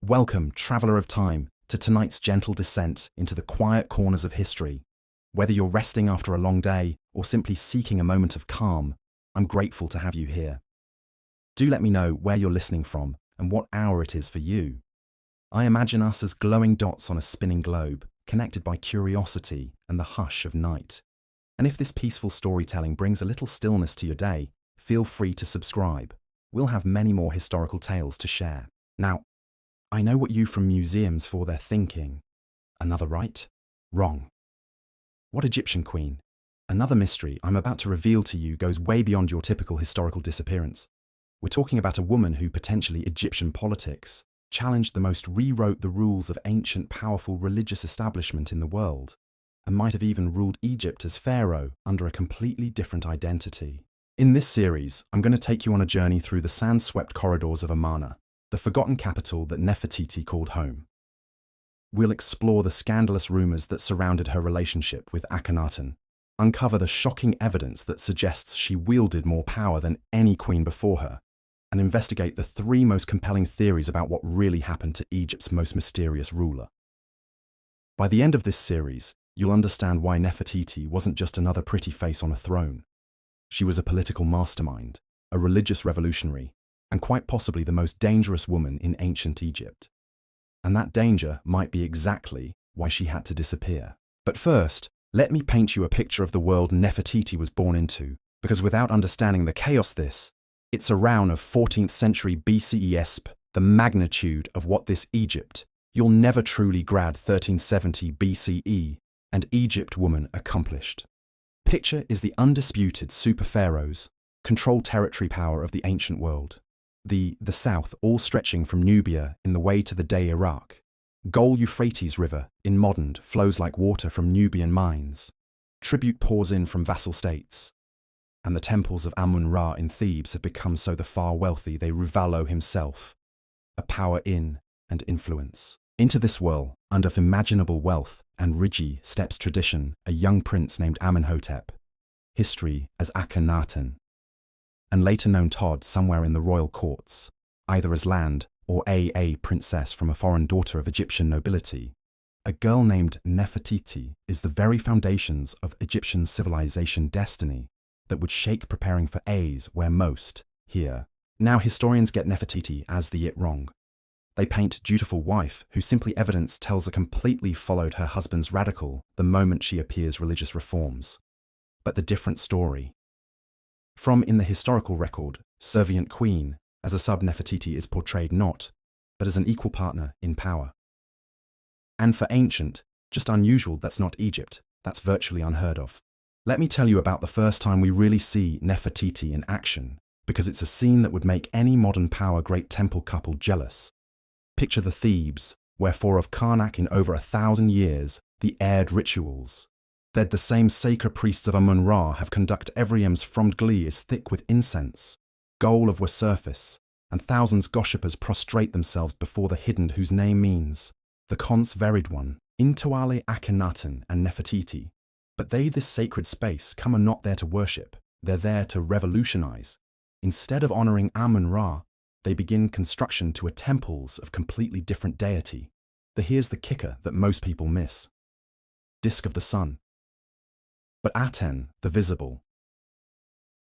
Welcome, traveller of time, to tonight's gentle descent into the quiet corners of history. Whether you're resting after a long day or simply seeking a moment of calm, I'm grateful to have you here. Do let me know where you're listening from and what hour it is for you. I imagine us as glowing dots on a spinning globe, connected by curiosity and the hush of night. And if this peaceful storytelling brings a little stillness to your day, feel free to subscribe. We'll have many more historical tales to share. Now, I know what you from museums for their thinking. Another right? Wrong. What Egyptian queen? Another mystery I'm about to reveal to you goes way beyond your typical historical disappearance. We're talking about a woman who potentially Egyptian politics, challenged the most, rewrote the rules of ancient powerful religious establishment in the world, and might have even ruled Egypt as pharaoh under a completely different identity. In this series, I'm going to take you on a journey through the sand-swept corridors of Amarna, the forgotten capital that Nefertiti called home. We'll explore the scandalous rumors that surrounded her relationship with Akhenaten, uncover the shocking evidence that suggests she wielded more power than any queen before her, and investigate the three most compelling theories about what really happened to Egypt's most mysterious ruler. By the end of this series, you'll understand why Nefertiti wasn't just another pretty face on a throne. She was a political mastermind, a religious revolutionary, and quite possibly the most dangerous woman in ancient Egypt. And that danger might be exactly why she had to disappear. But first, let me paint you a picture of the world Nefertiti was born into, because without understanding the chaos it's around of 14th century BCE, the magnitude of what this Egypt, you'll never truly grad 1370 BCE, and Egypt woman accomplished. Picture is the undisputed super pharaohs, controlled territory power of the ancient world. The south all stretching from Nubia in the way to the day Iraq. Gol Euphrates River in modern flows like water from Nubian mines. Tribute pours in from vassal states. And the temples of Amun-Ra in Thebes have become so the far wealthy they Ruvalo himself, a power in and influence. Into this world, under imaginable wealth and Rigi steps tradition, a young prince named Amenhotep, history as Akhenaten, and later known Todd somewhere in the royal courts, either as land or a princess from a foreign daughter of Egyptian nobility. A girl named Nefertiti is the very foundations of Egyptian civilization destiny that would shake preparing for A's where most, here. Now historians get Nefertiti as the it wrong. They paint dutiful wife who simply evidence tells a completely followed her husband's radical the moment she appears religious reforms. But the different story. From in the historical record, servient queen, as a sub-Nefertiti is portrayed not, but as an equal partner in power. And for ancient, just unusual that's not Egypt, that's virtually unheard of. Let me tell you about the first time we really see Nefertiti in action, because it's a scene that would make any modern power great temple couple jealous. Picture the Thebes, where for of Karnak in over 1,000 years, the aired rituals. They'd the same sacred priests of Amun-Ra have conduct every em's frommed glee is thick with incense, goal of were surface, and thousands gossipers prostrate themselves before the hidden whose name means, the cons varied one, Intoale Akhenaten and Nefertiti. But they this sacred space come are not there to worship, they're there to revolutionize. Instead of honoring Amun-Ra, they begin construction to a temples of completely different deity. Here's the kicker that most people miss. Disk of the sun. But Aten, the visible.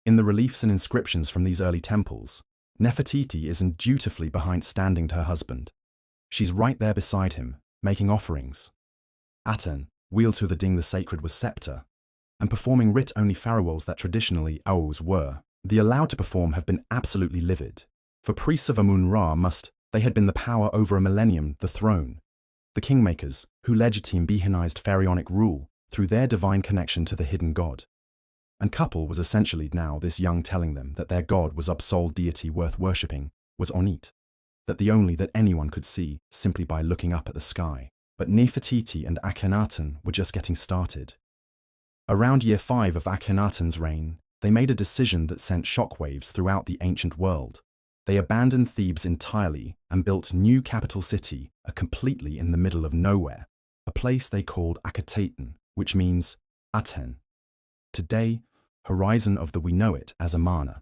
In the reliefs and inscriptions from these early temples, Nefertiti isn't dutifully behind standing to her husband. She's right there beside him, making offerings. Aten wields who the ding the sacred was scepter, and performing rit only pharaohs that traditionally owls were. The allowed to perform have been absolutely livid. For priests of Amun-Ra they had been the power over a millennium, the throne. The kingmakers, who legitime Behanized pharaonic rule through their divine connection to the hidden god. And couple was essentially now this young telling them that their god was absolved deity worth worshipping, was Onit, that the only that anyone could see simply by looking up at the sky. But Nefertiti and Akhenaten were just getting started. Around year 5 of Akhenaten's reign, they made a decision that sent shockwaves throughout the ancient world. They abandoned Thebes entirely and built new capital city, completely in the middle of nowhere, a place they called Akhenaten, which means Aten. Today, horizon of the we know it as Amarna.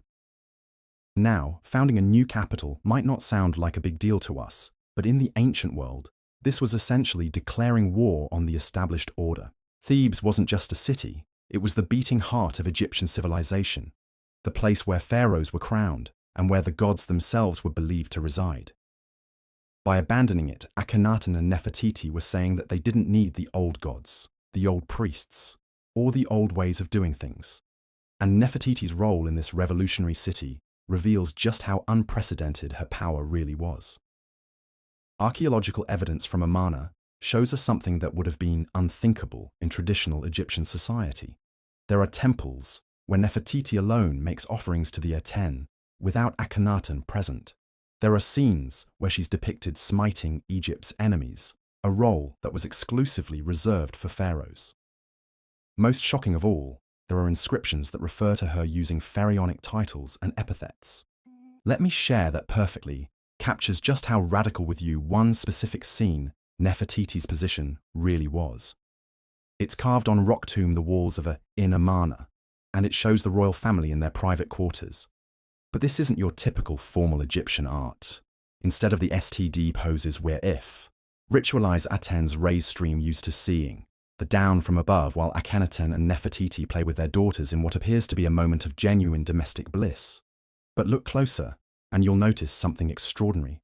Now, founding a new capital might not sound like a big deal to us, But in the ancient world, this was essentially declaring war on the established order. Thebes wasn't just a city, it was the beating heart of Egyptian civilization, the place where pharaohs were crowned and where the gods themselves were believed to reside. By abandoning it, Akhenaten and Nefertiti were saying that they didn't need the old gods, the old priests, or the old ways of doing things. And Nefertiti's role in this revolutionary city reveals just how unprecedented her power really was. Archaeological evidence from Amarna shows us something that would have been unthinkable in traditional Egyptian society. There are temples where Nefertiti alone makes offerings to the Aten without Akhenaten present. There are scenes where she's depicted smiting Egypt's enemies, a role that was exclusively reserved for pharaohs. Most shocking of all, there are inscriptions that refer to her using pharaonic titles and epithets. Let me share that perfectly captures just how radical with you one specific scene Nefertiti's position really was. It's carved on rock tomb the walls of in Amarna, and it shows the royal family in their private quarters. But this isn't your typical formal Egyptian art. Instead of the STD poses we're ritualize Aten's raised stream used to seeing, the down from above, while Akhenaten and Nefertiti play with their daughters in what appears to be a moment of genuine domestic bliss. But look closer, and you'll notice something extraordinary.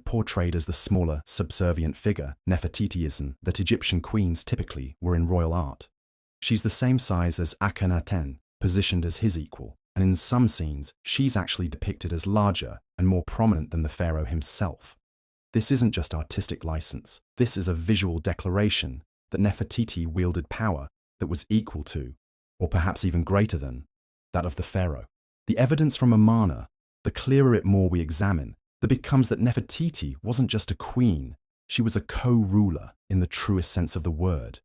Portrayed as the smaller, subservient figure, Nefertitiism, that Egyptian queens typically were in royal art. She's the same size as Akhenaten, positioned as his equal, and in some scenes, she's actually depicted as larger and more prominent than the pharaoh himself. This isn't just artistic license, this is a visual declaration that Nefertiti wielded power that was equal to, or perhaps even greater than, that of the pharaoh. The evidence from Amarna, the clearer it more we examine, the becomes that Nefertiti wasn't just a queen, she was a co-ruler in the truest sense of the word.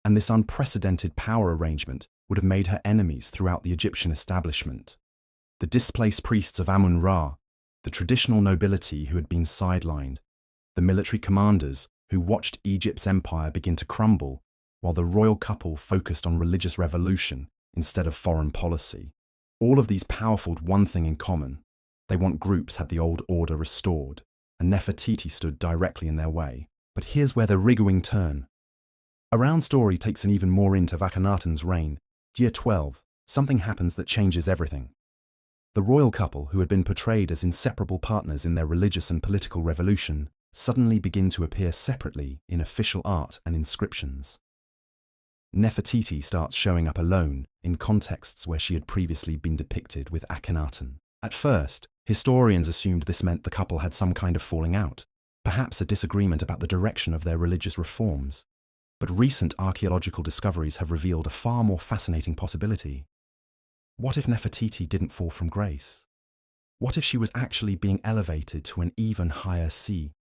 And this unprecedented power arrangement would have made her enemies throughout the Egyptian establishment. The displaced priests of Amun-Ra, the traditional nobility who had been sidelined, the military commanders who watched Egypt's empire begin to crumble, while the royal couple focused on religious revolution instead of foreign policy. All of these powerful had one thing in common. They want groups had the old order restored, and Nefertiti stood directly in their way. But here's where the rigging turn. A round story takes an even more into Akhenaten's reign. Year 12, something happens that changes everything. The royal couple, who had been portrayed as inseparable partners in their religious and political revolution, suddenly begin to appear separately in official art and inscriptions. Nefertiti starts showing up alone in contexts where she had previously been depicted with Akhenaten. At first, historians assumed this meant the couple had some kind of falling out, perhaps a disagreement about the direction of their religious reforms. But recent archaeological discoveries have revealed a far more fascinating possibility. What if Nefertiti didn't fall from grace? What if she was actually being elevated to an even higher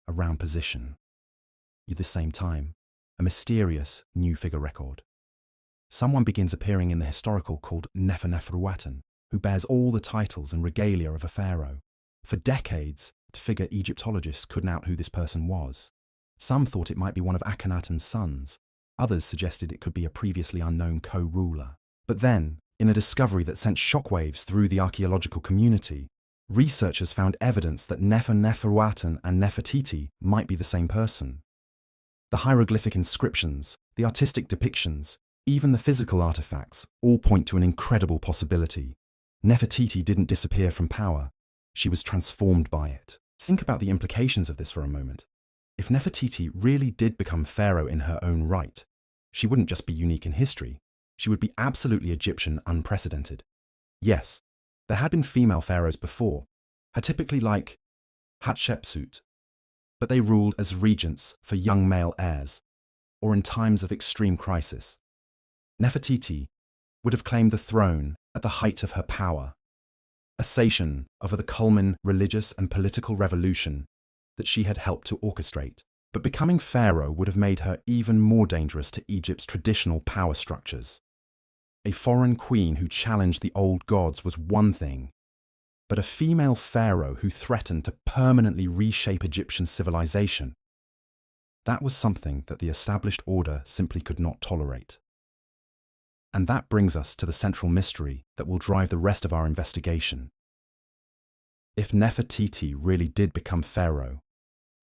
around position? At the same time, a mysterious new figure record. Someone begins appearing in the historical called Nefertiti, who bears all the titles and regalia of a pharaoh. For decades, figure Egyptologists couldn't out who this person was. Some thought it might be one of Akhenaten's sons. Others suggested it could be a previously unknown co-ruler. But then, in a discovery that sent shockwaves through the archaeological community, researchers found evidence that Nefertiti and Nefertiti might be the same person. The hieroglyphic inscriptions, the artistic depictions, even the physical artifacts all point to an incredible possibility. Nefertiti didn't disappear from power, she was transformed by it. Think about the implications of this for a moment. If Nefertiti really did become pharaoh in her own right, she wouldn't just be unique in history, she would be absolutely Egyptian unprecedented. Yes, there had been female pharaohs before, typically like Hatshepsut, but they ruled as regents for young male heirs, or in times of extreme crisis. Nefertiti would have claimed the throne at the height of her power, a sation over the culminant religious and political revolution that she had helped to orchestrate. But becoming pharaoh would have made her even more dangerous to Egypt's traditional power structures. A foreign queen who challenged the old gods was one thing, but a female pharaoh who threatened to permanently reshape Egyptian civilization, that was something that the established order simply could not tolerate. And that brings us to the central mystery that will drive the rest of our investigation. If Nefertiti really did become pharaoh,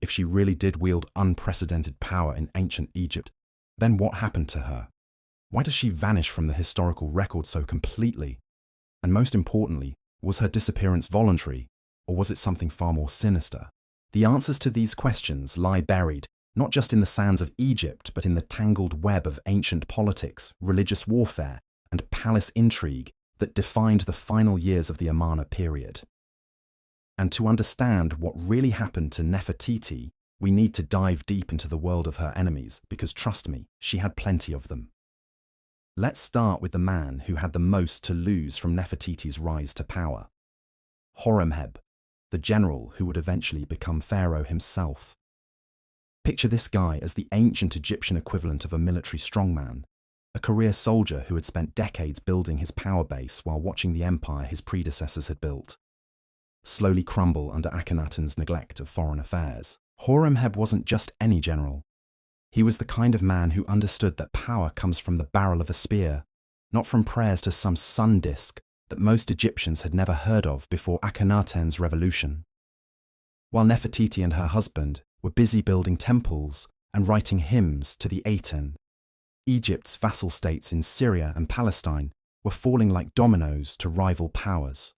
if she really did wield unprecedented power in ancient Egypt, then what happened to her? Why does she vanish from the historical record so completely? And most importantly, was her disappearance voluntary, or was it something far more sinister? The answers to these questions lie buried not just in the sands of Egypt, but in the tangled web of ancient politics, religious warfare, and palace intrigue that defined the final years of the Amarna period. And to understand what really happened to Nefertiti, we need to dive deep into the world of her enemies, because trust me, she had plenty of them. Let's start with the man who had the most to lose from Nefertiti's rise to power. Horemheb, the general who would eventually become Pharaoh himself. Picture this guy as the ancient Egyptian equivalent of a military strongman, a career soldier who had spent decades building his power base while watching the empire his predecessors had built slowly crumble under Akhenaten's neglect of foreign affairs. Horemheb wasn't just any general. He was the kind of man who understood that power comes from the barrel of a spear, not from prayers to some sun disk that most Egyptians had never heard of before Akhenaten's revolution. While Nefertiti and her husband were busy building temples and writing hymns to the Aten, Egypt's vassal states in Syria and Palestine were falling like dominoes to rival powers.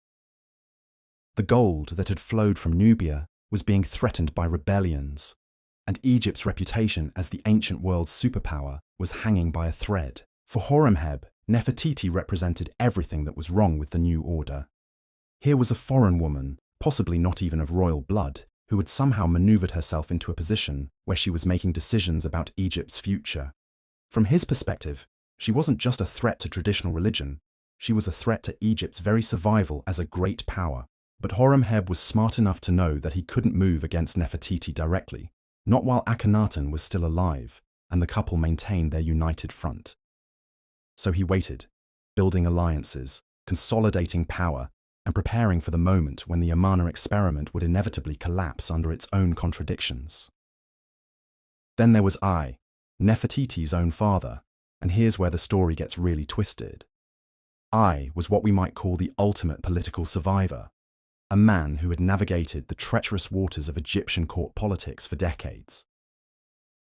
The gold that had flowed from Nubia was being threatened by rebellions, and Egypt's reputation as the ancient world's superpower was hanging by a thread. For Horemheb, Nefertiti represented everything that was wrong with the new order. Here was a foreign woman, possibly not even of royal blood, who had somehow maneuvered herself into a position where she was making decisions about Egypt's future. From his perspective, she wasn't just a threat to traditional religion, she was a threat to Egypt's very survival as a great power. But Horemheb was smart enough to know that he couldn't move against Nefertiti directly, not while Akhenaten was still alive, and the couple maintained their united front. So he waited, building alliances, consolidating power, and preparing for the moment when the Amarna experiment would inevitably collapse under its own contradictions. Then there was Nefertiti's own father, and here's where the story gets really twisted. Was what we might call the ultimate political survivor, a man who had navigated the treacherous waters of Egyptian court politics for decades.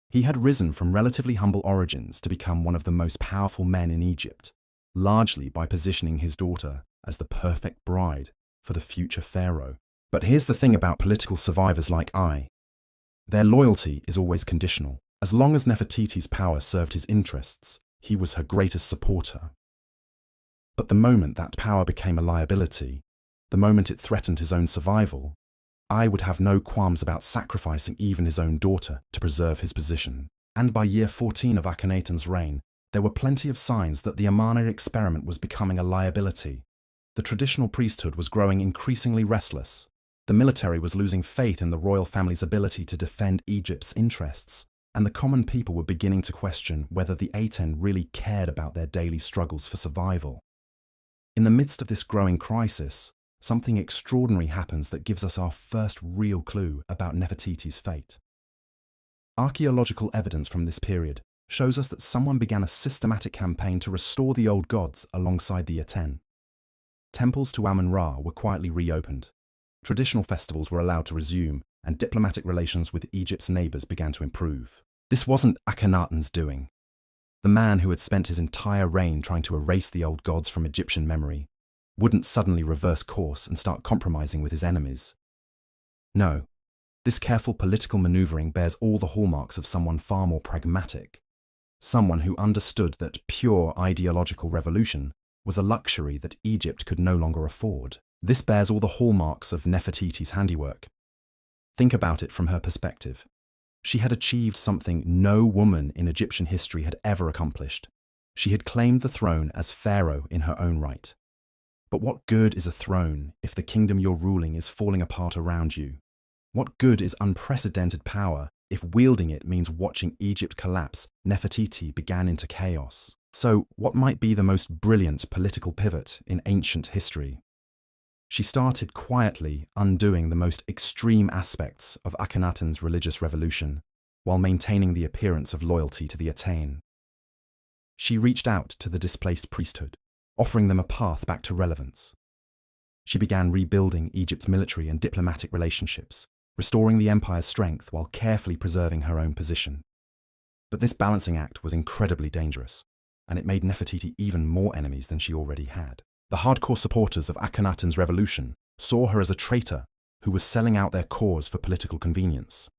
He had risen from relatively humble origins to become one of the most powerful men in Egypt, largely by positioning his daughter as the perfect bride for the future pharaoh. But here's the thing about political survivors like their loyalty is always conditional. As long as Nefertiti's power served his interests, he was her greatest supporter. But the moment that power became a liability, the moment it threatened his own survival, would have no qualms about sacrificing even his own daughter to preserve his position. And by year 14 of Akhenaten's reign, there were plenty of signs that the Amarna experiment was becoming a liability. The traditional priesthood was growing increasingly restless. The military was losing faith in the royal family's ability to defend Egypt's interests, and the common people were beginning to question whether the Aten really cared about their daily struggles for survival. In the midst of this growing crisis, something extraordinary happens that gives us our first real clue about Nefertiti's fate. Archaeological evidence from this period shows us that someone began a systematic campaign to restore the old gods alongside the Aten. Temples to Amun-Ra were quietly reopened, traditional festivals were allowed to resume, and diplomatic relations with Egypt's neighbors began to improve. This wasn't Akhenaten's doing. The man who had spent his entire reign trying to erase the old gods from Egyptian memory wouldn't suddenly reverse course and start compromising with his enemies. No, this careful political maneuvering bears all the hallmarks of someone far more pragmatic, someone who understood that pure ideological revolution was a luxury that Egypt could no longer afford. This bears all the hallmarks of Nefertiti's handiwork. Think about it from her perspective. She had achieved something no woman in Egyptian history had ever accomplished. She had claimed the throne as pharaoh in her own right. But what good is a throne if the kingdom you're ruling is falling apart around you? What good is unprecedented power if wielding it means watching Egypt collapse? Nefertiti began into chaos. So, what might be the most brilliant political pivot in ancient history? She started quietly undoing the most extreme aspects of Akhenaten's religious revolution, while maintaining the appearance of loyalty to the Aten. She reached out to the displaced priesthood, offering them a path back to relevance. She began rebuilding Egypt's military and diplomatic relationships, restoring the empire's strength while carefully preserving her own position. But this balancing act was incredibly dangerous, and it made Nefertiti even more enemies than she already had. The hardcore supporters of Akhenaten's revolution saw her as a traitor who was selling out their cause for political convenience.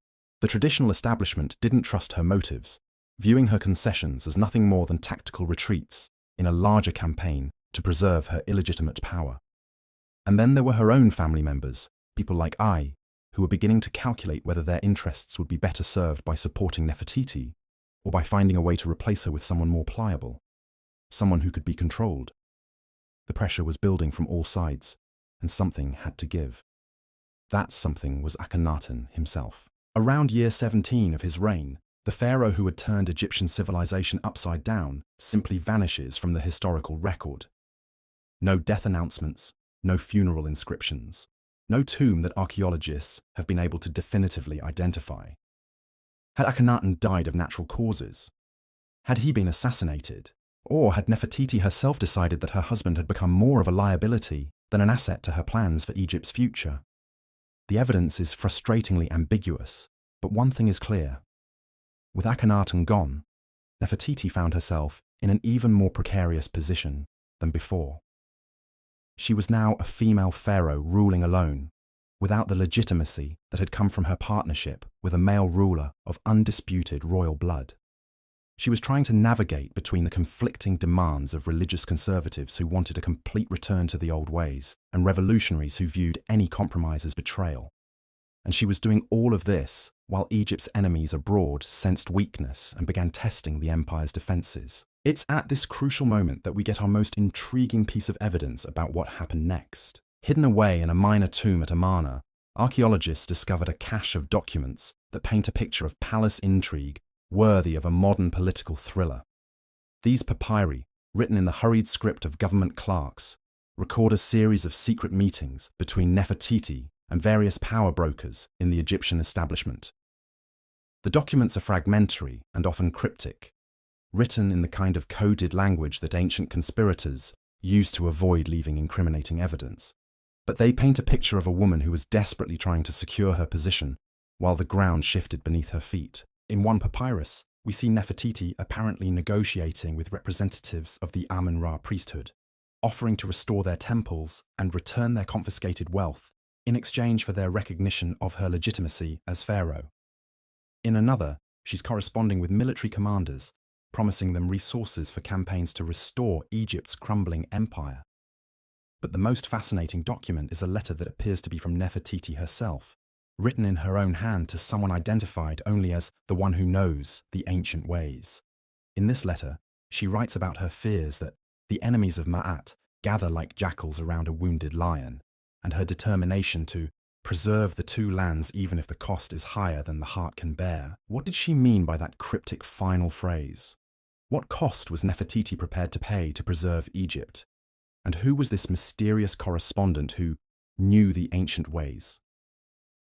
The traditional establishment didn't trust her motives, viewing her concessions as nothing more than tactical retreats in a larger campaign to preserve her illegitimate power. And then there were her own family members, people like I, who were beginning to calculate whether their interests would be better served by supporting Nefertiti or by finding a way to replace her with someone more pliable, someone who could be controlled. The pressure was building from all sides, and something had to give. That something was Akhenaten himself. Around year 17 of his reign, the pharaoh who had turned Egyptian civilization upside down simply vanishes from the historical record. No death announcements, no funeral inscriptions, no tomb that archaeologists have been able to definitively identify. Had Akhenaten died of natural causes? Had he been assassinated? Or had Nefertiti herself decided that her husband had become more of a liability than an asset to her plans for Egypt's future? The evidence is frustratingly ambiguous, but one thing is clear. With Akhenaten gone, Nefertiti found herself in an even more precarious position than before. She was now a female pharaoh ruling alone, without the legitimacy that had come from her partnership with a male ruler of undisputed royal blood. She was trying to navigate between the conflicting demands of religious conservatives who wanted a complete return to the old ways and revolutionaries who viewed any compromise as betrayal. And she was doing all of this while Egypt's enemies abroad sensed weakness and began testing the empire's defenses. It's at this crucial moment that we get our most intriguing piece of evidence about what happened next. Hidden away in a minor tomb at Amarna, archaeologists discovered a cache of documents that paint a picture of palace intrigue worthy of a modern political thriller. These papyri, written in the hurried script of government clerks, record a series of secret meetings between Nefertiti and various power brokers in the Egyptian establishment. The documents are fragmentary and often cryptic, written in the kind of coded language that ancient conspirators used to avoid leaving incriminating evidence. But they paint a picture of a woman who was desperately trying to secure her position while the ground shifted beneath her feet. In one papyrus, we see Nefertiti apparently negotiating with representatives of the Amun-Ra priesthood, offering to restore their temples and return their confiscated wealth in exchange for their recognition of her legitimacy as pharaoh. In another, she's corresponding with military commanders, promising them resources for campaigns to restore Egypt's crumbling empire. But the most fascinating document is a letter that appears to be from Nefertiti herself, written in her own hand to someone identified only as the one who knows the ancient ways. In this letter, she writes about her fears that the enemies of Ma'at gather like jackals around a wounded lion, and her determination to preserve the two lands even if the cost is higher than the heart can bear. What did she mean by that cryptic final phrase? What cost was Nefertiti prepared to pay to preserve Egypt? And who was this mysterious correspondent who knew the ancient ways?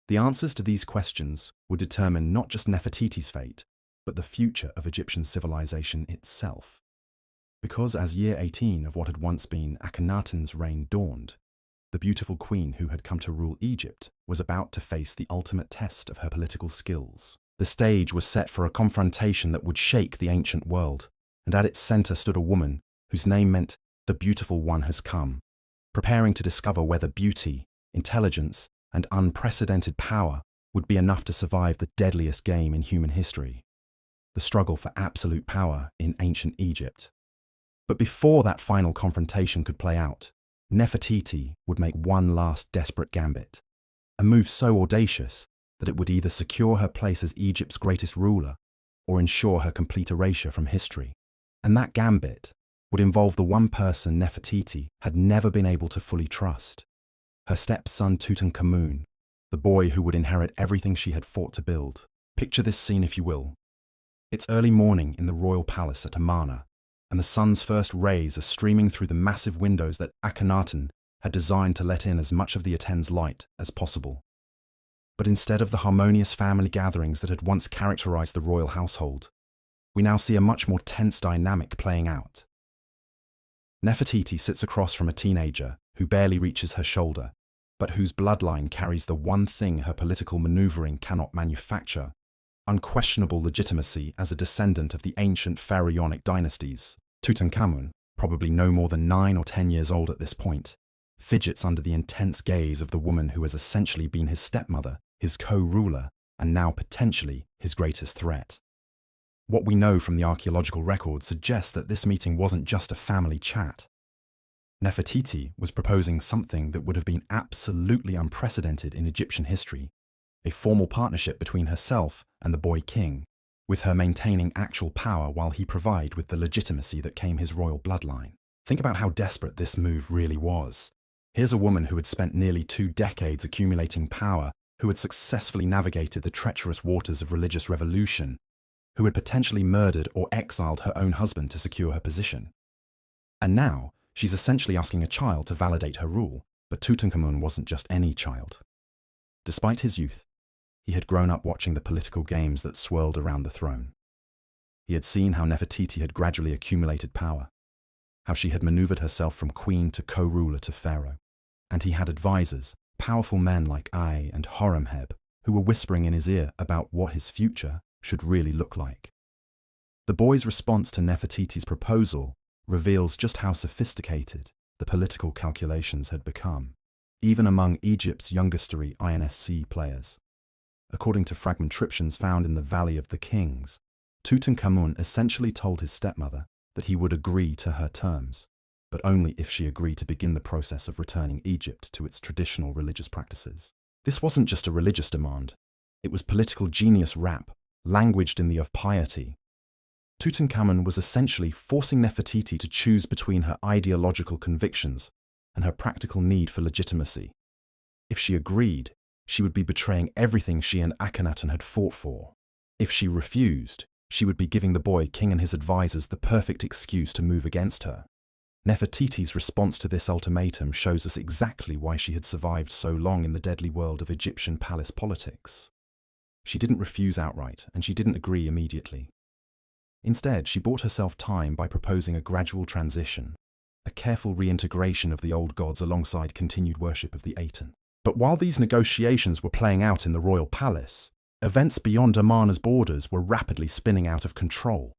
The answers to these questions would determine not just Nefertiti's fate, but the future of Egyptian civilization itself. Because as year 18 of what had once been Akhenaten's reign dawned, the beautiful queen who had come to rule Egypt was about to face the ultimate test of her political skills. The stage was set for a confrontation that would shake the ancient world, and at its center stood a woman whose name meant the beautiful one has come, preparing to discover whether beauty, intelligence, and unprecedented power would be enough to survive the deadliest game in human history, the struggle for absolute power in ancient Egypt. But before that final confrontation could play out, Nefertiti would make one last desperate gambit, a move so audacious that it would either secure her place as Egypt's greatest ruler or ensure her complete erasure from history. And that gambit would involve the one person Nefertiti had never been able to fully trust, her stepson Tutankhamun, the boy who would inherit everything she had fought to build. Picture this scene if you will. It's early morning in the royal palace at Amarna, and the sun's first rays are streaming through the massive windows that Akhenaten had designed to let in as much of the Aten's light as possible. But instead of the harmonious family gatherings that had once characterized the royal household, we now see a much more tense dynamic playing out. Nefertiti sits across from a teenager who barely reaches her shoulder, but whose bloodline carries the one thing her political maneuvering cannot manufacture: unquestionable legitimacy as a descendant of the ancient pharaonic dynasties. Tutankhamun, probably no more than 9 or 10 years old at this point, fidgets under the intense gaze of the woman who has essentially been his stepmother, his co-ruler, and now potentially his greatest threat. What we know from the archaeological record suggests that this meeting wasn't just a family chat. Nefertiti was proposing something that would have been absolutely unprecedented in Egyptian history: a formal partnership between herself and the boy king, with her maintaining actual power while he provided with the legitimacy that came his royal bloodline. Think about how desperate this move really was. Here's a woman who had spent nearly 2 decades accumulating power, who had successfully navigated the treacherous waters of religious revolution, who had potentially murdered or exiled her own husband to secure her position. And now, she's essentially asking a child to validate her rule. But Tutankhamun wasn't just any child. Despite his youth, he had grown up watching the political games that swirled around the throne. He had seen how Nefertiti had gradually accumulated power, how she had maneuvered herself from queen to co-ruler to pharaoh. And he had advisors, powerful men like Ai and Horemheb, who were whispering in his ear about what his future should really look like. The boy's response to Nefertiti's proposal reveals just how sophisticated the political calculations had become, even among Egypt's youngestery INSC players. According to fragmentritions found in the Valley of the Kings, Tutankhamun essentially told his stepmother that he would agree to her terms, but only if she agreed to begin the process of returning Egypt to its traditional religious practices. This wasn't just a religious demand, it was political genius rap, languaged in the of piety. Tutankhamun was essentially forcing Nefertiti to choose between her ideological convictions and her practical need for legitimacy. If she agreed, she would be betraying everything she and Akhenaten had fought for. If she refused, she would be giving the boy king and his advisors the perfect excuse to move against her. Nefertiti's response to this ultimatum shows us exactly why she had survived so long in the deadly world of Egyptian palace politics. She didn't refuse outright, and she didn't agree immediately. Instead, she bought herself time by proposing a gradual transition, a careful reintegration of the old gods alongside continued worship of the Aten. But while these negotiations were playing out in the royal palace, events beyond Amarna's borders were rapidly spinning out of control.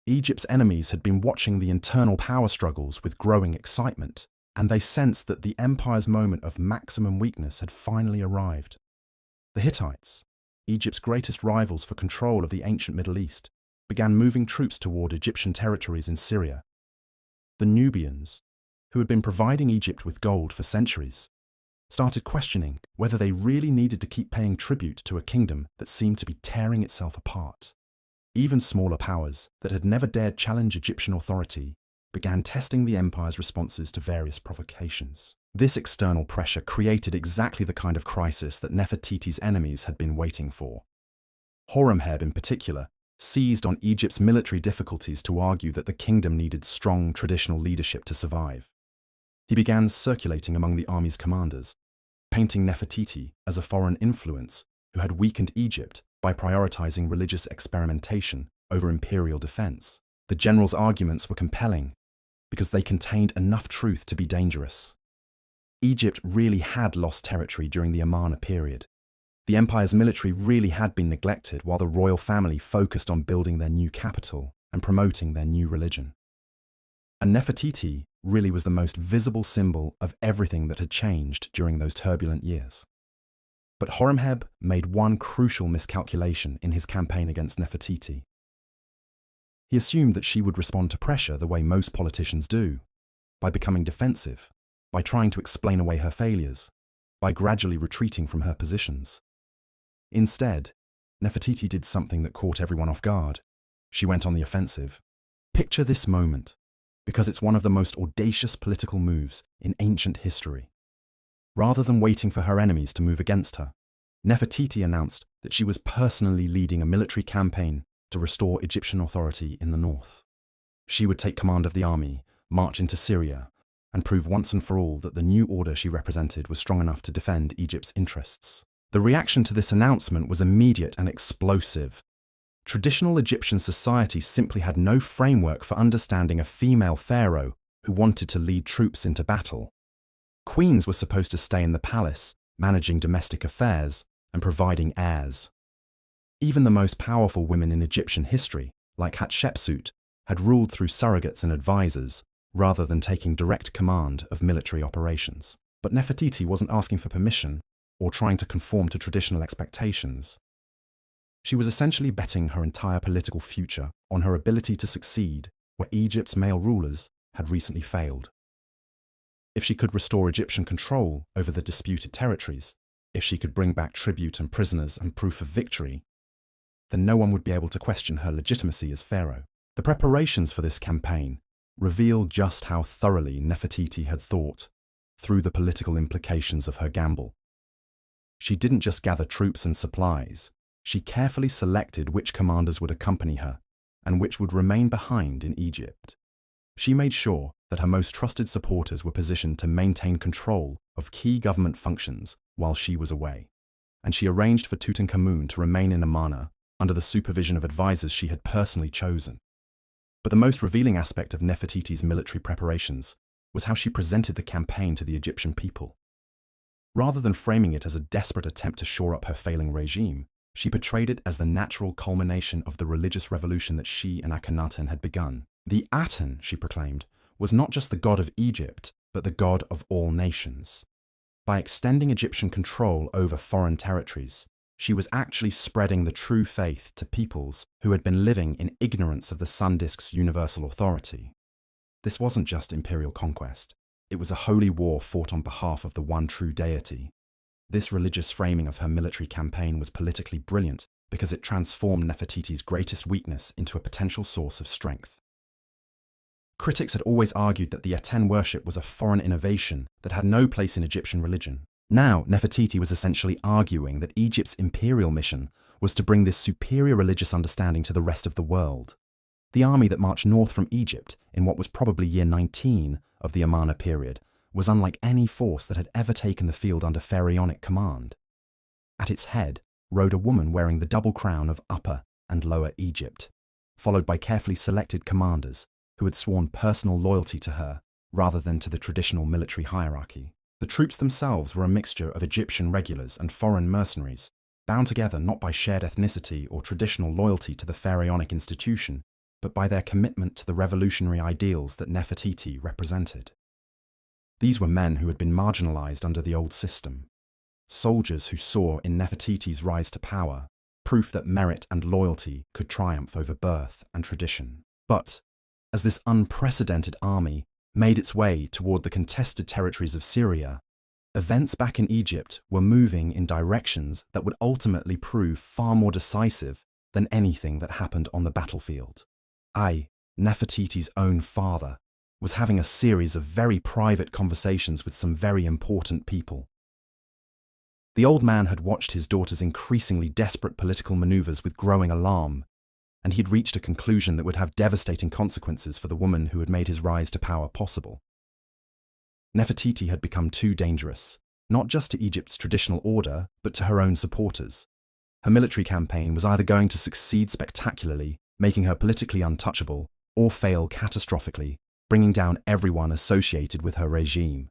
Egypt's enemies had been watching the internal power struggles with growing excitement, and they sensed that the empire's moment of maximum weakness had finally arrived. The Hittites, Egypt's greatest rivals for control of the ancient Middle East, began moving troops toward Egyptian territories in Syria. The Nubians, who had been providing Egypt with gold for centuries, started questioning whether they really needed to keep paying tribute to a kingdom that seemed to be tearing itself apart. Even smaller powers that had never dared challenge Egyptian authority began testing the empire's responses to various provocations. This external pressure created exactly the kind of crisis that Nefertiti's enemies had been waiting for. Horemheb, in particular, seized on Egypt's military difficulties to argue that the kingdom needed strong traditional leadership to survive. He began circulating among the army's commanders, painting Nefertiti as a foreign influence who had weakened Egypt by prioritizing religious experimentation over imperial defense. The general's arguments were compelling because they contained enough truth to be dangerous. Egypt really had lost territory during the Amarna period. The empire's military really had been neglected while the royal family focused on building their new capital and promoting their new religion. And Nefertiti really was the most visible symbol of everything that had changed during those turbulent years. But Horemheb made one crucial miscalculation in his campaign against Nefertiti. He assumed that she would respond to pressure the way most politicians do, by becoming defensive, by trying to explain away her failures, by gradually retreating from her positions. Instead, Nefertiti did something that caught everyone off guard. She went on the offensive. Picture this moment, because it's one of the most audacious political moves in ancient history. Rather than waiting for her enemies to move against her, Nefertiti announced that she was personally leading a military campaign to restore Egyptian authority in the north. She would take command of the army, march into Syria, and prove once and for all that the new order she represented was strong enough to defend Egypt's interests. The reaction to this announcement was immediate and explosive. Traditional Egyptian society simply had no framework for understanding a female pharaoh who wanted to lead troops into battle. Queens were supposed to stay in the palace, managing domestic affairs and providing heirs. Even the most powerful women in Egyptian history, like Hatshepsut, had ruled through surrogates and advisors, rather than taking direct command of military operations. But Nefertiti wasn't asking for permission or trying to conform to traditional expectations. She was essentially betting her entire political future on her ability to succeed where Egypt's male rulers had recently failed. If she could restore Egyptian control over the disputed territories, if she could bring back tribute and prisoners and proof of victory, then no one would be able to question her legitimacy as pharaoh. The preparations for this campaign reveal just how thoroughly Nefertiti had thought through the political implications of her gamble. She didn't just gather troops and supplies, she carefully selected which commanders would accompany her and which would remain behind in Egypt. She made sure that her most trusted supporters were positioned to maintain control of key government functions while she was away, and she arranged for Tutankhamun to remain in Amarna under the supervision of advisors she had personally chosen. But the most revealing aspect of Nefertiti's military preparations was how she presented the campaign to the Egyptian people. Rather than framing it as a desperate attempt to shore up her failing regime, she portrayed it as the natural culmination of the religious revolution that she and Akhenaten had begun. The Aten, she proclaimed, was not just the god of Egypt, but the god of all nations. By extending Egyptian control over foreign territories, she was actually spreading the true faith to peoples who had been living in ignorance of the sun disk's universal authority. This wasn't just imperial conquest. It was a holy war fought on behalf of the one true deity. This religious framing of her military campaign was politically brilliant because it transformed Nefertiti's greatest weakness into a potential source of strength. Critics had always argued that the Aten worship was a foreign innovation that had no place in Egyptian religion. Now, Nefertiti was essentially arguing that Egypt's imperial mission was to bring this superior religious understanding to the rest of the world. The army that marched north from Egypt in what was probably year 19 of the Amarna period was unlike any force that had ever taken the field under pharaonic command. At its head rode a woman wearing the double crown of Upper and Lower Egypt, followed by carefully selected commanders who had sworn personal loyalty to her rather than to the traditional military hierarchy. The troops themselves were a mixture of Egyptian regulars and foreign mercenaries, bound together not by shared ethnicity or traditional loyalty to the pharaonic institution, but by their commitment to the revolutionary ideals that Nefertiti represented. These were men who had been marginalized under the old system, soldiers who saw in Nefertiti's rise to power proof that merit and loyalty could triumph over birth and tradition. But as this unprecedented army made its way toward the contested territories of Syria, events back in Egypt were moving in directions that would ultimately prove far more decisive than anything that happened on the battlefield. Nefertiti's own father, was having a series of very private conversations with some very important people. The old man had watched his daughter's increasingly desperate political maneuvers with growing alarm, and he had reached a conclusion that would have devastating consequences for the woman who had made his rise to power possible. Nefertiti had become too dangerous, not just to Egypt's traditional order, but to her own supporters. Her military campaign was either going to succeed spectacularly, making her politically untouchable, or fail catastrophically, bringing down everyone associated with her regime.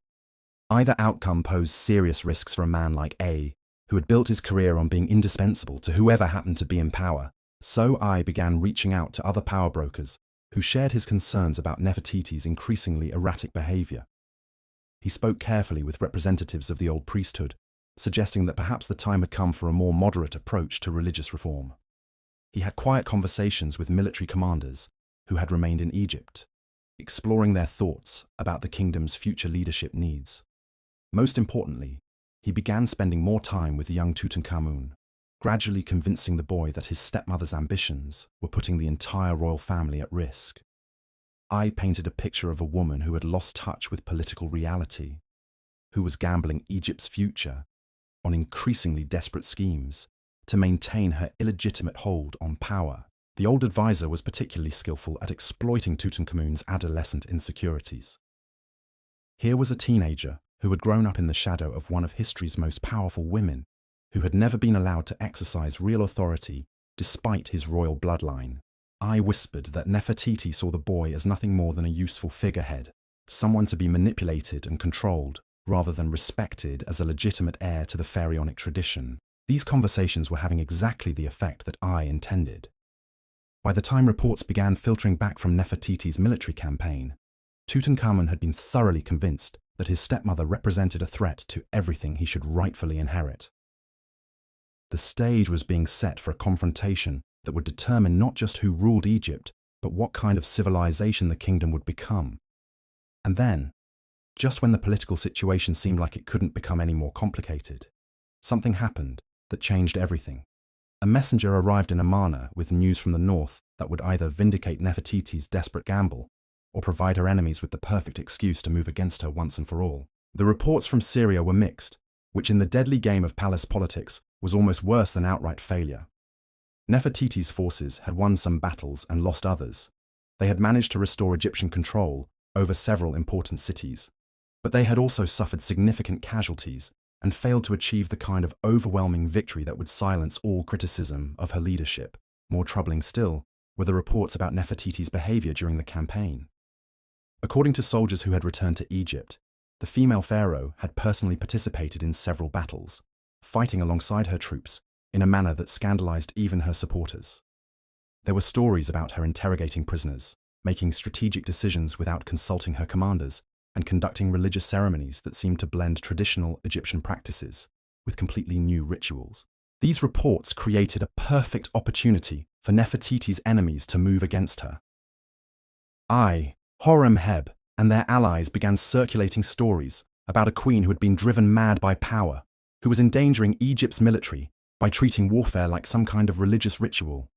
Either outcome posed serious risks for a man like A, who had built his career on being indispensable to whoever happened to be in power. So I began reaching out to other power brokers who shared his concerns about Nefertiti's increasingly erratic behavior. He spoke carefully with representatives of the old priesthood, suggesting that perhaps the time had come for a more moderate approach to religious reform. He had quiet conversations with military commanders who had remained in Egypt, exploring their thoughts about the kingdom's future leadership needs. Most importantly, he began spending more time with the young Tutankhamun, gradually convincing the boy that his stepmother's ambitions were putting the entire royal family at risk. I painted a picture of a woman who had lost touch with political reality, who was gambling Egypt's future on increasingly desperate schemes to maintain her illegitimate hold on power. The old advisor was particularly skillful at exploiting Tutankhamun's adolescent insecurities. Here was a teenager who had grown up in the shadow of one of history's most powerful women, who had never been allowed to exercise real authority despite his royal bloodline. I whispered that Nefertiti saw the boy as nothing more than a useful figurehead, someone to be manipulated and controlled, rather than respected as a legitimate heir to the pharaonic tradition. These conversations were having exactly the effect that I intended. By the time reports began filtering back from Nefertiti's military campaign, Tutankhamun had been thoroughly convinced that his stepmother represented a threat to everything he should rightfully inherit. The stage was being set for a confrontation that would determine not just who ruled Egypt, but what kind of civilization the kingdom would become. And then, just when the political situation seemed like it couldn't become any more complicated, something happened that changed everything. A messenger arrived in Amarna with news from the north that would either vindicate Nefertiti's desperate gamble or provide her enemies with the perfect excuse to move against her once and for all. The reports from Syria were mixed, which in the deadly game of palace politics was almost worse than outright failure. Nefertiti's forces had won some battles and lost others. They had managed to restore Egyptian control over several important cities, but they had also suffered significant casualties and failed to achieve the kind of overwhelming victory that would silence all criticism of her leadership. More troubling still were the reports about Nefertiti's behavior during the campaign. According to soldiers who had returned to Egypt, the female pharaoh had personally participated in several battles, fighting alongside her troops in a manner that scandalized even her supporters. There were stories about her interrogating prisoners, making strategic decisions without consulting her commanders, and conducting religious ceremonies that seemed to blend traditional Egyptian practices with completely new rituals. These reports created a perfect opportunity for Nefertiti's enemies to move against her. Horemheb, and their allies began circulating stories about a queen who had been driven mad by power, who was endangering Egypt's military by treating warfare like some kind of religious ritual.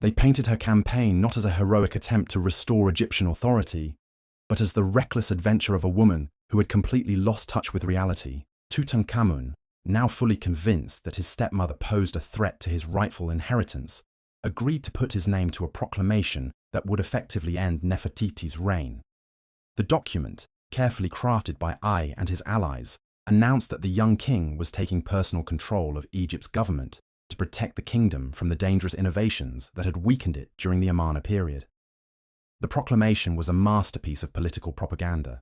They painted her campaign not as a heroic attempt to restore Egyptian authority, but as the reckless adventure of a woman who had completely lost touch with reality. Tutankhamun, now fully convinced that his stepmother posed a threat to his rightful inheritance, agreed to put his name to a proclamation that would effectively end Nefertiti's reign. The document, carefully crafted by Ay and his allies, announced that the young king was taking personal control of Egypt's government to protect the kingdom from the dangerous innovations that had weakened it during the Amarna period. The proclamation was a masterpiece of political propaganda.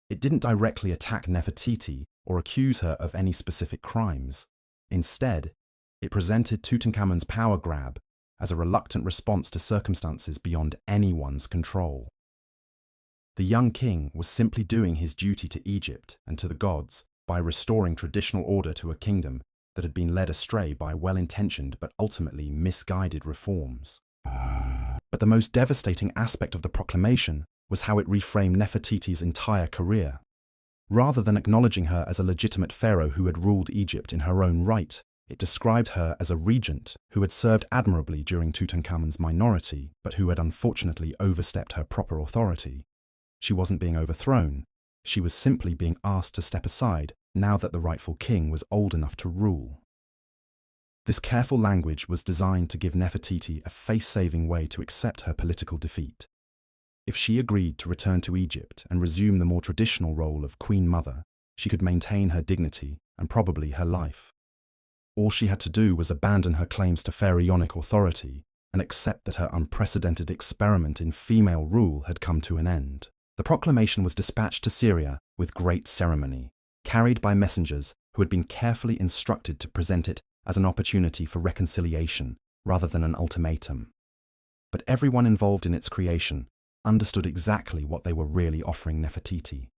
It didn't directly attack Nefertiti or accuse her of any specific crimes. Instead, it presented Tutankhamun's power grab as a reluctant response to circumstances beyond anyone's control. The young king was simply doing his duty to Egypt and to the gods by restoring traditional order to a kingdom that had been led astray by well-intentioned but ultimately misguided reforms. But the most devastating aspect of the proclamation was how it reframed Nefertiti's entire career. Rather than acknowledging her as a legitimate pharaoh who had ruled Egypt in her own right, it described her as a regent who had served admirably during Tutankhamun's minority, but who had unfortunately overstepped her proper authority. She wasn't being overthrown. She was simply being asked to step aside now that the rightful king was old enough to rule. This careful language was designed to give Nefertiti a face-saving way to accept her political defeat. If she agreed to return to Egypt and resume the more traditional role of Queen Mother, she could maintain her dignity and probably her life. All she had to do was abandon her claims to pharaonic authority and accept that her unprecedented experiment in female rule had come to an end. The proclamation was dispatched to Syria with great ceremony, carried by messengers who had been carefully instructed to present it as an opportunity for reconciliation rather than an ultimatum. But everyone involved in its creation understood exactly what they were really offering Nefertiti.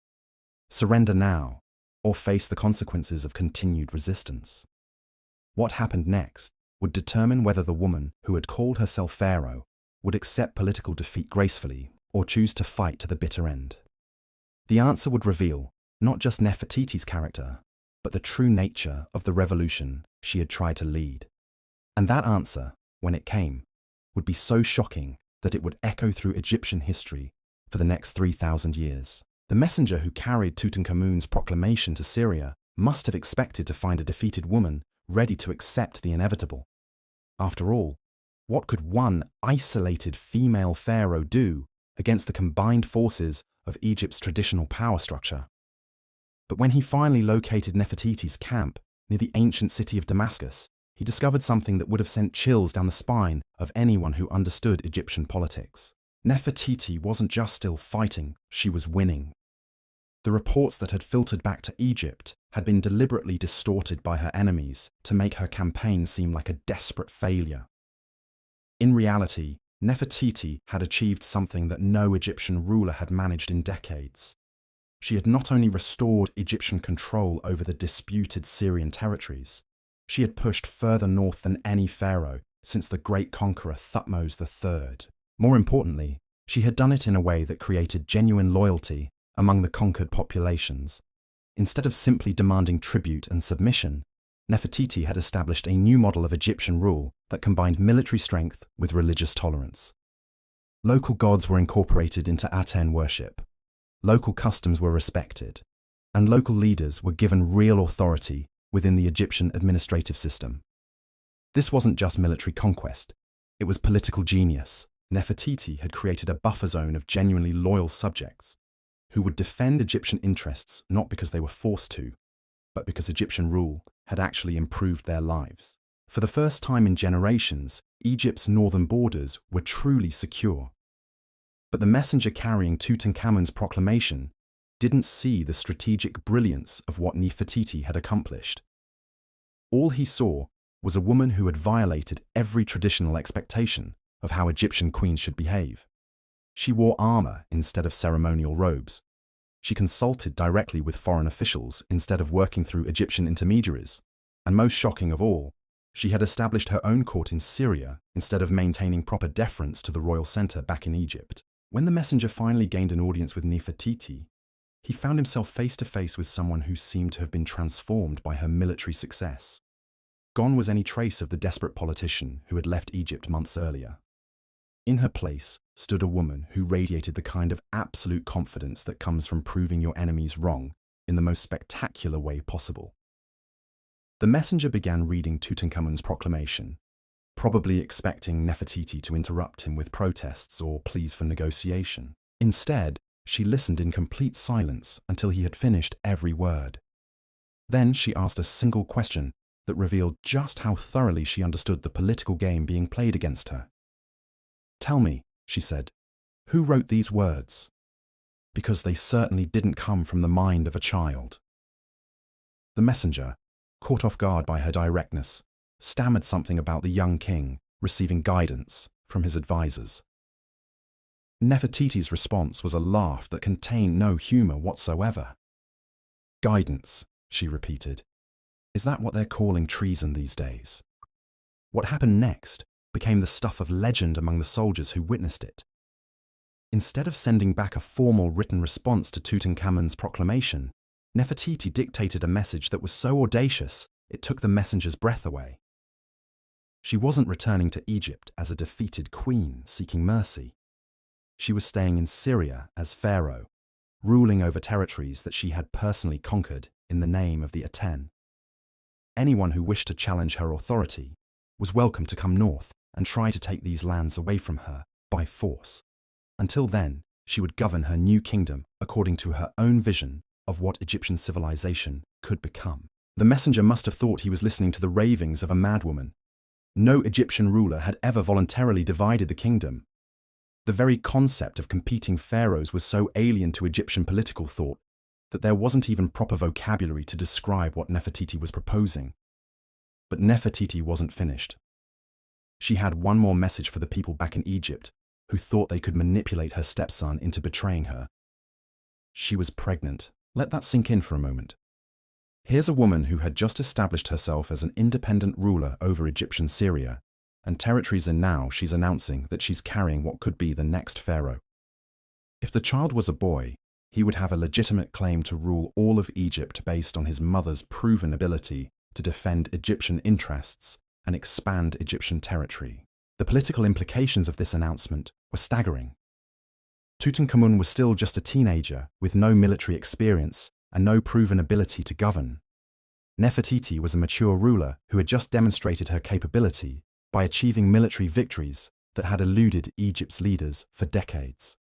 Surrender now, or face the consequences of continued resistance. What happened next would determine whether the woman who had called herself Pharaoh would accept political defeat gracefully or choose to fight to the bitter end. The answer would reveal not just Nefertiti's character, but the true nature of the revolution she had tried to lead. And that answer, when it came, would be so shocking that it would echo through Egyptian history for the next 3,000 years. The messenger who carried Tutankhamun's proclamation to Syria must have expected to find a defeated woman ready to accept the inevitable. After all, what could one isolated female pharaoh do against the combined forces of Egypt's traditional power structure? But when he finally located Nefertiti's camp near the ancient city of Damascus, he discovered something that would have sent chills down the spine of anyone who understood Egyptian politics. Nefertiti wasn't just still fighting, she was winning. The reports that had filtered back to Egypt had been deliberately distorted by her enemies to make her campaign seem like a desperate failure. In reality, Nefertiti had achieved something that no Egyptian ruler had managed in decades. She had not only restored Egyptian control over the disputed Syrian territories, she had pushed further north than any pharaoh since the great conqueror Thutmose III. More importantly, she had done it in a way that created genuine loyalty among the conquered populations. Instead of simply demanding tribute and submission, Nefertiti had established a new model of Egyptian rule that combined military strength with religious tolerance. Local gods were incorporated into Aten worship, local customs were respected, and local leaders were given real authority within the Egyptian administrative system. This wasn't just military conquest, it was political genius. Nefertiti had created a buffer zone of genuinely loyal subjects who would defend Egyptian interests not because they were forced to, but because Egyptian rule had actually improved their lives. For the first time in generations, Egypt's northern borders were truly secure. But the messenger carrying Tutankhamun's proclamation didn't see the strategic brilliance of what Nefertiti had accomplished. All he saw was a woman who had violated every traditional expectation of how Egyptian queens should behave. She wore armor instead of ceremonial robes. She consulted directly with foreign officials instead of working through Egyptian intermediaries. And most shocking of all, she had established her own court in Syria instead of maintaining proper deference to the royal center back in Egypt. When the messenger finally gained an audience with Nefertiti, he found himself face to face with someone who seemed to have been transformed by her military success. Gone was any trace of the desperate politician who had left Egypt months earlier. In her place stood a woman who radiated the kind of absolute confidence that comes from proving your enemies wrong in the most spectacular way possible. The messenger began reading Tutankhamun's proclamation, probably expecting Nefertiti to interrupt him with protests or pleas for negotiation. Instead, she listened in complete silence until he had finished every word. Then she asked a single question that revealed just how thoroughly she understood the political game being played against her. "Tell me," she said, "who wrote these words? Because they certainly didn't come from the mind of a child." The messenger, caught off guard by her directness, stammered something about the young king receiving guidance from his advisors. Nefertiti's response was a laugh that contained no humor whatsoever. "Guidance," she repeated. "Is that what they're calling treason these days?" What happened next became the stuff of legend among the soldiers who witnessed it. Instead of sending back a formal written response to Tutankhamun's proclamation, Nefertiti dictated a message that was so audacious it took the messenger's breath away. She wasn't returning to Egypt as a defeated queen seeking mercy. She was staying in Syria as pharaoh, ruling over territories that she had personally conquered in the name of the Aten. Anyone who wished to challenge her authority was welcome to come north and try to take these lands away from her by force. Until then, she would govern her new kingdom according to her own vision of what Egyptian civilization could become. The messenger must have thought he was listening to the ravings of a madwoman. No Egyptian ruler had ever voluntarily divided the kingdom. The very concept of competing pharaohs was so alien to Egyptian political thought that there wasn't even proper vocabulary to describe what Nefertiti was proposing. But Nefertiti wasn't finished. She had one more message for the people back in Egypt who thought they could manipulate her stepson into betraying her. She was pregnant. Let that sink in for a moment. Here's a woman who had just established herself as an independent ruler over Egyptian Syria, and territories, and now she's announcing that she's carrying what could be the next pharaoh. If the child was a boy, he would have a legitimate claim to rule all of Egypt based on his mother's proven ability to defend Egyptian interests and expand Egyptian territory. The political implications of this announcement were staggering. Tutankhamun was still just a teenager with no military experience and no proven ability to govern. Nefertiti was a mature ruler who had just demonstrated her capability by achieving military victories that had eluded Egypt's leaders for decades.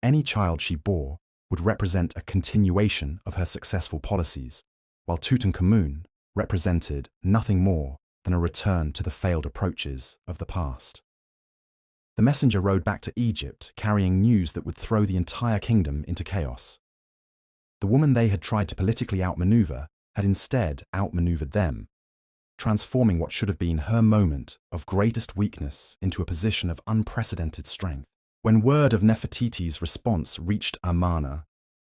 Any child she bore would represent a continuation of her successful policies, while Tutankhamun represented nothing more than a return to the failed approaches of the past. The messenger rode back to Egypt carrying news that would throw the entire kingdom into chaos. The woman they had tried to politically outmaneuver had instead outmaneuvered them, transforming what should have been her moment of greatest weakness into a position of unprecedented strength. When word of Nefertiti's response reached Amarna,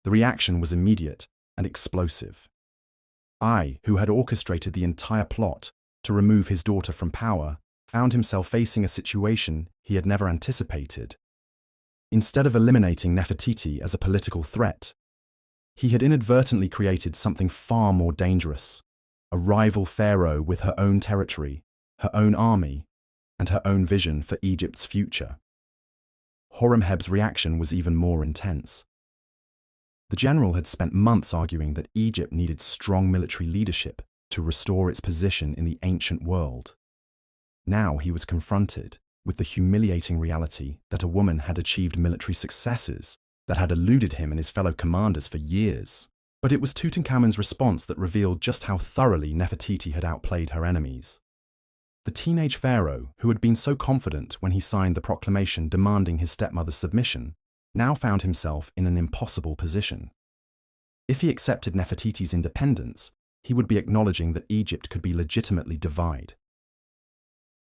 the reaction was immediate and explosive. I, who had orchestrated the entire plot to remove his daughter from power, found himself facing a situation he had never anticipated. Instead of eliminating Nefertiti as a political threat, he had inadvertently created something far more dangerous, a rival pharaoh with her own territory, her own army, and her own vision for Egypt's future. Horemheb's reaction was even more intense. The general had spent months arguing that Egypt needed strong military leadership to restore its position in the ancient world. Now he was confronted with the humiliating reality that a woman had achieved military successes that had eluded him and his fellow commanders for years. But it was Tutankhamun's response that revealed just how thoroughly Nefertiti had outplayed her enemies. The teenage pharaoh, who had been so confident when he signed the proclamation demanding his stepmother's submission, now found himself in an impossible position. If he accepted Nefertiti's independence, he would be acknowledging that Egypt could be legitimately divided.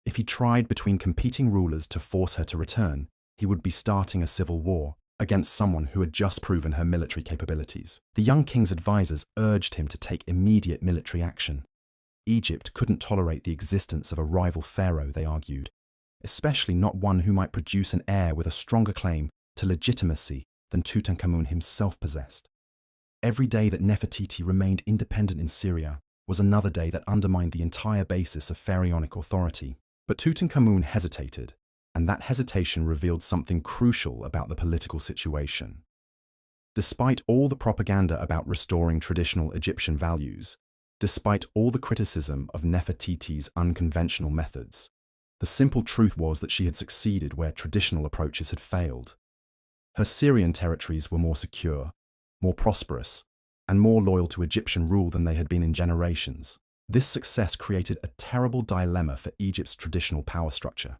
If he tried between competing rulers to force her to return, he would be starting a civil war against someone who had just proven her military capabilities. The young king's advisors urged him to take immediate military action. Egypt couldn't tolerate the existence of a rival pharaoh, they argued, especially not one who might produce an heir with a stronger claim to legitimacy than Tutankhamun himself possessed. Every day that Nefertiti remained independent in Syria was another day that undermined the entire basis of pharaonic authority. But Tutankhamun hesitated, and that hesitation revealed something crucial about the political situation. Despite all the propaganda about restoring traditional Egyptian values, despite all the criticism of Nefertiti's unconventional methods, the simple truth was that she had succeeded where traditional approaches had failed. Her Syrian territories were more secure, more prosperous, and more loyal to Egyptian rule than they had been in generations. This success created a terrible dilemma for Egypt's traditional power structure.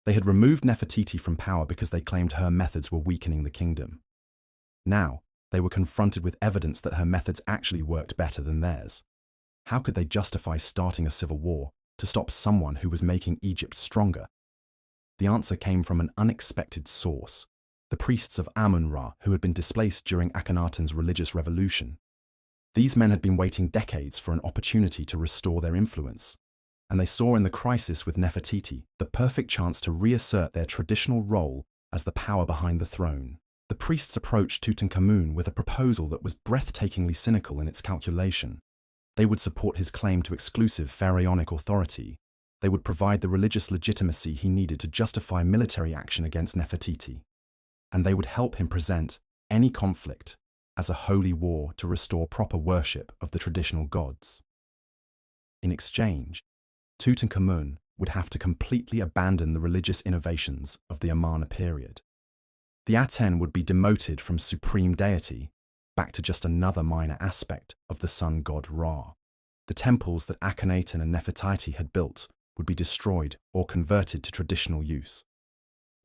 They had removed Nefertiti from power because they claimed her methods were weakening the kingdom. Now, they were confronted with evidence that her methods actually worked better than theirs. How could they justify starting a civil war to stop someone who was making Egypt stronger? The answer came from an unexpected source: the priests of Amun-Ra, who had been displaced during Akhenaten's religious revolution. These men had been waiting decades for an opportunity to restore their influence, and they saw in the crisis with Nefertiti the perfect chance to reassert their traditional role as the power behind the throne. The priests approached Tutankhamun with a proposal that was breathtakingly cynical in its calculation. They would support his claim to exclusive pharaonic authority. They would provide the religious legitimacy he needed to justify military action against Nefertiti. And they would help him present any conflict as a holy war to restore proper worship of the traditional gods. In exchange, Tutankhamun would have to completely abandon the religious innovations of the Amarna period. The Aten would be demoted from supreme deity back to just another minor aspect of the sun god Ra. The temples that Akhenaten and Nefertiti had built would be destroyed or converted to traditional use.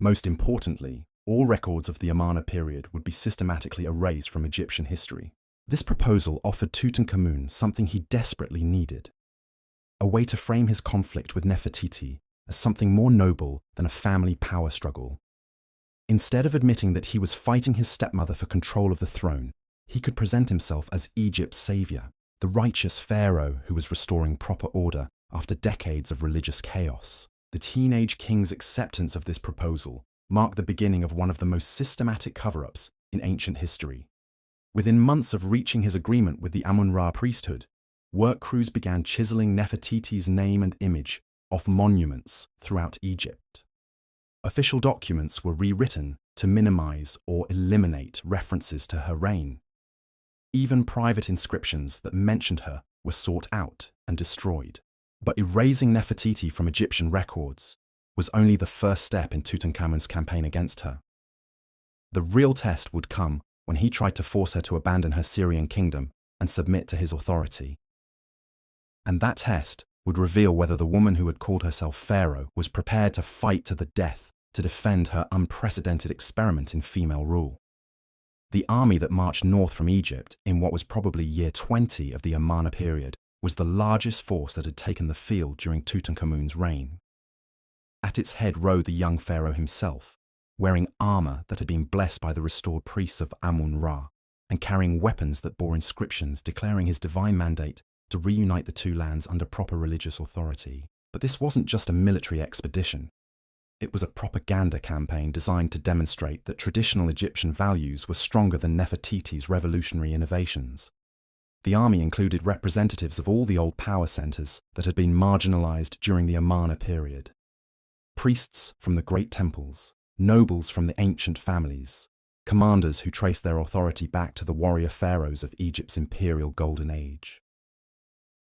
Most importantly, all records of the Amarna period would be systematically erased from Egyptian history. This proposal offered Tutankhamun something he desperately needed: a way to frame his conflict with Nefertiti as something more noble than a family power struggle. Instead of admitting that he was fighting his stepmother for control of the throne, he could present himself as Egypt's savior, the righteous pharaoh who was restoring proper order after decades of religious chaos. The teenage king's acceptance of this proposal marked the beginning of one of the most systematic cover-ups in ancient history. Within months of reaching his agreement with the Amun-Ra priesthood, work crews began chiseling Nefertiti's name and image off monuments throughout Egypt. Official documents were rewritten to minimize or eliminate references to her reign. Even private inscriptions that mentioned her were sought out and destroyed. But erasing Nefertiti from Egyptian records was only the first step in Tutankhamun's campaign against her. The real test would come when he tried to force her to abandon her Syrian kingdom and submit to his authority. And that test would reveal whether the woman who had called herself Pharaoh was prepared to fight to the death to defend her unprecedented experiment in female rule. The army that marched north from Egypt in what was probably year 20 of the Amarna period was the largest force that had taken the field during Tutankhamun's reign. At its head rode the young pharaoh himself, wearing armor that had been blessed by the restored priests of Amun-Ra, and carrying weapons that bore inscriptions declaring his divine mandate to reunite the two lands under proper religious authority. But this wasn't just a military expedition. It was a propaganda campaign designed to demonstrate that traditional Egyptian values were stronger than Nefertiti's revolutionary innovations. The army included representatives of all the old power centers that had been marginalized during the Amarna period. Priests from the great temples, nobles from the ancient families, commanders who traced their authority back to the warrior pharaohs of Egypt's imperial golden age.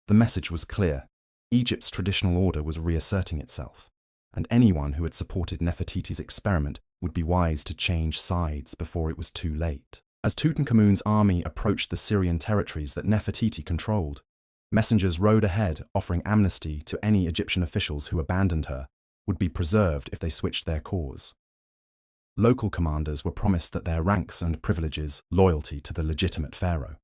The message was clear. Egypt's traditional order was reasserting itself, and anyone who had supported Nefertiti's experiment would be wise to change sides before it was too late. As Tutankhamun's army approached the Syrian territories that Nefertiti controlled, messengers rode ahead offering amnesty to any Egyptian officials who abandoned her would be preserved if they switched their cause. Local commanders were promised that their ranks and privileges loyalty to the legitimate pharaoh.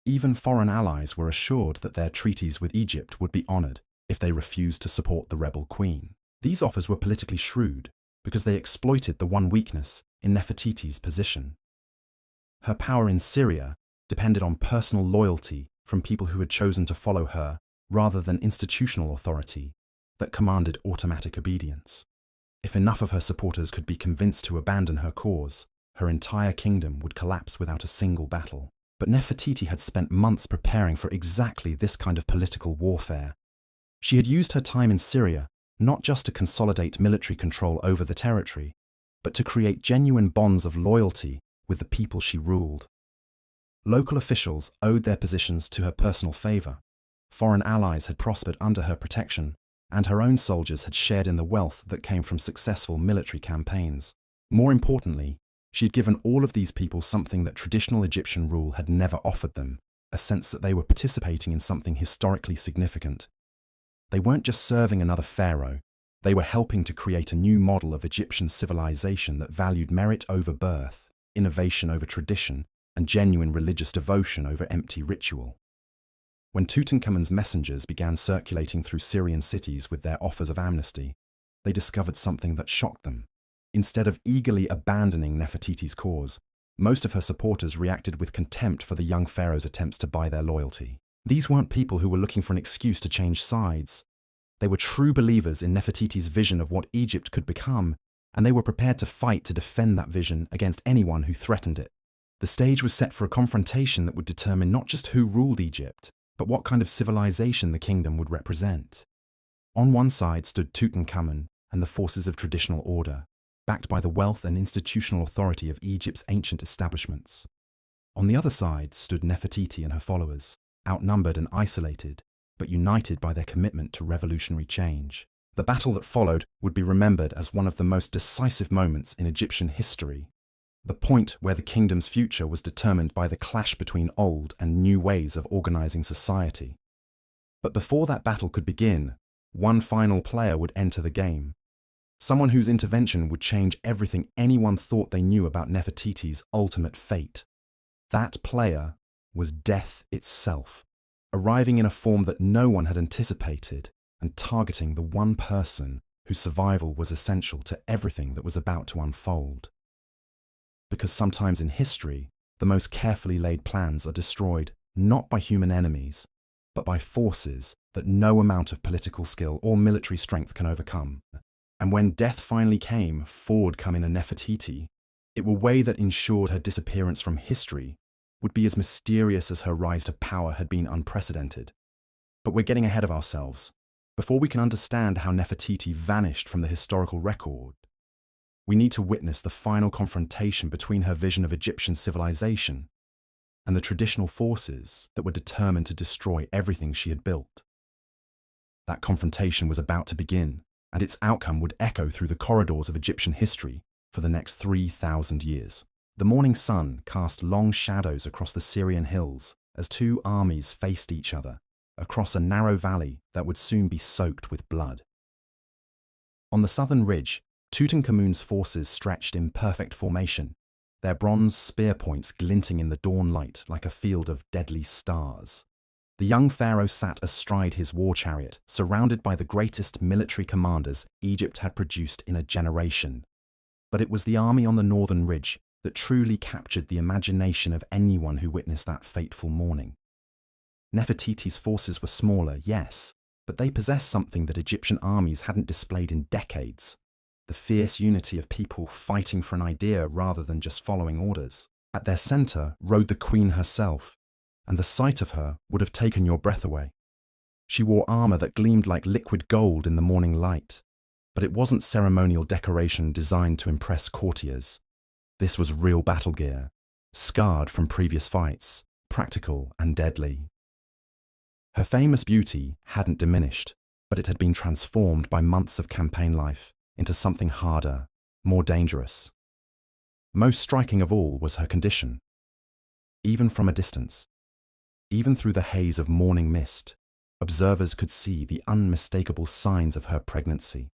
Even foreign allies were assured that their treaties with Egypt would be honored if they refused to support the rebel queen. These offers were politically shrewd because they exploited the one weakness in Nefertiti's position. Her power in Syria depended on personal loyalty from people who had chosen to follow her rather than institutional authority that commanded automatic obedience. If enough of her supporters could be convinced to abandon her cause, her entire kingdom would collapse without a single battle. But Nefertiti had spent months preparing for exactly this kind of political warfare. She had used her time in Syria not just to consolidate military control over the territory, but to create genuine bonds of loyalty with the people she ruled. Local officials owed their positions to her personal favor. Foreign allies had prospered under her protection, and her own soldiers had shared in the wealth that came from successful military campaigns. More importantly, she had given all of these people something that traditional Egyptian rule had never offered them, a sense that they were participating in something historically significant. They weren't just serving another pharaoh, they were helping to create a new model of Egyptian civilization that valued merit over birth, innovation over tradition, and genuine religious devotion over empty ritual. When Tutankhamun's messengers began circulating through Syrian cities with their offers of amnesty, they discovered something that shocked them. Instead of eagerly abandoning Nefertiti's cause, most of her supporters reacted with contempt for the young pharaoh's attempts to buy their loyalty. These weren't people who were looking for an excuse to change sides. They were true believers in Nefertiti's vision of what Egypt could become, and they were prepared to fight to defend that vision against anyone who threatened it. The stage was set for a confrontation that would determine not just who ruled Egypt, but what kind of civilization the kingdom would represent. On one side stood Tutankhamun and the forces of traditional order, backed by the wealth and institutional authority of Egypt's ancient establishments. On the other side stood Nefertiti and her followers, outnumbered and isolated, but united by their commitment to revolutionary change. The battle that followed would be remembered as one of the most decisive moments in Egyptian history, the point where the kingdom's future was determined by the clash between old and new ways of organizing society. But before that battle could begin, one final player would enter the game. Someone whose intervention would change everything anyone thought they knew about Nefertiti's ultimate fate. That player was death itself, arriving in a form that no one had anticipated and targeting the one person whose survival was essential to everything that was about to unfold. Because sometimes in history, the most carefully laid plans are destroyed not by human enemies, but by forces that no amount of political skill or military strength can overcome. And when death finally came, forthcoming a Nefertiti, it were a way that ensured her disappearance from history would be as mysterious as her rise to power had been unprecedented. But we're getting ahead of ourselves. Before we can understand how Nefertiti vanished from the historical record, we need to witness the final confrontation between her vision of Egyptian civilization and the traditional forces that were determined to destroy everything she had built. That confrontation was about to begin, and its outcome would echo through the corridors of Egyptian history for the next 3,000 years. The morning sun cast long shadows across the Syrian hills as two armies faced each other across a narrow valley that would soon be soaked with blood. On the southern ridge, Tutankhamun's forces stretched in perfect formation, their bronze spear points glinting in the dawn light like a field of deadly stars. The young pharaoh sat astride his war chariot, surrounded by the greatest military commanders Egypt had produced in a generation. But it was the army on the northern ridge that truly captured the imagination of anyone who witnessed that fateful morning. Nefertiti's forces were smaller, yes, but they possessed something that Egyptian armies hadn't displayed in decades: the fierce unity of people fighting for an idea rather than just following orders. At their center rode the queen herself, and the sight of her would have taken your breath away. She wore armor that gleamed like liquid gold in the morning light, but it wasn't ceremonial decoration designed to impress courtiers. This was real battle gear, scarred from previous fights, practical and deadly. Her famous beauty hadn't diminished, but it had been transformed by months of campaign life into something harder, more dangerous. Most striking of all was her condition. Even from a distance, even through the haze of morning mist, observers could see the unmistakable signs of her pregnancy.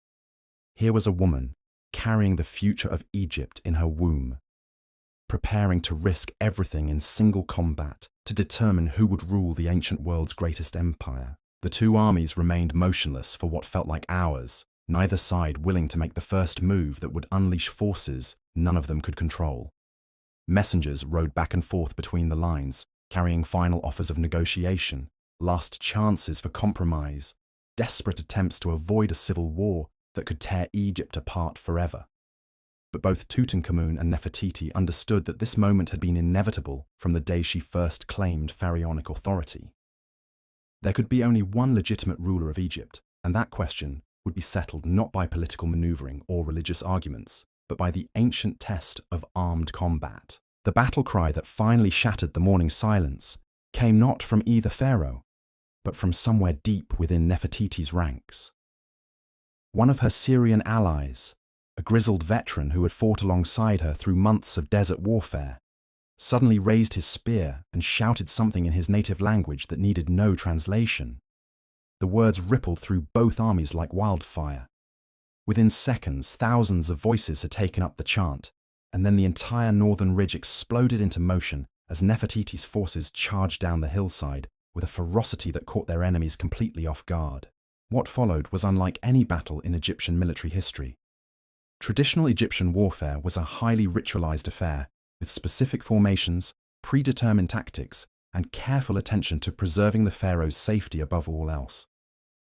Here was a woman carrying the future of Egypt in her womb, preparing to risk everything in single combat to determine who would rule the ancient world's greatest empire. The two armies remained motionless for what felt like hours, neither side willing to make the first move that would unleash forces none of them could control. Messengers rode back and forth between the lines, carrying final offers of negotiation, last chances for compromise, desperate attempts to avoid a civil war that could tear Egypt apart forever. But both Tutankhamun and Nefertiti understood that this moment had been inevitable from the day she first claimed pharaonic authority. There could be only one legitimate ruler of Egypt, and that question would be settled not by political maneuvering or religious arguments, but by the ancient test of armed combat. The battle cry that finally shattered the morning silence came not from either pharaoh, but from somewhere deep within Nefertiti's ranks. One of her Syrian allies, a grizzled veteran who had fought alongside her through months of desert warfare, suddenly raised his spear and shouted something in his native language that needed no translation. The words rippled through both armies like wildfire. Within seconds, thousands of voices had taken up the chant, and then the entire northern ridge exploded into motion as Nefertiti's forces charged down the hillside with a ferocity that caught their enemies completely off guard. What followed was unlike any battle in Egyptian military history. Traditional Egyptian warfare was a highly ritualized affair, with specific formations, predetermined tactics, and careful attention to preserving the pharaoh's safety above all else.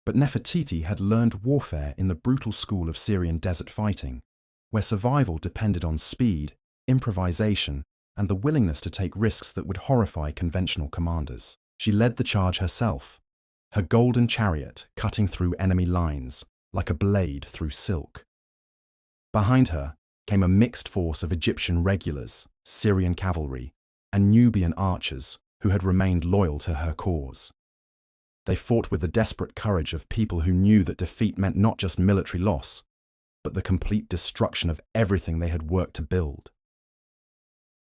But Nefertiti had learned warfare in the brutal school of Syrian desert fighting, where survival depended on speed, improvisation, and the willingness to take risks that would horrify conventional commanders. She led the charge herself, her golden chariot cutting through enemy lines like a blade through silk. Behind her came a mixed force of Egyptian regulars, Syrian cavalry, and Nubian archers who had remained loyal to her cause. They fought with the desperate courage of people who knew that defeat meant not just military loss, but the complete destruction of everything they had worked to build.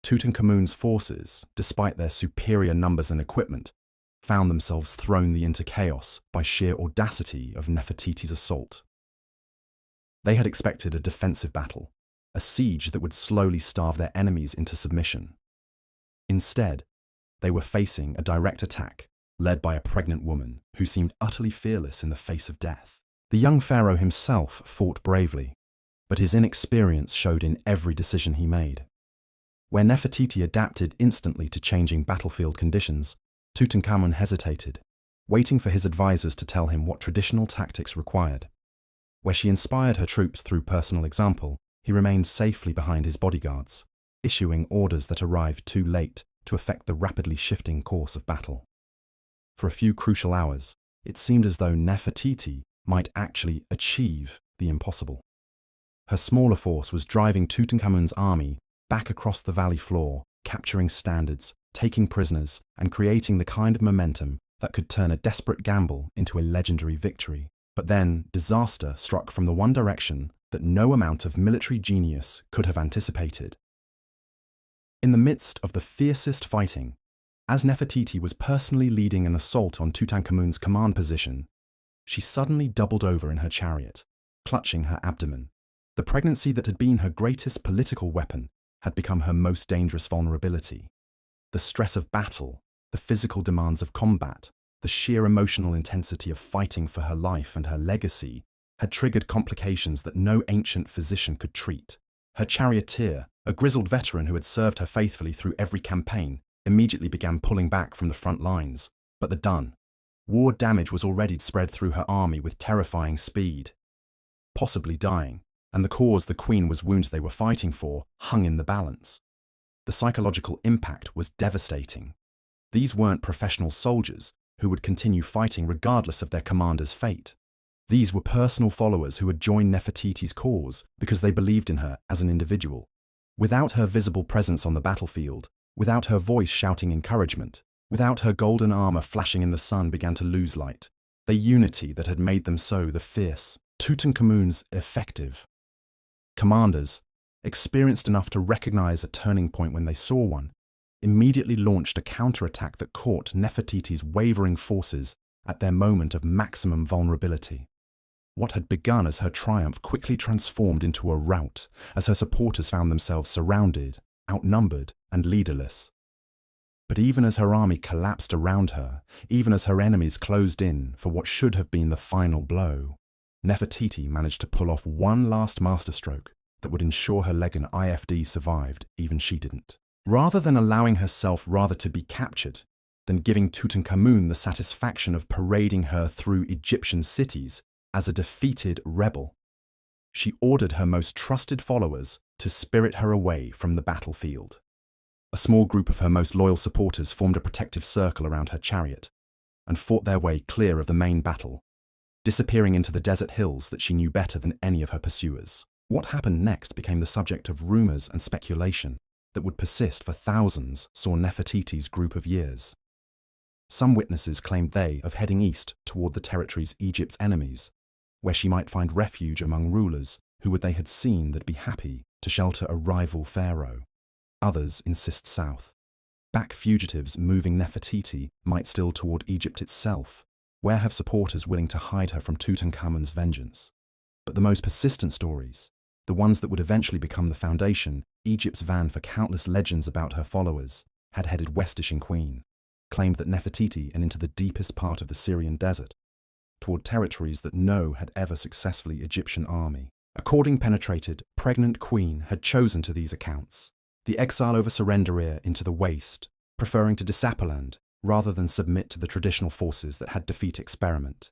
Tutankhamun's forces, despite their superior numbers and equipment, found themselves thrown into chaos by sheer audacity of Nefertiti's assault. They had expected a defensive battle, a siege that would slowly starve their enemies into submission. Instead, they were facing a direct attack led by a pregnant woman who seemed utterly fearless in the face of death. The young pharaoh himself fought bravely, but his inexperience showed in every decision he made. Where Nefertiti adapted instantly to changing battlefield conditions, Tutankhamun hesitated, waiting for his advisors to tell him what traditional tactics required. Where she inspired her troops through personal example, he remained safely behind his bodyguards, issuing orders that arrived too late to affect the rapidly shifting course of battle. For a few crucial hours, it seemed as though Nefertiti might actually achieve the impossible. Her smaller force was driving Tutankhamun's army back across the valley floor, capturing standards, taking prisoners, and creating the kind of momentum that could turn a desperate gamble into a legendary victory. But then, disaster struck from the one direction that no amount of military genius could have anticipated. In the midst of the fiercest fighting, as Nefertiti was personally leading an assault on Tutankhamun's command position, she suddenly doubled over in her chariot, clutching her abdomen. The pregnancy that had been her greatest political weapon had become her most dangerous vulnerability. The stress of battle, the physical demands of combat, the sheer emotional intensity of fighting for her life and her legacy had triggered complications that no ancient physician could treat. Her charioteer, a grizzled veteran who had served her faithfully through every campaign, immediately began pulling back from the front lines. But the done. War damage was already spread through her army with terrifying speed, possibly dying, and the cause the queen was wounds they were fighting for hung in the balance. The psychological impact was devastating. These weren't professional soldiers who would continue fighting regardless of their commander's fate. These were personal followers who had joined Nefertiti's cause because they believed in her as an individual. Without her visible presence on the battlefield, without her voice shouting encouragement, without her golden armor flashing in the sun began to lose light, the unity that had made them so the fierce, Tutankhamun's effective. Commanders, experienced enough to recognize a turning point when they saw one, immediately launched a counterattack that caught Nefertiti's wavering forces at their moment of maximum vulnerability. What had begun as her triumph quickly transformed into a rout as her supporters found themselves surrounded, outnumbered, and leaderless. But even as her army collapsed around her, even as her enemies closed in for what should have been the final blow, Nefertiti managed to pull off one last masterstroke that would ensure her leg and IFD survived, even she didn't. Rather than allowing herself to be captured, than giving Tutankhamun the satisfaction of parading her through Egyptian cities as a defeated rebel, she ordered her most trusted followers to spirit her away from the battlefield. A small group of her most loyal supporters formed a protective circle around her chariot and fought their way clear of the main battle, disappearing into the desert hills that she knew better than any of her pursuers. What happened next became the subject of rumors and speculation that would persist for thousands saw Nefertiti's group of years. Some witnesses claimed they of heading east toward the territories Egypt's enemies, where she might find refuge among rulers who they had seen that'd be happy to shelter a rival pharaoh. Others insist south. Back fugitives moving Nefertiti might still toward Egypt itself, where have supporters willing to hide her from Tutankhamun's vengeance. But the most persistent stories, the ones that would eventually become the foundation, Egypt's van for countless legends about her followers, had headed westishin Queen, claimed that Nefertiti and into the deepest part of the Syrian desert, toward territories that no had ever successfully Egyptian army. According penetrated, pregnant queen had chosen to these accounts, the exile over surrender into the waste, preferring to disappearance rather than submit to the traditional forces that had defeat experiment.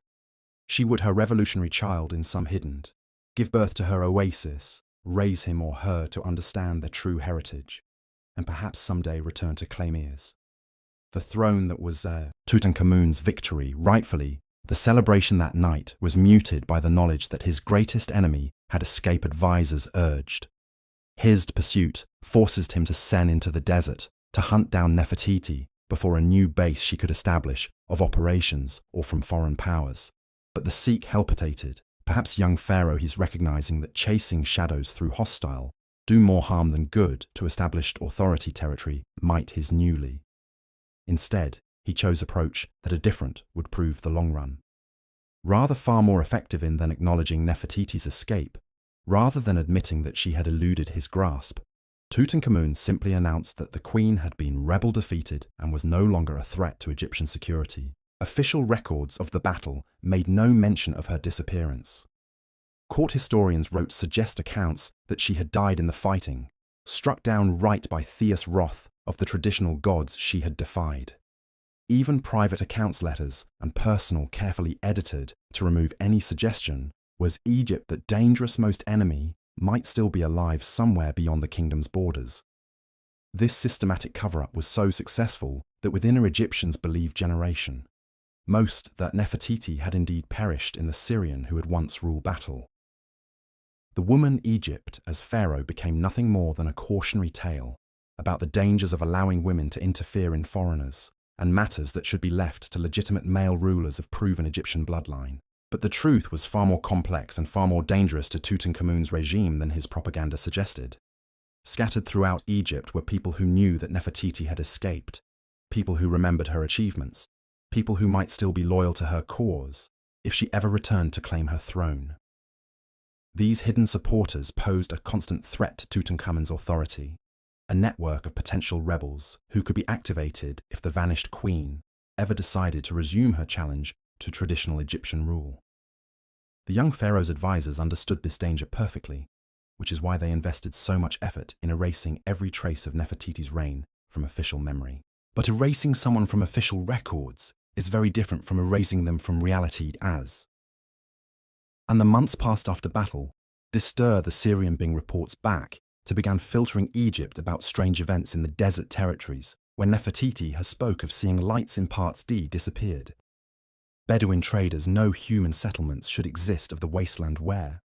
She would her revolutionary child in some hidden, give birth to her oasis, raise him or her to understand their true heritage, and perhaps someday return to claim ears. The throne that was Tutankhamun's victory, rightfully, the celebration that night was muted by the knowledge that his greatest enemy had escape advisors urged. His pursuit forced him to send into the desert to hunt down Nefertiti before a new base she could establish of operations or from foreign powers. But the Sikh helpitated, perhaps young Pharaoh he's recognizing that chasing shadows through hostile do more harm than good to established authority territory might his newly. Instead, he chose approach that a different would prove the long run. Rather far more effective in than acknowledging Nefertiti's escape, rather than admitting that she had eluded his grasp, Tutankhamun simply announced that the queen had been rebel defeated and was no longer a threat to Egyptian security. Official records of the battle made no mention of her disappearance. Court historians wrote suggest accounts that she had died in the fighting, struck down right by Theus wrath of the traditional gods she had defied. Even private accounts letters and personal carefully edited to remove any suggestion was Egypt that dangerous most enemy might still be alive somewhere beyond the kingdom's borders. This systematic cover-up was so successful that within her Egyptians believed generation. Most that Nefertiti had indeed perished in the Syrian who had once ruled battle. The woman Egypt as pharaoh became nothing more than a cautionary tale about the dangers of allowing women to interfere in foreigners and matters that should be left to legitimate male rulers of proven Egyptian bloodline. But the truth was far more complex and far more dangerous to Tutankhamun's regime than his propaganda suggested. Scattered throughout Egypt were people who knew that Nefertiti had escaped, people who remembered her achievements, people who might still be loyal to her cause if she ever returned to claim her throne. These hidden supporters posed a constant threat to Tutankhamun's authority. a network of potential rebels who could be activated if the vanished queen ever decided to resume her challenge to traditional Egyptian rule. The young pharaoh's advisors understood this danger perfectly, which is why they invested so much effort in erasing every trace of Nefertiti's reign from official memory. But erasing someone from official records is very different from erasing them from reality as. And the months passed after battle, the Syrian Bing reports back to began filtering Egypt about strange events in the desert territories where Nefertiti has spoke of seeing lights in parts D disappeared. Bedouin traders know human settlements should exist of the wasteland where.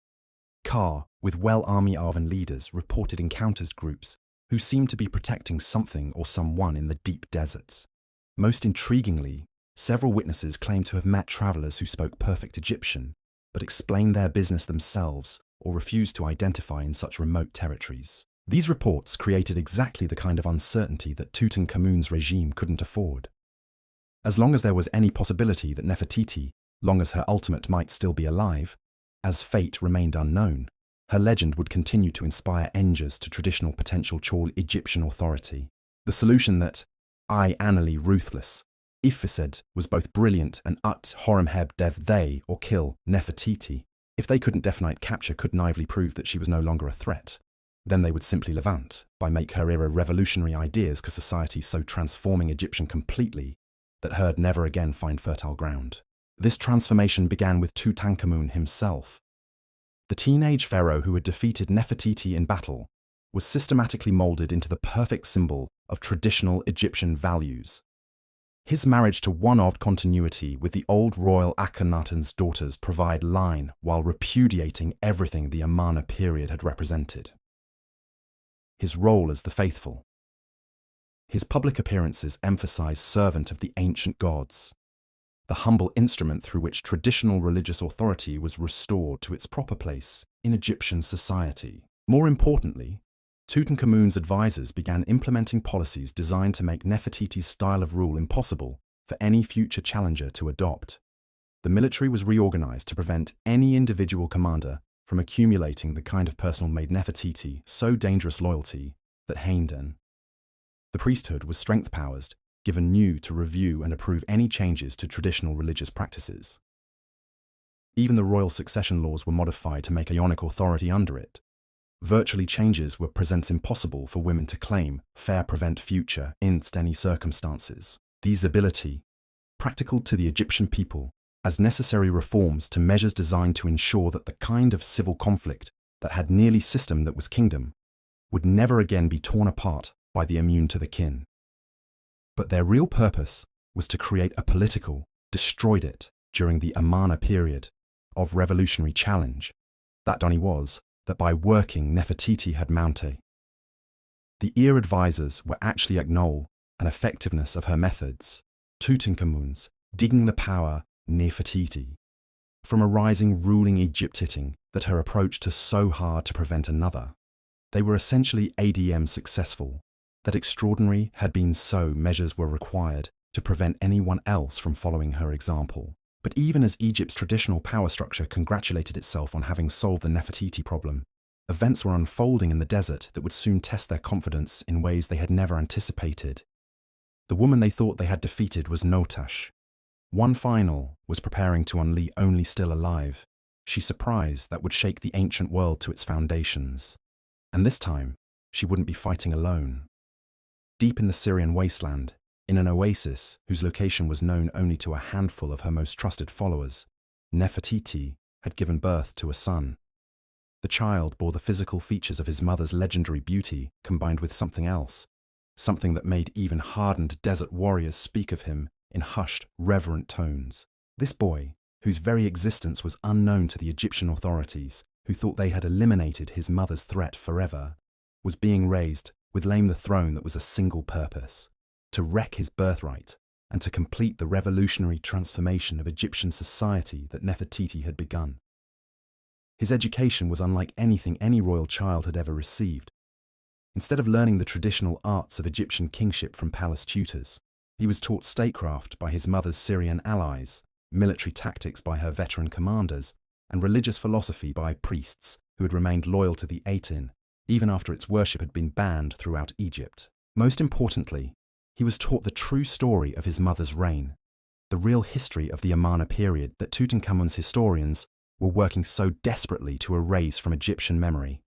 Ka, with well-army Arvan leaders, reported encounters groups who seemed to be protecting something or someone in the deep deserts. Most intriguingly, several witnesses claimed to have met travelers who spoke perfect Egyptian, but explained their business themselves or refused to identify in such remote territories. These reports created exactly the kind of uncertainty that Tutankhamun's regime couldn't afford. As long as there was any possibility that Nefertiti, long as her ultimate might still be alive, as fate remained unknown, her legend would continue to inspire engers to traditional potential Chol Egyptian authority. The solution that, I anally ruthless, Ifised was both brilliant and Horemheb dev they or kill Nefertiti. If they couldn't definite capture could naively prove that she was no longer a threat, then they would simply levant by make her era revolutionary ideas cause society so transforming Egyptian completely that her'd never again find fertile ground. This transformation began with Tutankhamun himself. The teenage pharaoh who had defeated Nefertiti in battle was systematically molded into the perfect symbol of traditional Egyptian values. His marriage to one of continuity with the old royal Akhenaten's daughters provide line while repudiating everything the Amarna period had represented. His role as the faithful. His public appearances emphasize servant of the ancient gods, the humble instrument through which traditional religious authority was restored to its proper place in Egyptian society. More importantly, Tutankhamun's advisors began implementing policies designed to make Nefertiti's style of rule impossible for any future challenger to adopt. The military was reorganized to prevent any individual commander from accumulating the kind of personal made Nefertiti so dangerous loyalty that Haenden. The priesthood was strength powers given new to review and approve any changes to traditional religious practices. Even the royal succession laws were modified to make Ionic authority under it. Virtually changes were present impossible for women to claim, fair prevent future, inst any circumstances. These ability, practical to the Egyptian people, as necessary reforms to measures designed to ensure that the kind of civil conflict that had nearly system that was kingdom would never again be torn apart by the immune to the kin. But their real purpose was to create a political, destroyed it during the Amarna period of revolutionary challenge. That Donny was that by working Nefertiti had mounted. The ear advisors were actually acknowledged an effectiveness of her methods, Tutankhamun's digging the power Nefertiti, from a rising ruling Egyptiting that her approach to so hard to prevent another. They were essentially ADM successful, that extraordinary had been so measures were required to prevent anyone else from following her example. But even as Egypt's traditional power structure congratulated itself on having solved the Nefertiti problem, events were unfolding in the desert that would soon test their confidence in ways they had never anticipated. The woman they thought they had defeated was Notash. One final was preparing to unleash only still alive. She surprised that would shake the ancient world to its foundations. And this time, she wouldn't be fighting alone. Deep in the Syrian wasteland, in an oasis whose location was known only to a handful of her most trusted followers, Nefertiti had given birth to a son. The child bore the physical features of his mother's legendary beauty combined with something else, something that made even hardened desert warriors speak of him in hushed, reverent tones. This boy, whose very existence was unknown to the Egyptian authorities, who thought they had eliminated his mother's threat forever, was being raised with lame the throne that was a single purpose: to wreck his birthright and to complete the revolutionary transformation of Egyptian society that Nefertiti had begun. His education was unlike anything any royal child had ever received. Instead of learning the traditional arts of Egyptian kingship from palace tutors, he was taught statecraft by his mother's Syrian allies, military tactics by her veteran commanders, and religious philosophy by priests who had remained loyal to the Aten even after its worship had been banned throughout Egypt. Most importantly, he was taught the true story of his mother's reign, the real history of the Amarna period that Tutankhamun's historians were working so desperately to erase from Egyptian memory.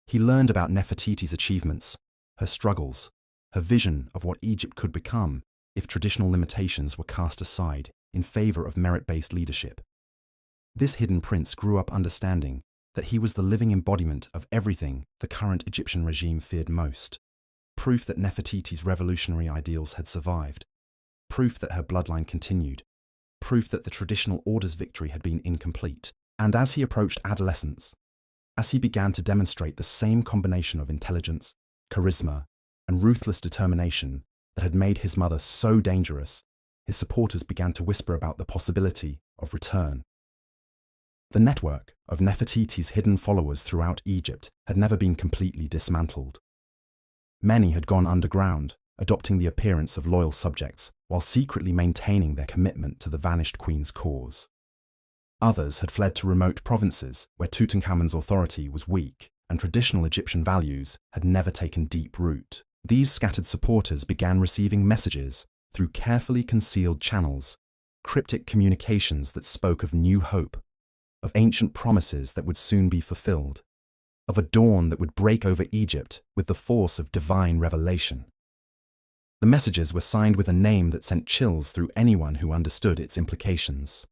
He learned about Nefertiti's achievements, her struggles, her vision of what Egypt could become if traditional limitations were cast aside in favor of merit-based leadership. This hidden prince grew up understanding that he was the living embodiment of everything the current Egyptian regime feared most. Proof that Nefertiti's revolutionary ideals had survived. Proof that her bloodline continued. Proof that the traditional order's victory had been incomplete. And as he approached adolescence, as he began to demonstrate the same combination of intelligence, charisma, and ruthless determination that had made his mother so dangerous, his supporters began to whisper about the possibility of return. The network of Nefertiti's hidden followers throughout Egypt had never been completely dismantled. Many had gone underground, adopting the appearance of loyal subjects while secretly maintaining their commitment to the vanished queen's cause. Others had fled to remote provinces where Tutankhamun's authority was weak and traditional Egyptian values had never taken deep root. These scattered supporters began receiving messages through carefully concealed channels, cryptic communications that spoke of new hope, of ancient promises that would soon be fulfilled, of a dawn that would break over Egypt with the force of divine revelation. The messages were signed with a name that sent chills through anyone who understood its implications.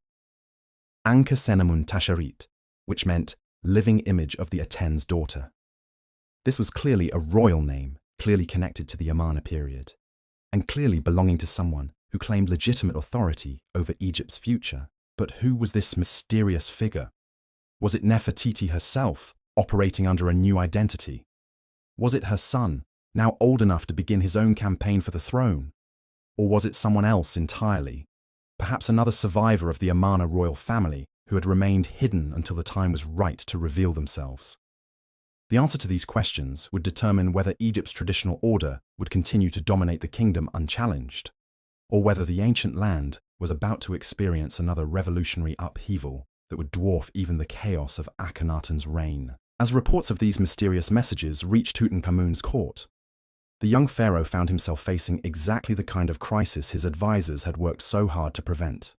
Ankhesenamun Tasherit, which meant living image of the Aten's daughter. This was clearly a royal name, clearly connected to the Amarna period, and clearly belonging to someone who claimed legitimate authority over Egypt's future. But who was this mysterious figure? Was it Nefertiti herself, operating under a new identity? Was it her son, now old enough to begin his own campaign for the throne? Or was it someone else entirely? Perhaps another survivor of the Amarna royal family who had remained hidden until the time was right to reveal themselves? The answer to these questions would determine whether Egypt's traditional order would continue to dominate the kingdom unchallenged, or whether the ancient land was about to experience another revolutionary upheaval that would dwarf even the chaos of Akhenaten's reign. As reports of these mysterious messages reached Tutankhamun's court, the young pharaoh found himself facing exactly the kind of crisis his advisors had worked so hard to prevent.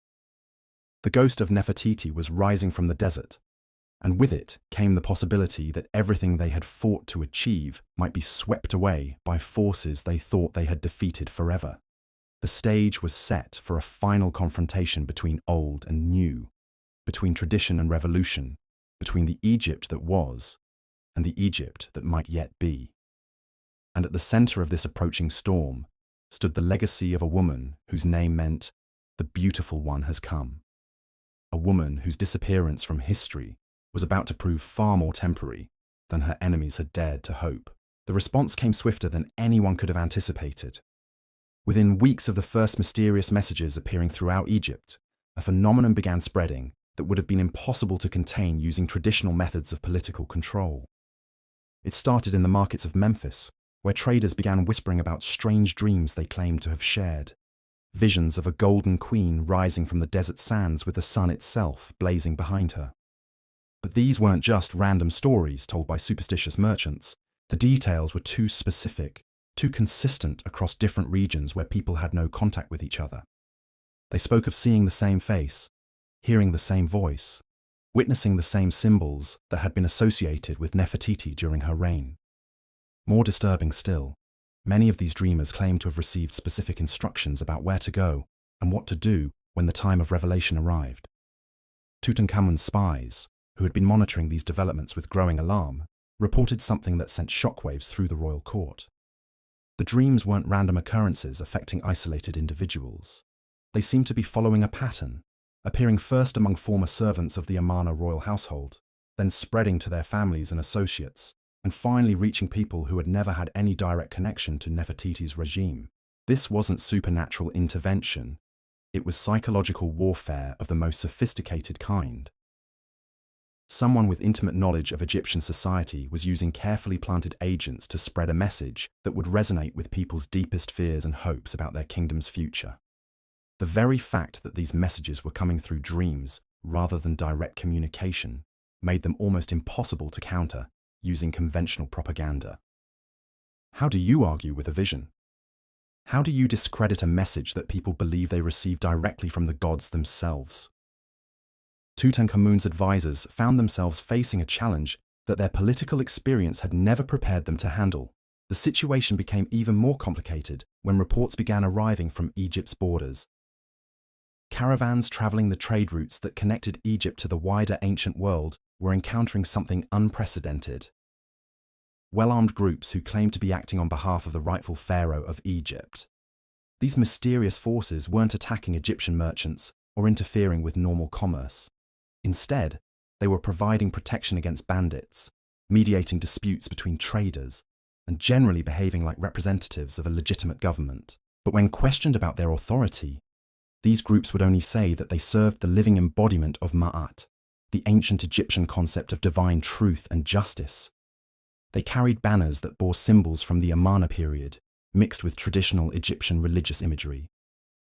The ghost of Nefertiti was rising from the desert, and with it came the possibility that everything they had fought to achieve might be swept away by forces they thought they had defeated forever. The stage was set for a final confrontation between old and new, between tradition and revolution, between the Egypt that was and the Egypt that might yet be. And at the center of this approaching storm stood the legacy of a woman whose name meant, "The beautiful one has come." A woman whose disappearance from history was about to prove far more temporary than her enemies had dared to hope. The response came swifter than anyone could have anticipated. Within weeks of the first mysterious messages appearing throughout Egypt, a phenomenon began spreading that would have been impossible to contain using traditional methods of political control. It started in the markets of Memphis, where traders began whispering about strange dreams they claimed to have shared. Visions of a golden queen rising from the desert sands with the sun itself blazing behind her. But these weren't just random stories told by superstitious merchants. The details were too specific, too consistent across different regions where people had no contact with each other. They spoke of seeing the same face, hearing the same voice, witnessing the same symbols that had been associated with Nefertiti during her reign. More disturbing still, many of these dreamers claimed to have received specific instructions about where to go and what to do when the time of revelation arrived. Tutankhamun's spies, who had been monitoring these developments with growing alarm, reported something that sent shockwaves through the royal court. The dreams weren't random occurrences affecting isolated individuals. They seemed to be following a pattern, appearing first among former servants of the Amarna royal household, then spreading to their families and associates, and finally reaching people who had never had any direct connection to Nefertiti's regime. This wasn't supernatural intervention, it was psychological warfare of the most sophisticated kind. Someone with intimate knowledge of Egyptian society was using carefully planted agents to spread a message that would resonate with people's deepest fears and hopes about their kingdom's future. The very fact that these messages were coming through dreams rather than direct communication made them almost impossible to counter, using conventional propaganda. How do you argue with a vision? How do you discredit a message that people believe they received directly from the gods themselves? Tutankhamun's advisors found themselves facing a challenge that their political experience had never prepared them to handle. The situation became even more complicated when reports began arriving from Egypt's borders. Caravans traveling the trade routes that connected Egypt to the wider ancient world were encountering something unprecedented. Well-armed groups who claimed to be acting on behalf of the rightful pharaoh of Egypt. These mysterious forces weren't attacking Egyptian merchants or interfering with normal commerce. Instead, they were providing protection against bandits, mediating disputes between traders, and generally behaving like representatives of a legitimate government. But when questioned about their authority, these groups would only say that they served the living embodiment of Ma'at, the ancient Egyptian concept of divine truth and justice. They carried banners that bore symbols from the Amarna period, mixed with traditional Egyptian religious imagery,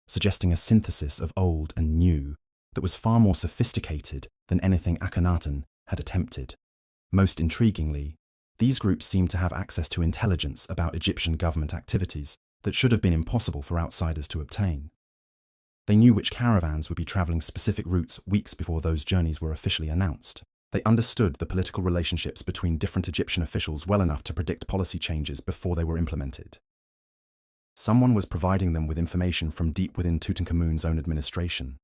suggesting a synthesis of old and new that was far more sophisticated than anything Akhenaten had attempted. Most intriguingly, these groups seemed to have access to intelligence about Egyptian government activities that should have been impossible for outsiders to obtain. They knew which caravans would be traveling specific routes weeks before those journeys were officially announced. They understood the political relationships between different Egyptian officials well enough to predict policy changes before they were implemented. Someone was providing them with information from deep within Tutankhamun's own administration.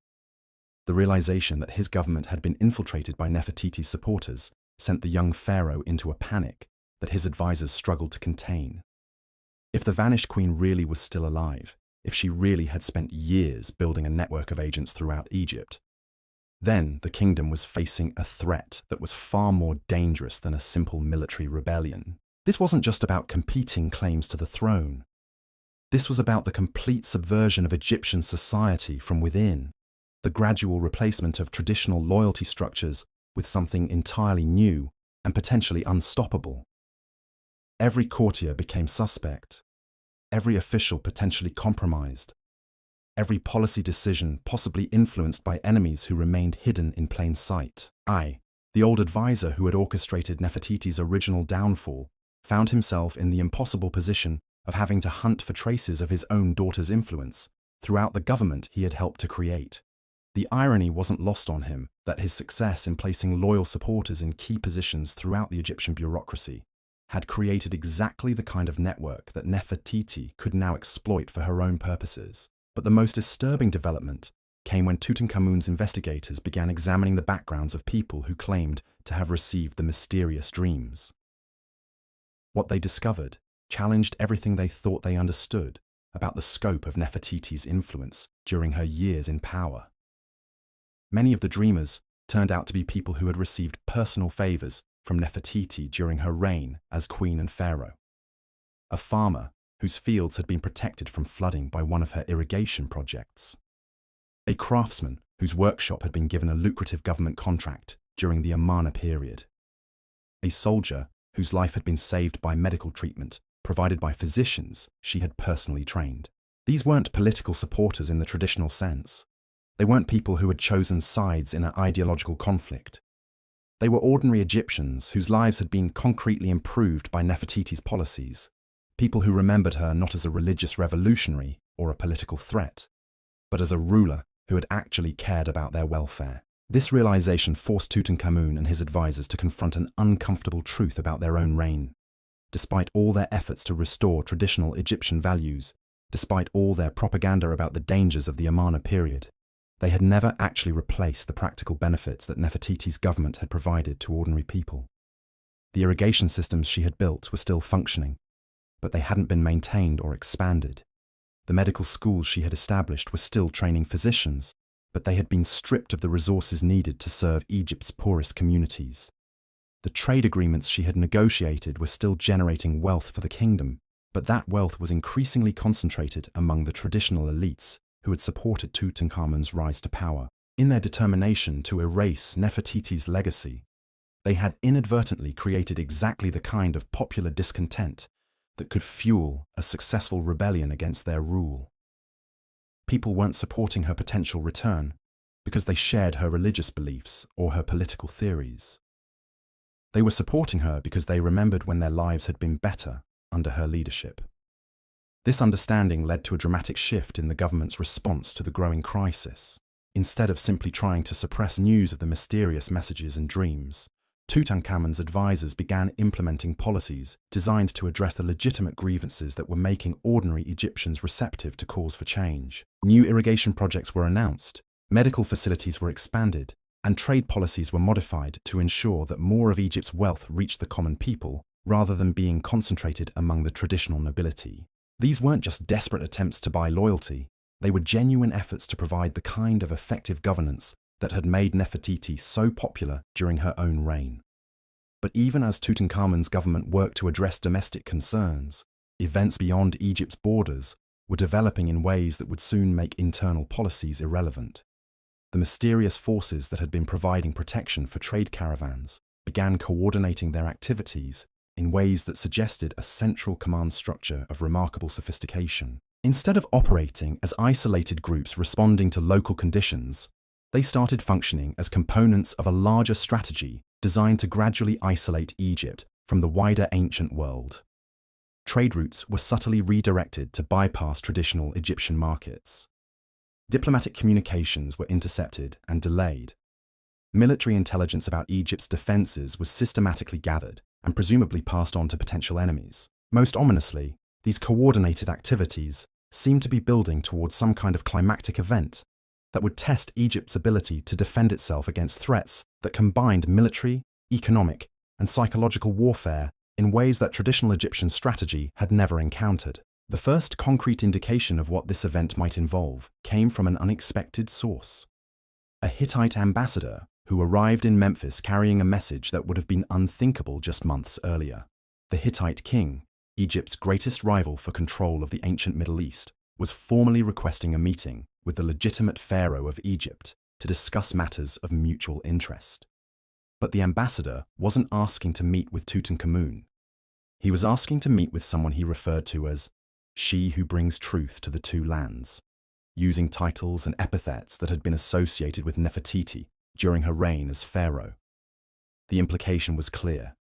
The realization that his government had been infiltrated by Nefertiti's supporters sent the young pharaoh into a panic that his advisors struggled to contain. If the vanished queen really was still alive, if she really had spent years building a network of agents throughout Egypt, then the kingdom was facing a threat that was far more dangerous than a simple military rebellion. This wasn't just about competing claims to the throne. This was about the complete subversion of Egyptian society from within, the gradual replacement of traditional loyalty structures with something entirely new and potentially unstoppable. Every courtier became suspect, every official potentially compromised, every policy decision possibly influenced by enemies who remained hidden in plain sight. The old advisor who had orchestrated Nefertiti's original downfall, found himself in the impossible position of having to hunt for traces of his own daughter's influence throughout the government he had helped to create. The irony wasn't lost on him that his success in placing loyal supporters in key positions throughout the Egyptian bureaucracy had created exactly the kind of network that Nefertiti could now exploit for her own purposes. But the most disturbing development came when Tutankhamun's investigators began examining the backgrounds of people who claimed to have received the mysterious dreams. What they discovered challenged everything they thought they understood about the scope of Nefertiti's influence during her years in power. Many of the dreamers turned out to be people who had received personal favors from Nefertiti during her reign as queen and pharaoh. A farmer whose fields had been protected from flooding by one of her irrigation projects. A craftsman whose workshop had been given a lucrative government contract during the Amarna period. A soldier whose life had been saved by medical treatment provided by physicians she had personally trained. These weren't political supporters in the traditional sense. They weren't people who had chosen sides in an ideological conflict. They were ordinary Egyptians whose lives had been concretely improved by Nefertiti's policies, people who remembered her not as a religious revolutionary or a political threat, but as a ruler who had actually cared about their welfare. This realization forced Tutankhamun and his advisors to confront an uncomfortable truth about their own reign. Despite all their efforts to restore traditional Egyptian values, despite all their propaganda about the dangers of the Amarna period, they had never actually replaced the practical benefits that Nefertiti's government had provided to ordinary people. The irrigation systems she had built were still functioning, but they hadn't been maintained or expanded. The medical schools she had established were still training physicians, but they had been stripped of the resources needed to serve Egypt's poorest communities. The trade agreements she had negotiated were still generating wealth for the kingdom, but that wealth was increasingly concentrated among the traditional elites who had supported Tutankhamun's rise to power. In their determination to erase Nefertiti's legacy, they had inadvertently created exactly the kind of popular discontent that could fuel a successful rebellion against their rule. People weren't supporting her potential return because they shared her religious beliefs or her political theories. They were supporting her because they remembered when their lives had been better under her leadership. This understanding led to a dramatic shift in the government's response to the growing crisis. Instead of simply trying to suppress news of the mysterious messages and dreams, Tutankhamun's advisors began implementing policies designed to address the legitimate grievances that were making ordinary Egyptians receptive to calls for change. New irrigation projects were announced, medical facilities were expanded, and trade policies were modified to ensure that more of Egypt's wealth reached the common people rather than being concentrated among the traditional nobility. These weren't just desperate attempts to buy loyalty, they were genuine efforts to provide the kind of effective governance that had made Nefertiti so popular during her own reign. But even as Tutankhamun's government worked to address domestic concerns, events beyond Egypt's borders were developing in ways that would soon make internal policies irrelevant. The mysterious forces that had been providing protection for trade caravans began coordinating their activities in ways that suggested a central command structure of remarkable sophistication. Instead of operating as isolated groups responding to local conditions, they started functioning as components of a larger strategy designed to gradually isolate Egypt from the wider ancient world. Trade routes were subtly redirected to bypass traditional Egyptian markets. Diplomatic communications were intercepted and delayed. Military intelligence about Egypt's defenses was systematically gathered and presumably passed on to potential enemies. Most ominously, these coordinated activities seemed to be building towards some kind of climactic event that would test Egypt's ability to defend itself against threats that combined military, economic, and psychological warfare in ways that traditional Egyptian strategy had never encountered. The first concrete indication of what this event might involve came from an unexpected source. A Hittite ambassador who arrived in Memphis carrying a message that would have been unthinkable just months earlier. The Hittite king, Egypt's greatest rival for control of the ancient Middle East, was formally requesting a meeting with the legitimate pharaoh of Egypt to discuss matters of mutual interest. But the ambassador wasn't asking to meet with Tutankhamun. He was asking to meet with someone he referred to as she who brings truth to the two lands, using titles and epithets that had been associated with Nefertiti during her reign as pharaoh. The implication was clear.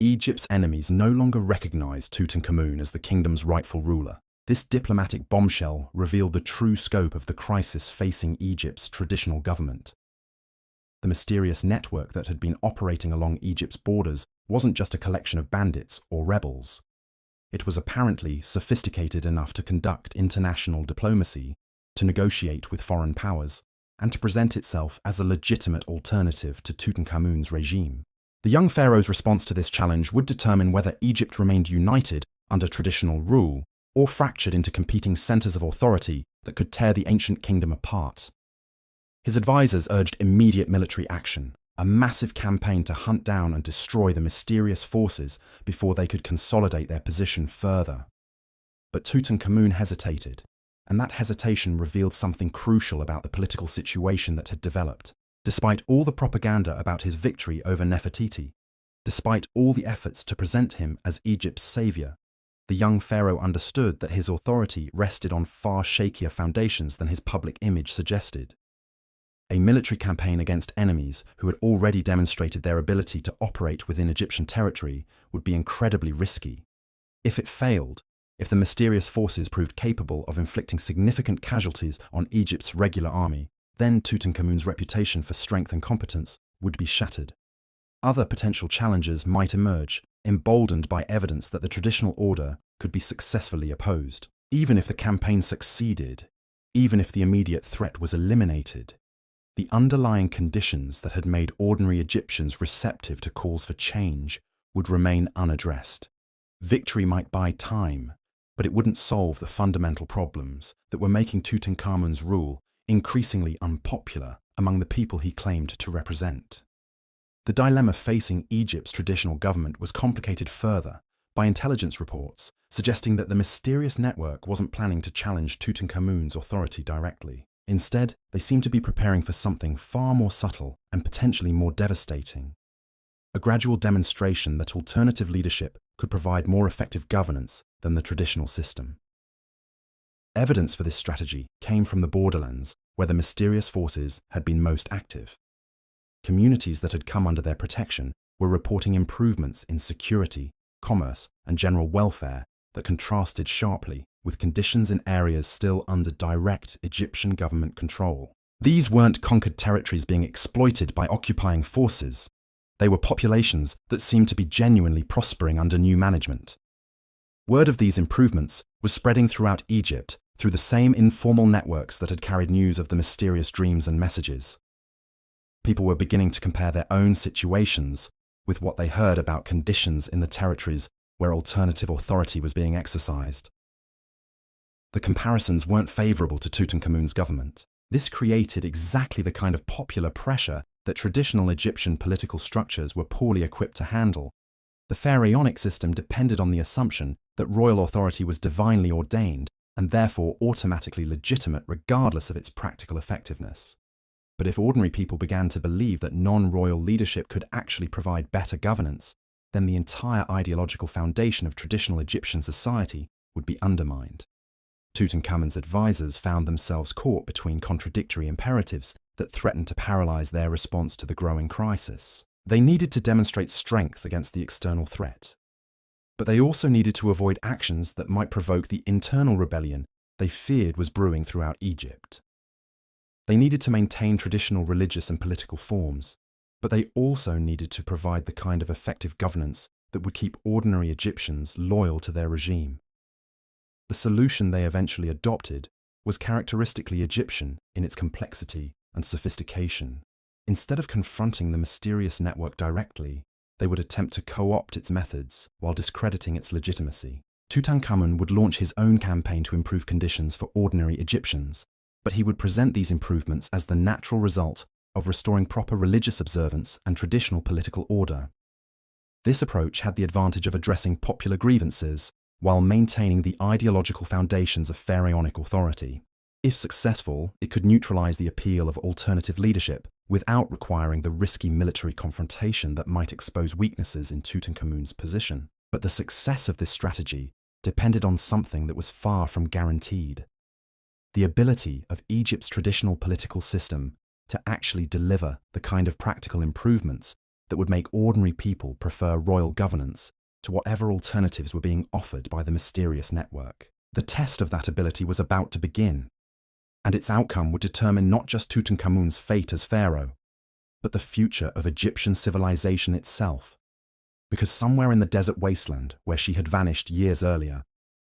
Egypt's enemies no longer recognized Tutankhamun as the kingdom's rightful ruler. This diplomatic bombshell revealed the true scope of the crisis facing Egypt's traditional government. The mysterious network that had been operating along Egypt's borders wasn't just a collection of bandits or rebels. It was apparently sophisticated enough to conduct international diplomacy, to negotiate with foreign powers, and to present itself as a legitimate alternative to Tutankhamun's regime. The young pharaoh's response to this challenge would determine whether Egypt remained united under traditional rule or fractured into competing centers of authority that could tear the ancient kingdom apart. His advisors urged immediate military action, a massive campaign to hunt down and destroy the mysterious forces before they could consolidate their position further. But Tutankhamun hesitated, and that hesitation revealed something crucial about the political situation that had developed. Despite all the propaganda about his victory over Nefertiti, despite all the efforts to present him as Egypt's savior, the young pharaoh understood that his authority rested on far shakier foundations than his public image suggested. A military campaign against enemies who had already demonstrated their ability to operate within Egyptian territory would be incredibly risky. If it failed, if the mysterious forces proved capable of inflicting significant casualties on Egypt's regular army, then Tutankhamun's reputation for strength and competence would be shattered. Other potential challenges might emerge, emboldened by evidence that the traditional order could be successfully opposed. Even if the campaign succeeded, even if the immediate threat was eliminated, the underlying conditions that had made ordinary Egyptians receptive to calls for change would remain unaddressed. Victory might buy time, but it wouldn't solve the fundamental problems that were making Tutankhamun's rule increasingly unpopular among the people he claimed to represent. The dilemma facing Egypt's traditional government was complicated further by intelligence reports suggesting that the mysterious network wasn't planning to challenge Tutankhamun's authority directly. Instead, they seemed to be preparing for something far more subtle and potentially more devastating. A gradual demonstration that alternative leadership could provide more effective governance than the traditional system. Evidence for this strategy came from the borderlands where the mysterious forces had been most active. Communities that had come under their protection were reporting improvements in security, commerce, and general welfare that contrasted sharply with conditions in areas still under direct Egyptian government control. These weren't conquered territories being exploited by occupying forces. They were populations that seemed to be genuinely prospering under new management. Word of these improvements was spreading throughout Egypt through the same informal networks that had carried news of the mysterious dreams and messages. People were beginning to compare their own situations with what they heard about conditions in the territories where alternative authority was being exercised. The comparisons weren't favorable to Tutankhamun's government. This created exactly the kind of popular pressure that traditional Egyptian political structures were poorly equipped to handle. The pharaonic system depended on the assumption that royal authority was divinely ordained and therefore automatically legitimate regardless of its practical effectiveness. But if ordinary people began to believe that non-royal leadership could actually provide better governance, then the entire ideological foundation of traditional Egyptian society would be undermined. Tutankhamun's advisors found themselves caught between contradictory imperatives that threatened to paralyze their response to the growing crisis. They needed to demonstrate strength against the external threat, but they also needed to avoid actions that might provoke the internal rebellion they feared was brewing throughout Egypt. They needed to maintain traditional religious and political forms, but they also needed to provide the kind of effective governance that would keep ordinary Egyptians loyal to their regime. The solution they eventually adopted was characteristically Egyptian in its complexity and sophistication. Instead of confronting the mysterious network directly, they would attempt to co-opt its methods while discrediting its legitimacy. Tutankhamun would launch his own campaign to improve conditions for ordinary Egyptians, but he would present these improvements as the natural result of restoring proper religious observance and traditional political order. This approach had the advantage of addressing popular grievances while maintaining the ideological foundations of pharaonic authority. If successful, it could neutralize the appeal of alternative leadership without requiring the risky military confrontation that might expose weaknesses in Tutankhamun's position. But the success of this strategy depended on something that was far from guaranteed: the ability of Egypt's traditional political system to actually deliver the kind of practical improvements that would make ordinary people prefer royal governance to whatever alternatives were being offered by the mysterious network. The test of that ability was about to begin, and its outcome would determine not just Tutankhamun's fate as pharaoh, but the future of Egyptian civilization itself. Because somewhere in the desert wasteland where she had vanished years earlier,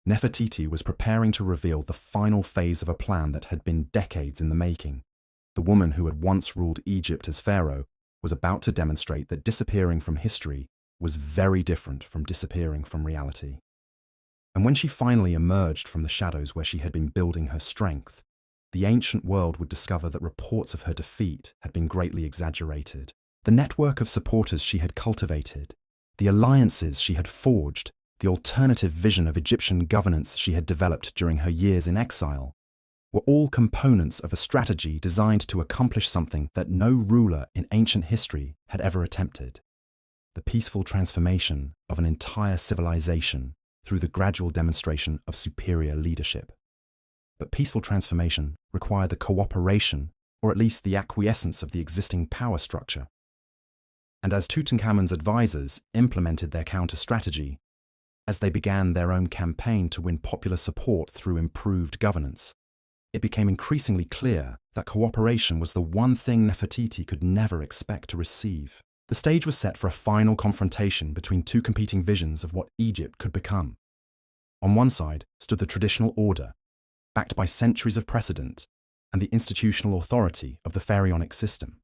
Nefertiti was preparing to reveal the final phase of a plan that had been decades in the making. The woman who had once ruled Egypt as pharaoh was about to demonstrate that disappearing from history was very different from disappearing from reality. And when she finally emerged from the shadows where she had been building her strength, the ancient world would discover that reports of her defeat had been greatly exaggerated. The network of supporters she had cultivated, the alliances she had forged, the alternative vision of Egyptian governance she had developed during her years in exile, were all components of a strategy designed to accomplish something that no ruler in ancient history had ever attempted: the peaceful transformation of an entire civilization through the gradual demonstration of superior leadership. But peaceful transformation required the cooperation, or at least the acquiescence, of the existing power structure. And as Tutankhamun's advisors implemented their counter-strategy, as they began their own campaign to win popular support through improved governance, it became increasingly clear that cooperation was the one thing Nefertiti could never expect to receive. The stage was set for a final confrontation between two competing visions of what Egypt could become. On one side stood the traditional order, backed by centuries of precedent and the institutional authority of the pharaonic system.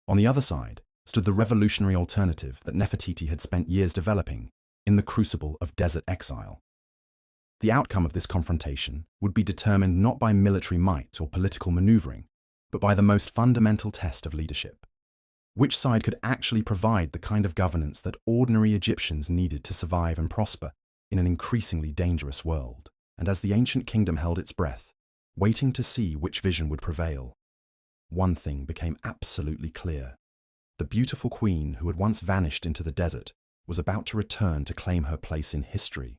On the other side stood the revolutionary alternative that Nefertiti had spent years developing in the crucible of desert exile. The outcome of this confrontation would be determined not by military might or political maneuvering, but by the most fundamental test of leadership. Which side could actually provide the kind of governance that ordinary Egyptians needed to survive and prosper in an increasingly dangerous world? And as the ancient kingdom held its breath, waiting to see which vision would prevail, one thing became absolutely clear: the beautiful queen who had once vanished into the desert was about to return to claim her place in history.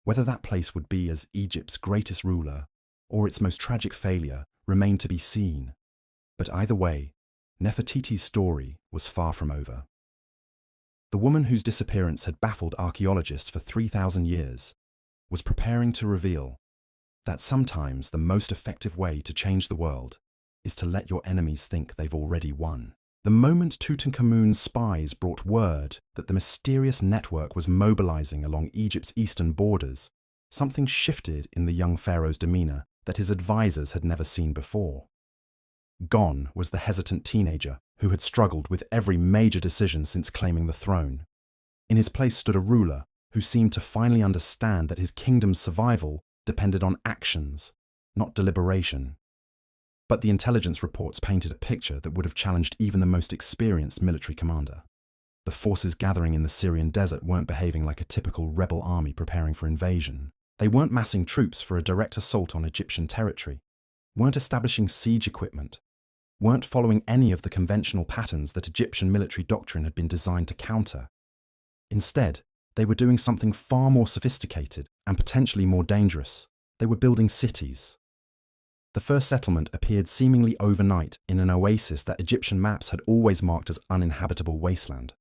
Whether that place would be as Egypt's greatest ruler or its most tragic failure remained to be seen. But either way, Nefertiti's story was far from over. The woman whose disappearance had baffled archaeologists for 3,000 years was preparing to reveal that sometimes the most effective way to change the world is to let your enemies think they've already won. The moment Tutankhamun's spies brought word that the mysterious network was mobilizing along Egypt's eastern borders, something shifted in the young pharaoh's demeanor that his advisors had never seen before. Gone was the hesitant teenager who had struggled with every major decision since claiming the throne. In his place stood a ruler who seemed to finally understand that his kingdom's survival depended on actions, not deliberation. But the intelligence reports painted a picture that would have challenged even the most experienced military commander. The forces gathering in the Syrian desert weren't behaving like a typical rebel army preparing for invasion. They weren't massing troops for a direct assault on Egyptian territory, weren't establishing siege equipment, weren't following any of the conventional patterns that Egyptian military doctrine had been designed to counter. Instead, they were doing something far more sophisticated and potentially more dangerous. They were building cities. The first settlement appeared seemingly overnight in an oasis that Egyptian maps had always marked as uninhabitable wasteland.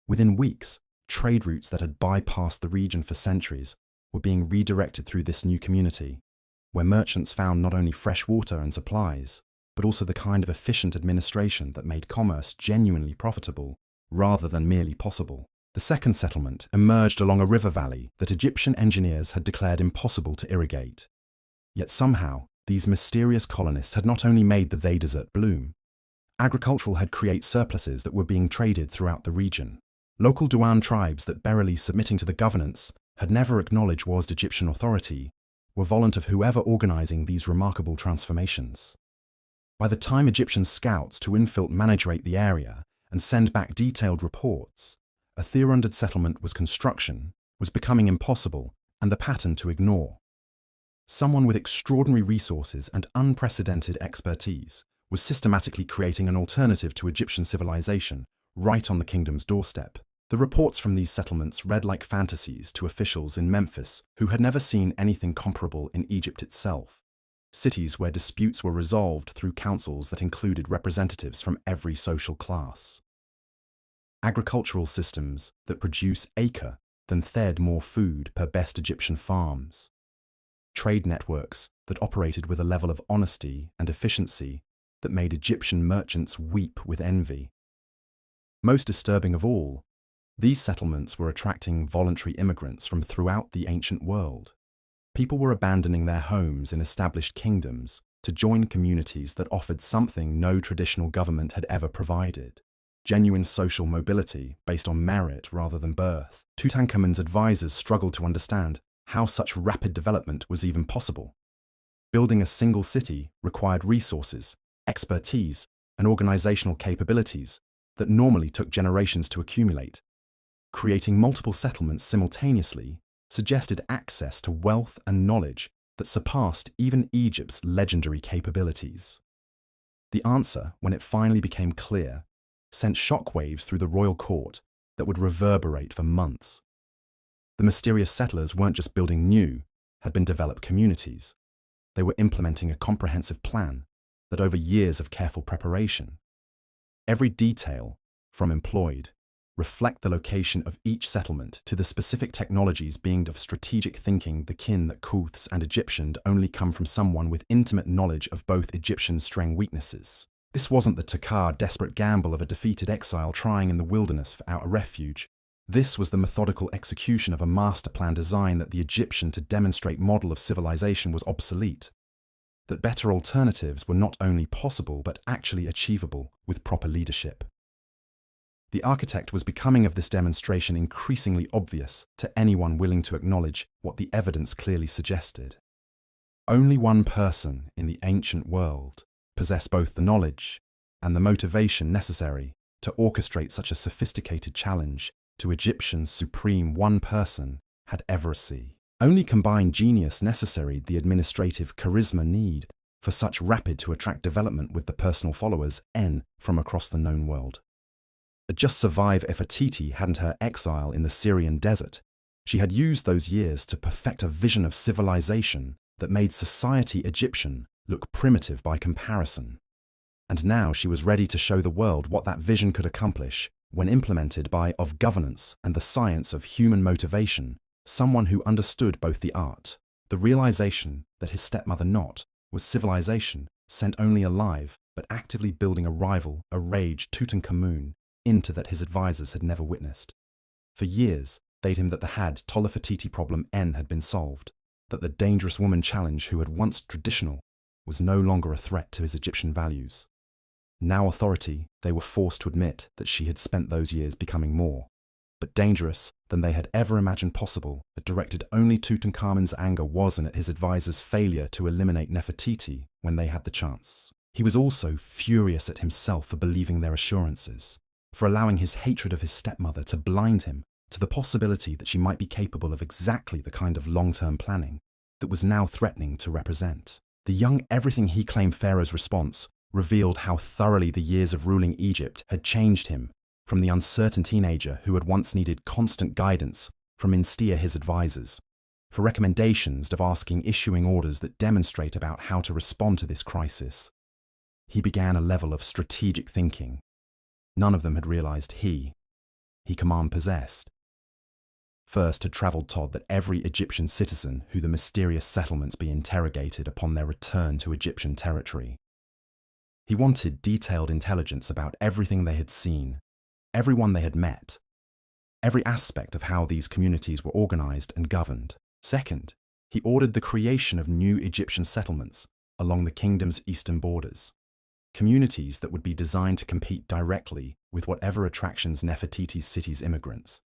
Within weeks, trade routes that had bypassed the region for centuries were being redirected through this new community, where merchants found not only fresh water and supplies, but also the kind of efficient administration that made commerce genuinely profitable rather than merely possible. The second settlement emerged along a river valley that Egyptian engineers had declared impossible to irrigate. Yet somehow, these mysterious colonists had not only made the They Desert bloom. Agricultural had created surpluses that were being traded throughout the region. Local Duan tribes that barely submitting to the governance had never acknowledged was Egyptian authority were volunteers of whoever organizing these remarkable transformations. By the time Egyptian scouts to infiltrate the area and send back detailed reports, a 300 settlement construction was becoming impossible and the pattern to ignore. Someone with extraordinary resources and unprecedented expertise was systematically creating an alternative to Egyptian civilization right on the kingdom's doorstep. The reports from these settlements read like fantasies to officials in Memphis who had never seen anything comparable in Egypt itself. Cities where disputes were resolved through councils that included representatives from every social class. Agricultural systems that produce acre than fed more food per best Egyptian farms. Trade networks that operated with a level of honesty and efficiency that made Egyptian merchants weep with envy. Most disturbing of all, these settlements were attracting voluntary immigrants from throughout the ancient world. People were abandoning their homes in established kingdoms to join communities that offered something no traditional government had ever provided. Genuine social mobility based on merit rather than birth. Tutankhamun's advisors struggled to understand how such rapid development was even possible. Building a single city required resources, expertise, and organizational capabilities that normally took generations to accumulate. Creating multiple settlements simultaneously suggested access to wealth and knowledge that surpassed even Egypt's legendary capabilities. The answer, when it finally became clear, sent shockwaves through the royal court that would reverberate for months. The mysterious settlers weren't just building new, had been developed communities. They were implementing a comprehensive plan that over years of careful preparation. Every detail, from employed, reflect the location of each settlement to the specific technologies being of strategic thinking the kin that Kuths and Egyptian only come from someone with intimate knowledge of both Egyptian strength weaknesses. This wasn't the Takar desperate gamble of a defeated exile trying in the wilderness for out a refuge. This was the methodical execution of a master plan design that the Egyptian to demonstrate model of civilization was obsolete. That better alternatives were not only possible but actually achievable with proper leadership. The architect was becoming of this demonstration increasingly obvious to anyone willing to acknowledge what the evidence clearly suggested. Only one person in the ancient world possessed both the knowledge and the motivation necessary to orchestrate such a sophisticated challenge to Egyptian's supreme one person had ever seen. Only combined genius necessary the administrative charisma need for such rapid to attract development with the personal followers from across the known world. Just survive Nefertiti hadn't her exile in the Syrian desert. She had used those years to perfect a vision of civilization that made society Egyptian look primitive by comparison. And now she was ready to show the world what that vision could accomplish when implemented by of governance and the science of human motivation, someone who understood both the art, the realization that his stepmother not was civilization, sent only alive, but actively building a rival, a rage Tutankhamun, into that his advisors had never witnessed. For years, they'd him that the had Nefertiti problem N had been solved, that the dangerous woman challenge who had once traditional was no longer a threat to his Egyptian values. Now authority, they were forced to admit that she had spent those years becoming more, but dangerous than they had ever imagined possible, that directed only Tutankhamun's anger wasn't at his advisors' failure to eliminate Nefertiti when they had the chance. He was also furious at himself for believing their assurances, for allowing his hatred of his stepmother to blind him to the possibility that she might be capable of exactly the kind of long-term planning that was now threatening to represent. The young everything he claimed Pharaoh's response revealed how thoroughly the years of ruling Egypt had changed him from the uncertain teenager who had once needed constant guidance from instea his advisors, for recommendations of issuing orders that demonstrate about how to respond to this crisis. He began a level of strategic thinking. None of them had realized he command possessed. First had travelled Todd that every Egyptian citizen who the mysterious settlements be interrogated upon their return to Egyptian territory. He wanted detailed intelligence about everything they had seen, everyone they had met, every aspect of how these communities were organized and governed. Second, he ordered the creation of new Egyptian settlements along the kingdom's eastern borders, communities that would be designed to compete directly with whatever attractions Nefertiti's city's immigrants.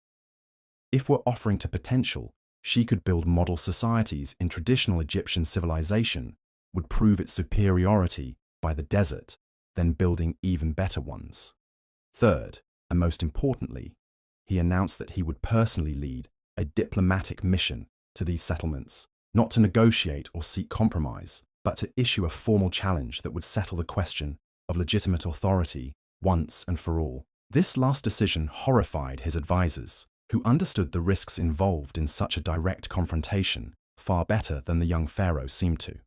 If we're offering to potential, she could build model societies in traditional Egyptian civilization, would prove its superiority by the desert, then building even better ones. Third, and most importantly, he announced that he would personally lead a diplomatic mission to these settlements, not to negotiate or seek compromise, but to issue a formal challenge that would settle the question of legitimate authority once and for all. This last decision horrified his advisors, who understood the risks involved in such a direct confrontation far better than the young pharaoh seemed to.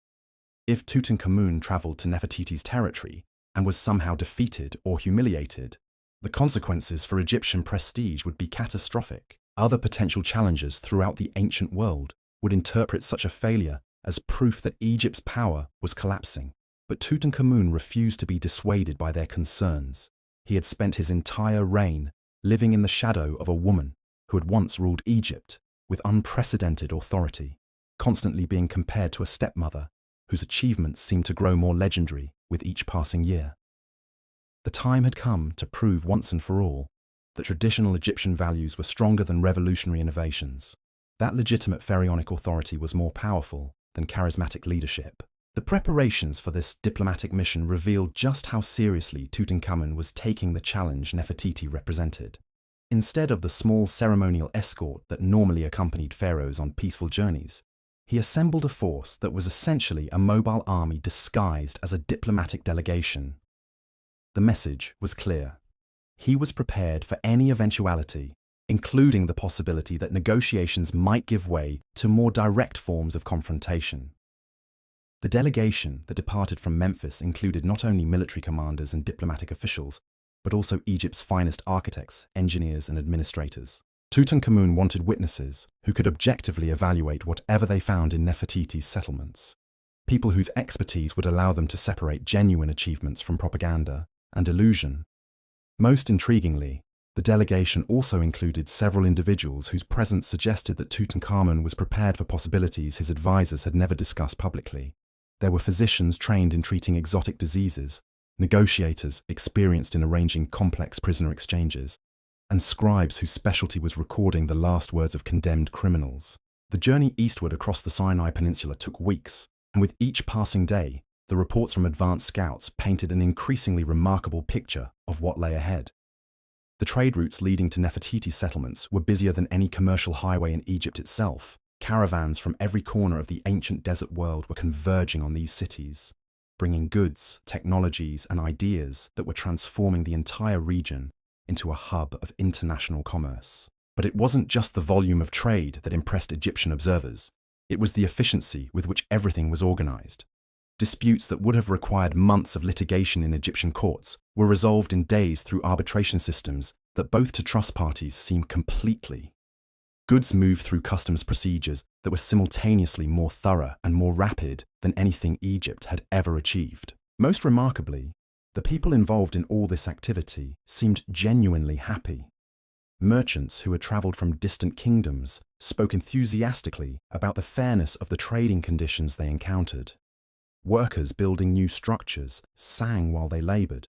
If Tutankhamun travelled to Nefertiti's territory and was somehow defeated or humiliated, the consequences for Egyptian prestige would be catastrophic. Other potential challengers throughout the ancient world would interpret such a failure as proof that Egypt's power was collapsing. But Tutankhamun refused to be dissuaded by their concerns. He had spent his entire reign living in the shadow of a woman who had once ruled Egypt with unprecedented authority, constantly being compared to a stepmother whose achievements seemed to grow more legendary with each passing year. The time had come to prove once and for all that traditional Egyptian values were stronger than revolutionary innovations. That legitimate pharaonic authority was more powerful than charismatic leadership. The preparations for this diplomatic mission revealed just how seriously Tutankhamun was taking the challenge Nefertiti represented. Instead of the small ceremonial escort that normally accompanied pharaohs on peaceful journeys, he assembled a force that was essentially a mobile army disguised as a diplomatic delegation. The message was clear. He was prepared for any eventuality, including the possibility that negotiations might give way to more direct forms of confrontation. The delegation that departed from Memphis included not only military commanders and diplomatic officials, but also Egypt's finest architects, engineers, and administrators. Tutankhamun wanted witnesses who could objectively evaluate whatever they found in Nefertiti's settlements, people whose expertise would allow them to separate genuine achievements from propaganda and illusion. Most intriguingly, the delegation also included several individuals whose presence suggested that Tutankhamun was prepared for possibilities his advisors had never discussed publicly. There were physicians trained in treating exotic diseases, negotiators experienced in arranging complex prisoner exchanges, and scribes whose specialty was recording the last words of condemned criminals. The journey eastward across the Sinai Peninsula took weeks, and with each passing day, the reports from advanced scouts painted an increasingly remarkable picture of what lay ahead. The trade routes leading to Nefertiti's settlements were busier than any commercial highway in Egypt itself. Caravans from every corner of the ancient desert world were converging on these cities, bringing goods, technologies, and ideas that were transforming the entire region into a hub of international commerce. But it wasn't just the volume of trade that impressed Egyptian observers. It was the efficiency with which everything was organized. Disputes that would have required months of litigation in Egyptian courts were resolved in days through arbitration systems that both to trust parties seemed completely. Goods moved through customs procedures that were simultaneously more thorough and more rapid than anything Egypt had ever achieved. Most remarkably, the people involved in all this activity seemed genuinely happy. Merchants who had travelled from distant kingdoms spoke enthusiastically about the fairness of the trading conditions they encountered. Workers building new structures sang while they laboured,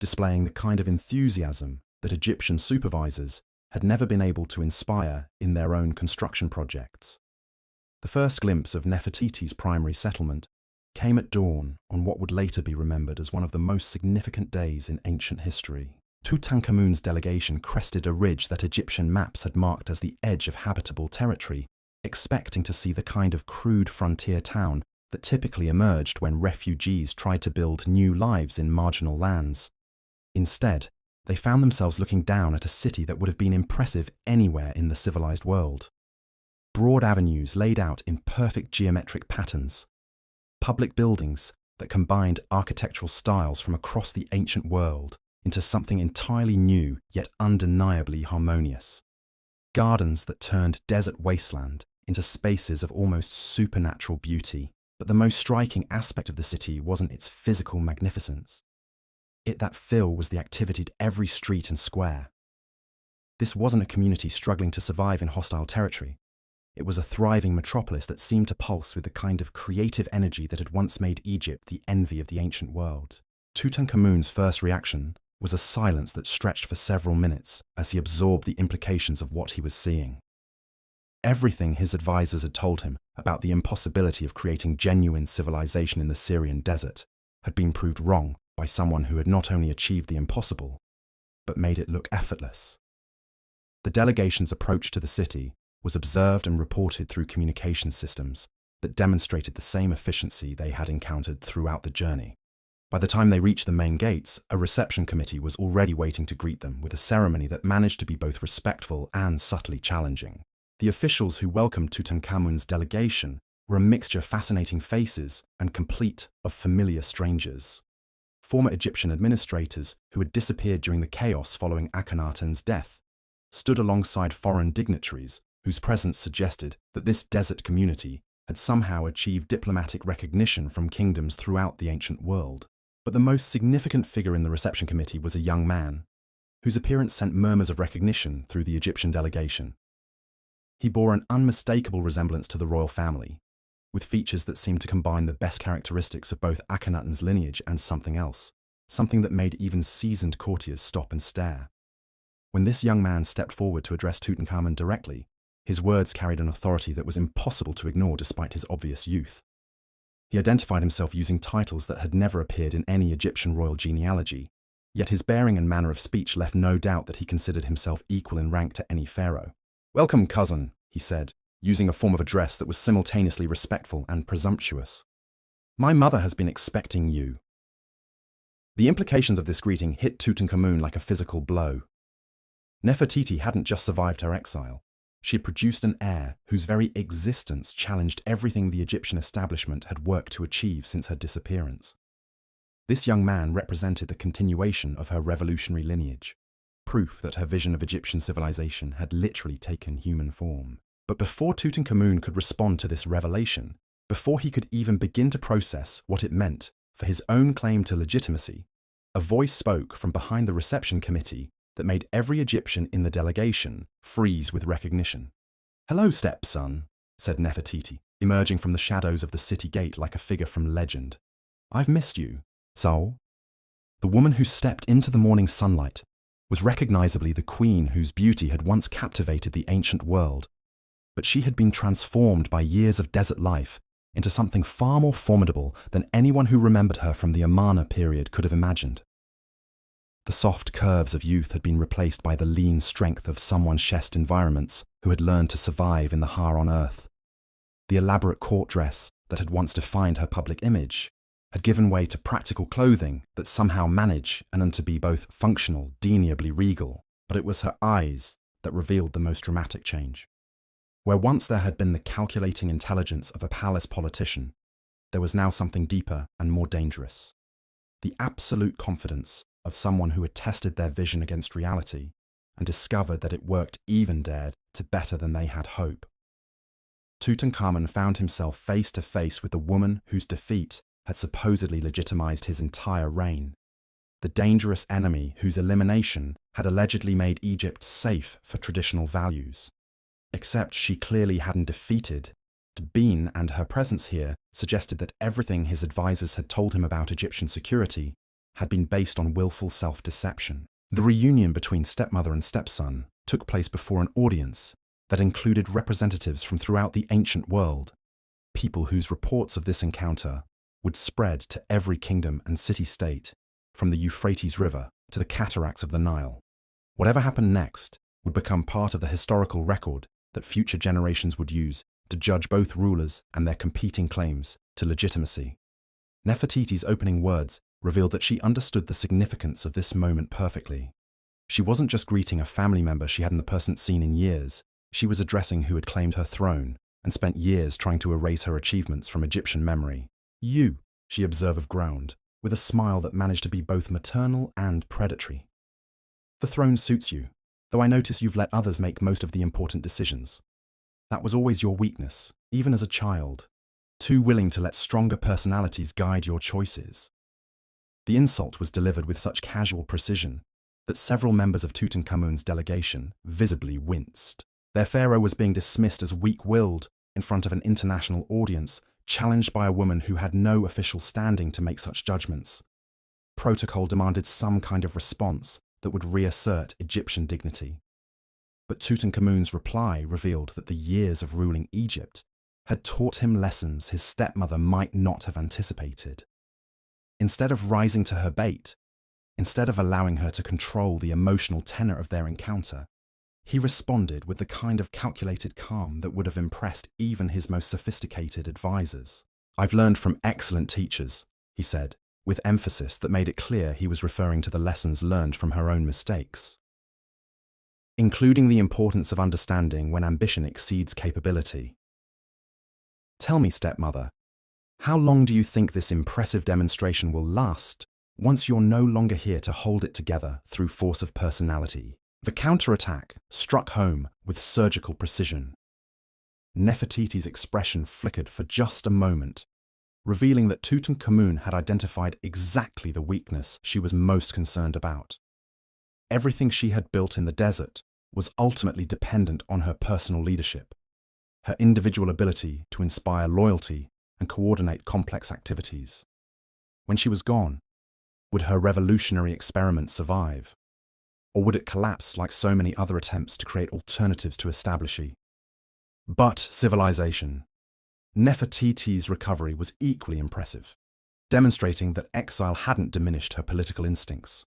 displaying the kind of enthusiasm that Egyptian supervisors had never been able to inspire in their own construction projects. The first glimpse of Nefertiti's primary settlement came at dawn on what would later be remembered as one of the most significant days in ancient history. Tutankhamun's delegation crested a ridge that Egyptian maps had marked as the edge of habitable territory, expecting to see the kind of crude frontier town that typically emerged when refugees tried to build new lives in marginal lands. Instead, they found themselves looking down at a city that would have been impressive anywhere in the civilized world. Broad avenues laid out in perfect geometric patterns, public buildings that combined architectural styles from across the ancient world into something entirely new yet undeniably harmonious. Gardens that turned desert wasteland into spaces of almost supernatural beauty. But the most striking aspect of the city wasn't its physical magnificence. That fill was the activity at every street and square. This wasn't a community struggling to survive in hostile territory. It was a thriving metropolis that seemed to pulse with the kind of creative energy that had once made Egypt the envy of the ancient world. Tutankhamun's first reaction was a silence that stretched for several minutes as he absorbed the implications of what he was seeing. Everything his advisors had told him about the impossibility of creating genuine civilization in the Syrian desert had been proved wrong by someone who had not only achieved the impossible, but made it look effortless. The delegation's approach to the city was observed and reported through communication systems that demonstrated the same efficiency they had encountered throughout the journey. By the time they reached the main gates, a reception committee was already waiting to greet them with a ceremony that managed to be both respectful and subtly challenging. The officials who welcomed Tutankhamun's delegation were a mixture of fascinating faces and complete of familiar strangers. Former Egyptian administrators who had disappeared during the chaos following Akhenaten's death stood alongside foreign dignitaries whose presence suggested that this desert community had somehow achieved diplomatic recognition from kingdoms throughout the ancient world. But the most significant figure in the reception committee was a young man, whose appearance sent murmurs of recognition through the Egyptian delegation. He bore an unmistakable resemblance to the royal family, with features that seemed to combine the best characteristics of both Akhenaten's lineage and something else, something that made even seasoned courtiers stop and stare. When this young man stepped forward to address Tutankhamun directly, his words carried an authority that was impossible to ignore despite his obvious youth. He identified himself using titles that had never appeared in any Egyptian royal genealogy, yet his bearing and manner of speech left no doubt that he considered himself equal in rank to any pharaoh. "Welcome, cousin," he said, using a form of address that was simultaneously respectful and presumptuous. "My mother has been expecting you." The implications of this greeting hit Tutankhamun like a physical blow. Nefertiti hadn't just survived her exile. She had produced an heir whose very existence challenged everything the Egyptian establishment had worked to achieve since her disappearance. This young man represented the continuation of her revolutionary lineage, proof that her vision of Egyptian civilization had literally taken human form. But before Tutankhamun could respond to this revelation, before he could even begin to process what it meant for his own claim to legitimacy, a voice spoke from behind the reception committee that made every Egyptian in the delegation freeze with recognition. "Hello, stepson," said Nefertiti, emerging from the shadows of the city gate like a figure from legend. "I've missed you." So, the woman who stepped into the morning sunlight was recognizably the queen whose beauty had once captivated the ancient world, but she had been transformed by years of desert life into something far more formidable than anyone who remembered her from the Amarna period could have imagined. The soft curves of youth had been replaced by the lean strength of someone's chest environments who had learned to survive in the Har on earth. The elaborate court dress that had once defined her public image had given way to practical clothing that somehow managed and to be both functional, deniably regal, but it was her eyes that revealed the most dramatic change. Where once there had been the calculating intelligence of a palace politician, there was now something deeper and more dangerous. The absolute confidence of someone who had tested their vision against reality and discovered that it worked even dared to better than they had hope. Tutankhamun found himself face to face with the woman whose defeat had supposedly legitimized his entire reign, the dangerous enemy whose elimination had allegedly made Egypt safe for traditional values. Except she clearly hadn't defeated Bean, and her presence here suggested that everything his advisors had told him about Egyptian security had been based on willful self-deception. The reunion between stepmother and stepson took place before an audience that included representatives from throughout the ancient world, people whose reports of this encounter would spread to every kingdom and city-state, from the Euphrates River to the cataracts of the Nile. Whatever happened next would become part of the historical record that future generations would use to judge both rulers and their competing claims to legitimacy. Nefertiti's opening words revealed that she understood the significance of this moment perfectly. She wasn't just greeting a family member she hadn't seen in years, she was addressing who had claimed her throne and spent years trying to erase her achievements from Egyptian memory. "You," she observed ground, with a smile that managed to be both maternal and predatory. "The throne suits you, though I notice you've let others make most of the important decisions. That was always your weakness, even as a child, too willing to let stronger personalities guide your choices." The insult was delivered with such casual precision that several members of Tutankhamun's delegation visibly winced. Their pharaoh was being dismissed as weak-willed in front of an international audience, challenged by a woman who had no official standing to make such judgments. Protocol demanded some kind of response that would reassert Egyptian dignity. But Tutankhamun's reply revealed that the years of ruling Egypt had taught him lessons his stepmother might not have anticipated. Instead of rising to her bait, instead of allowing her to control the emotional tenor of their encounter, he responded with the kind of calculated calm that would have impressed even his most sophisticated advisors. "I've learned from excellent teachers," he said, with emphasis that made it clear he was referring to the lessons learned from her own mistakes, including the importance of understanding when ambition exceeds capability. "Tell me, stepmother, how long do you think this impressive demonstration will last once you're no longer here to hold it together through force of personality?" The counterattack struck home with surgical precision. Nefertiti's expression flickered for just a moment, revealing that Tutankhamun had identified exactly the weakness she was most concerned about. Everything she had built in the desert was ultimately dependent on her personal leadership, her individual ability to inspire loyalty and coordinate complex activities. When she was gone, would her revolutionary experiment survive? Or would it collapse like so many other attempts to create alternatives to establishing? But civilization. Nefertiti's recovery was equally impressive, demonstrating that exile hadn't diminished her political instincts.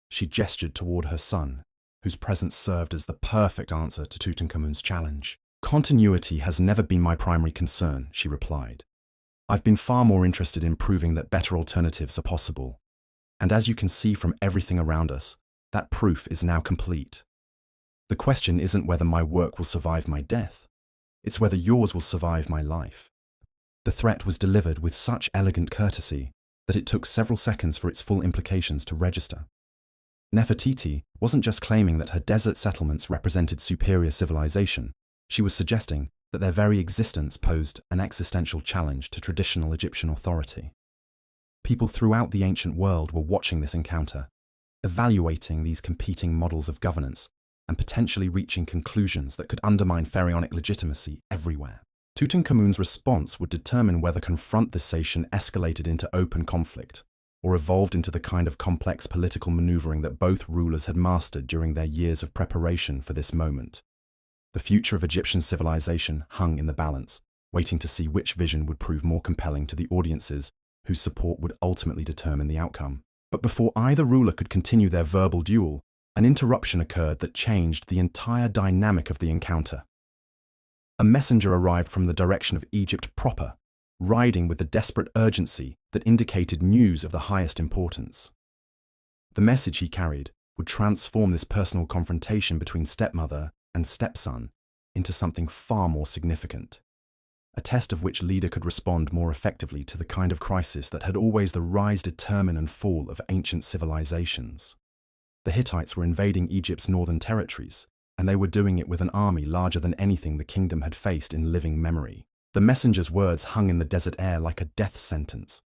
She gestured toward her son, whose presence served as the perfect answer to Tutankhamun's challenge. "Continuity has never been my primary concern," she replied. "I've been far more interested in proving that better alternatives are possible. And as you can see from everything around us, that proof is now complete. The question isn't whether my work will survive my death, it's whether yours will survive my life." The threat was delivered with such elegant courtesy that it took several seconds for its full implications to register. Nefertiti wasn't just claiming that her desert settlements represented superior civilization, she was suggesting that their very existence posed an existential challenge to traditional Egyptian authority. People throughout the ancient world were watching this encounter, evaluating these competing models of governance and potentially reaching conclusions that could undermine pharaonic legitimacy everywhere. Tutankhamun's response would determine whether confrontation escalated into open conflict or evolved into the kind of complex political maneuvering that both rulers had mastered during their years of preparation for this moment. The future of Egyptian civilization hung in the balance, waiting to see which vision would prove more compelling to the audiences whose support would ultimately determine the outcome. But before either ruler could continue their verbal duel, an interruption occurred that changed the entire dynamic of the encounter. A messenger arrived from the direction of Egypt proper, riding with the desperate urgency that indicated news of the highest importance. The message he carried would transform this personal confrontation between stepmother and stepson into something far more significant, a test of which leader could respond more effectively to the kind of crisis that had always the rise, determine and fall of ancient civilizations. The Hittites were invading Egypt's northern territories, and they were doing it with an army larger than anything the kingdom had faced in living memory. The messenger's words hung in the desert air like a death sentence.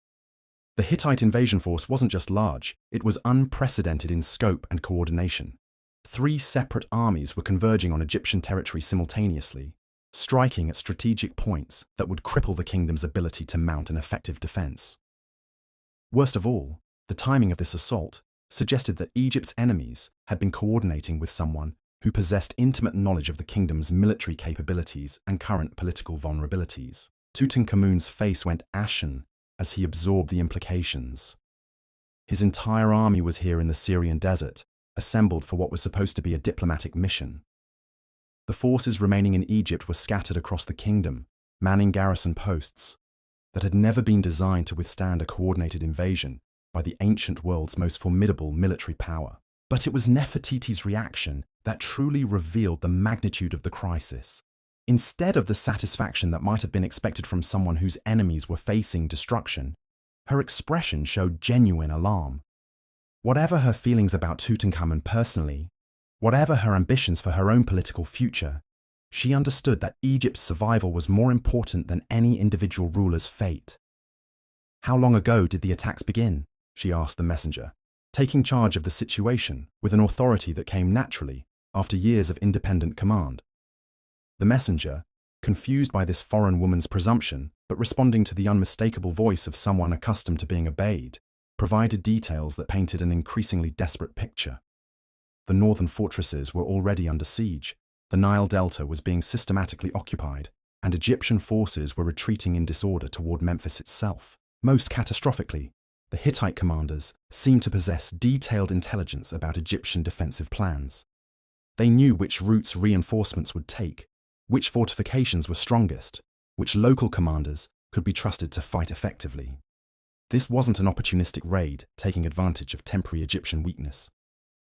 The Hittite invasion force wasn't just large, it was unprecedented in scope and coordination. 3 separate armies were converging on Egyptian territory simultaneously, striking at strategic points that would cripple the kingdom's ability to mount an effective defense. Worst of all, the timing of this assault suggested that Egypt's enemies had been coordinating with someone who possessed intimate knowledge of the kingdom's military capabilities and current political vulnerabilities. Tutankhamun's face went ashen as he absorbed the implications. His entire army was here in the Syrian desert, assembled for what was supposed to be a diplomatic mission. The forces remaining in Egypt were scattered across the kingdom, manning garrison posts that had never been designed to withstand a coordinated invasion by the ancient world's most formidable military power. But it was Nefertiti's reaction that truly revealed the magnitude of the crisis. Instead of the satisfaction that might have been expected from someone whose enemies were facing destruction, her expression showed genuine alarm. Whatever her feelings about Tutankhamun personally, whatever her ambitions for her own political future, she understood that Egypt's survival was more important than any individual ruler's fate. "How long ago did the attacks begin?" she asked the messenger, taking charge of the situation with an authority that came naturally after years of independent command. The messenger, confused by this foreign woman's presumption, but responding to the unmistakable voice of someone accustomed to being obeyed, provided details that painted an increasingly desperate picture. The northern fortresses were already under siege, the Nile Delta was being systematically occupied, and Egyptian forces were retreating in disorder toward Memphis itself. Most catastrophically, the Hittite commanders seemed to possess detailed intelligence about Egyptian defensive plans. They knew which routes reinforcements would take, which fortifications were strongest, which local commanders could be trusted to fight effectively. This wasn't an opportunistic raid taking advantage of temporary Egyptian weakness.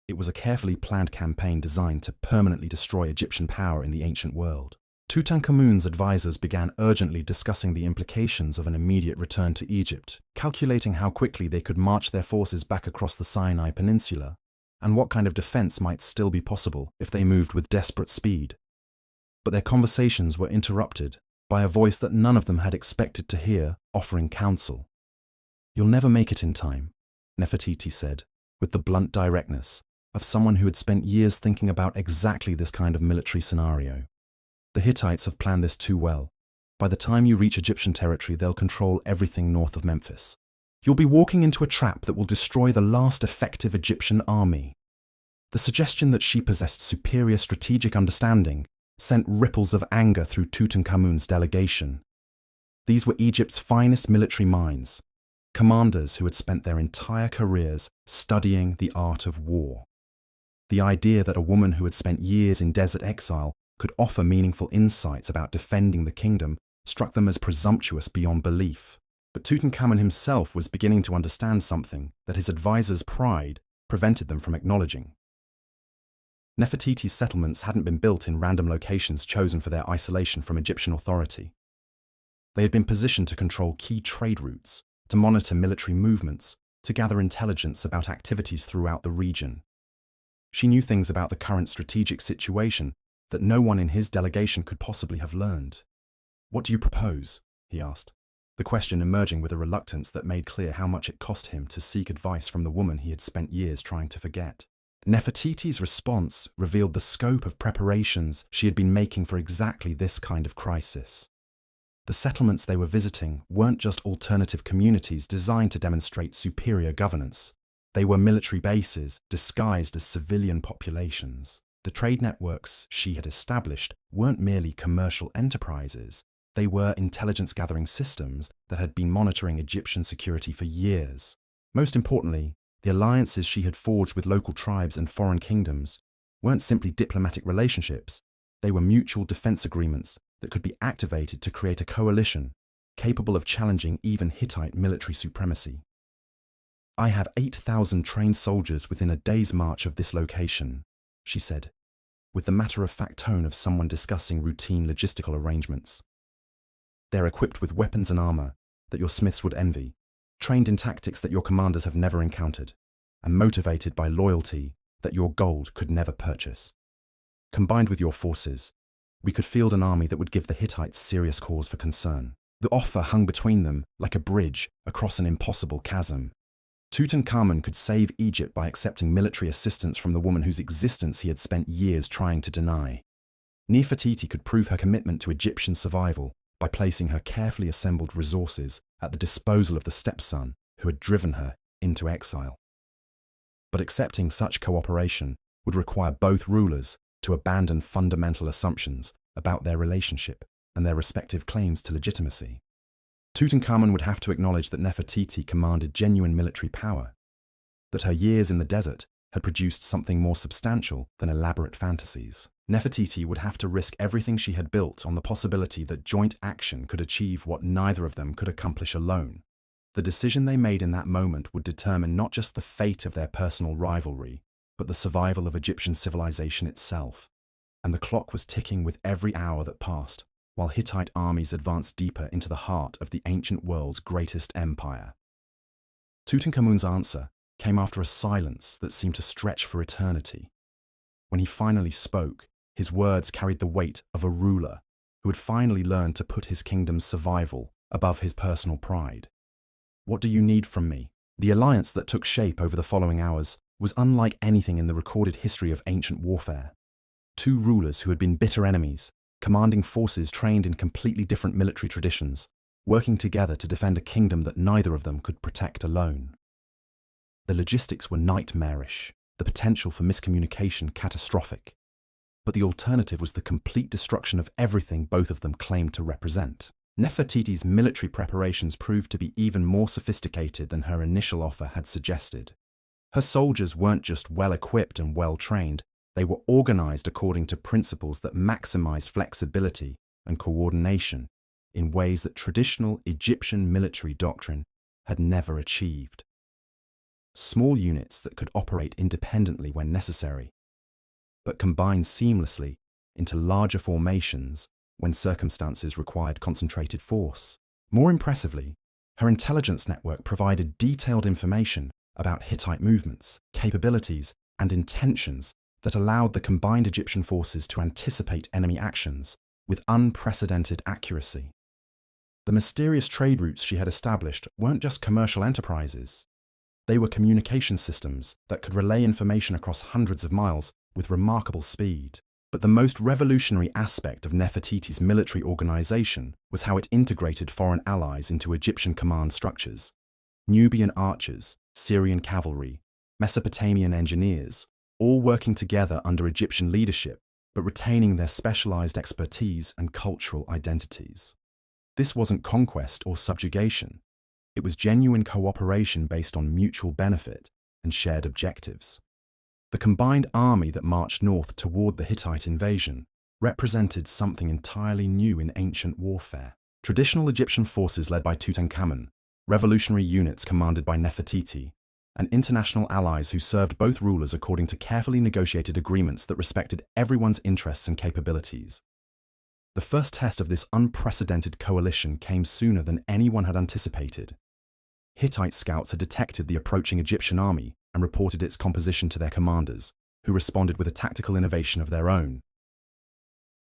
It was a carefully planned campaign designed to permanently destroy Egyptian power in the ancient world. Tutankhamun's advisors began urgently discussing the implications of an immediate return to Egypt, calculating how quickly they could march their forces back across the Sinai Peninsula, and what kind of defense might still be possible if they moved with desperate speed. But their conversations were interrupted by a voice that none of them had expected to hear, offering counsel. "You'll never make it in time," Nefertiti said, with the blunt directness of someone who had spent years thinking about exactly this kind of military scenario. "The Hittites have planned this too well. By the time you reach Egyptian territory, they'll control everything north of Memphis. You'll be walking into a trap that will destroy the last effective Egyptian army." The suggestion that she possessed superior strategic understanding sent ripples of anger through Tutankhamun's delegation. These were Egypt's finest military minds, commanders who had spent their entire careers studying the art of war. The idea that a woman who had spent years in desert exile could offer meaningful insights about defending the kingdom struck them as presumptuous beyond belief. But Tutankhamun himself was beginning to understand something that his advisors' pride prevented them from acknowledging. Nefertiti's settlements hadn't been built in random locations chosen for their isolation from Egyptian authority. They had been positioned to control key trade routes, to monitor military movements, to gather intelligence about activities throughout the region. She knew things about the current strategic situation that no one in his delegation could possibly have learned. "What do you propose?" he asked, the question emerging with a reluctance that made clear how much it cost him to seek advice from the woman he had spent years trying to forget. Nefertiti's response revealed the scope of preparations she had been making for exactly this kind of crisis. The settlements they were visiting weren't just alternative communities designed to demonstrate superior governance. They were military bases disguised as civilian populations. The trade networks she had established weren't merely commercial enterprises. They were intelligence-gathering systems that had been monitoring Egyptian security for years. Most importantly, the alliances she had forged with local tribes and foreign kingdoms weren't simply diplomatic relationships. They were mutual defense agreements that could be activated to create a coalition capable of challenging even Hittite military supremacy. "I have 8,000 trained soldiers within a day's march of this location," she said, with the matter-of-fact tone of someone discussing routine logistical arrangements. "They're equipped with weapons and armor that your smiths would envy, trained in tactics that your commanders have never encountered, and motivated by loyalty that your gold could never purchase. Combined with your forces, we could field an army that would give the Hittites serious cause for concern. The offer hung between them like a bridge across an impossible chasm. Tutankhamun could save Egypt by accepting military assistance from the woman whose existence he had spent years trying to deny. Nefertiti could prove her commitment to Egyptian survival by placing her carefully assembled resources at the disposal of the stepson who had driven her into exile. But accepting such cooperation would require both rulers to abandon fundamental assumptions about their relationship and their respective claims to legitimacy. Tutankhamun would have to acknowledge that Nefertiti commanded genuine military power, that her years in the desert had produced something more substantial than elaborate fantasies. Nefertiti would have to risk everything she had built on the possibility that joint action could achieve what neither of them could accomplish alone. The decision they made in that moment would determine not just the fate of their personal rivalry, but the survival of Egyptian civilization itself. And the clock was ticking with every hour that passed, while Hittite armies advanced deeper into the heart of the ancient world's greatest empire. Tutankhamun's answer came after a silence that seemed to stretch for eternity. When he finally spoke, his words carried the weight of a ruler who had finally learned to put his kingdom's survival above his personal pride. "What do you need from me?" The alliance that took shape over the following hours was unlike anything in the recorded history of ancient warfare. Two rulers who had been bitter enemies, commanding forces trained in completely different military traditions, working together to defend a kingdom that neither of them could protect alone. The logistics were nightmarish, the potential for miscommunication catastrophic, but the alternative was the complete destruction of everything both of them claimed to represent. Nefertiti's military preparations proved to be even more sophisticated than her initial offer had suggested. Her soldiers weren't just well-equipped and well-trained, they were organized according to principles that maximized flexibility and coordination in ways that traditional Egyptian military doctrine had never achieved. Small units that could operate independently when necessary, but combined seamlessly into larger formations when circumstances required concentrated force. More impressively, her intelligence network provided detailed information about Hittite movements, capabilities, and intentions that allowed the combined Egyptian forces to anticipate enemy actions with unprecedented accuracy. The mysterious trade routes she had established weren't just commercial enterprises. They were communication systems that could relay information across hundreds of miles with remarkable speed. But the most revolutionary aspect of Nefertiti's military organization was how it integrated foreign allies into Egyptian command structures. Nubian archers, Syrian cavalry, Mesopotamian engineers, all working together under Egyptian leadership, but retaining their specialized expertise and cultural identities. This wasn't conquest or subjugation. It was genuine cooperation based on mutual benefit and shared objectives. The combined army that marched north toward the Hittite invasion represented something entirely new in ancient warfare. Traditional Egyptian forces led by Tutankhamun, revolutionary units commanded by Nefertiti, and international allies who served both rulers according to carefully negotiated agreements that respected everyone's interests and capabilities. The first test of this unprecedented coalition came sooner than anyone had anticipated. Hittite scouts had detected the approaching Egyptian army and reported its composition to their commanders, who responded with a tactical innovation of their own.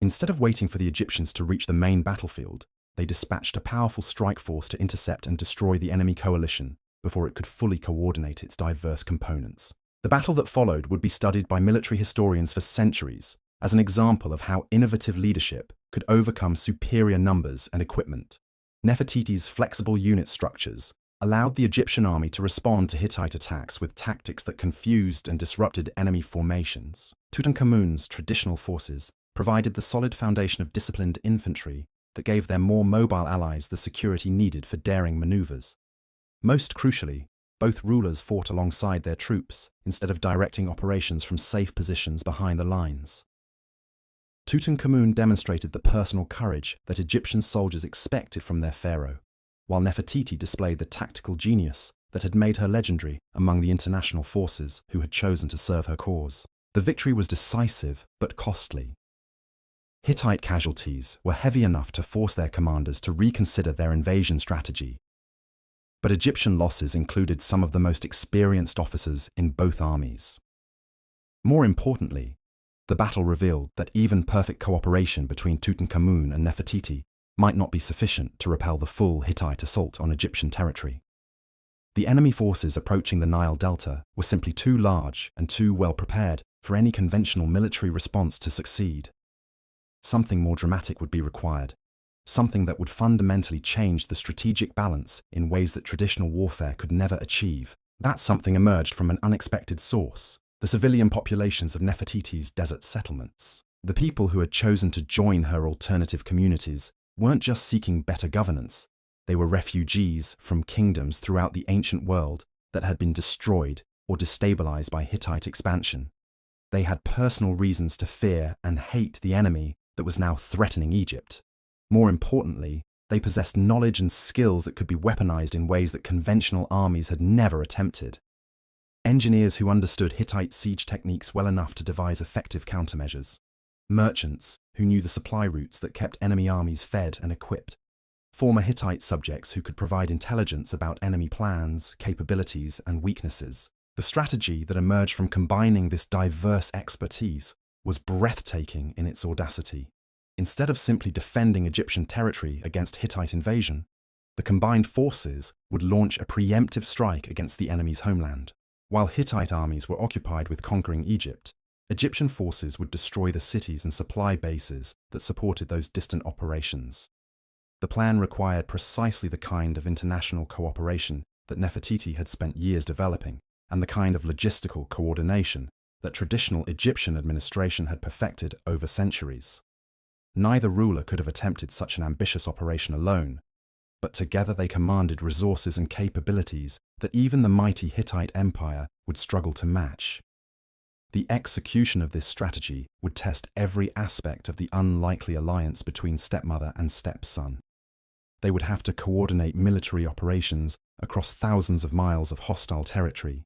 Instead of waiting for the Egyptians to reach the main battlefield, they dispatched a powerful strike force to intercept and destroy the enemy coalition before it could fully coordinate its diverse components. The battle that followed would be studied by military historians for centuries as an example of how innovative leadership could overcome superior numbers and equipment. Nefertiti's flexible unit structures allowed the Egyptian army to respond to Hittite attacks with tactics that confused and disrupted enemy formations. Tutankhamun's traditional forces provided the solid foundation of disciplined infantry that gave their more mobile allies the security needed for daring maneuvers. Most crucially, both rulers fought alongside their troops instead of directing operations from safe positions behind the lines. Tutankhamun demonstrated the personal courage that Egyptian soldiers expected from their pharaoh, while Nefertiti displayed the tactical genius that had made her legendary among the international forces who had chosen to serve her cause. The victory was decisive but costly. Hittite casualties were heavy enough to force their commanders to reconsider their invasion strategy, but Egyptian losses included some of the most experienced officers in both armies. More importantly, the battle revealed that even perfect cooperation between Tutankhamun and Nefertiti might not be sufficient to repel the full Hittite assault on Egyptian territory. The enemy forces approaching the Nile Delta were simply too large and too well prepared for any conventional military response to succeed. Something more dramatic would be required, something that would fundamentally change the strategic balance in ways that traditional warfare could never achieve. That something emerged from an unexpected source: the civilian populations of Nefertiti's desert settlements. The people who had chosen to join her alternative communities weren't just seeking better governance, they were refugees from kingdoms throughout the ancient world that had been destroyed or destabilized by Hittite expansion. They had personal reasons to fear and hate the enemy that was now threatening Egypt. More importantly, they possessed knowledge and skills that could be weaponized in ways that conventional armies had never attempted. Engineers who understood Hittite siege techniques well enough to devise effective countermeasures. Merchants who knew the supply routes that kept enemy armies fed and equipped. Former Hittite subjects who could provide intelligence about enemy plans, capabilities, and weaknesses. The strategy that emerged from combining this diverse expertise was breathtaking in its audacity. Instead of simply defending Egyptian territory against Hittite invasion, the combined forces would launch a preemptive strike against the enemy's homeland. While Hittite armies were occupied with conquering Egypt, Egyptian forces would destroy the cities and supply bases that supported those distant operations. The plan required precisely the kind of international cooperation that Nefertiti had spent years developing, and the kind of logistical coordination that traditional Egyptian administration had perfected over centuries. Neither ruler could have attempted such an ambitious operation alone, but together they commanded resources and capabilities that even the mighty Hittite Empire would struggle to match. The execution of this strategy would test every aspect of the unlikely alliance between stepmother and stepson. They would have to coordinate military operations across thousands of miles of hostile territory,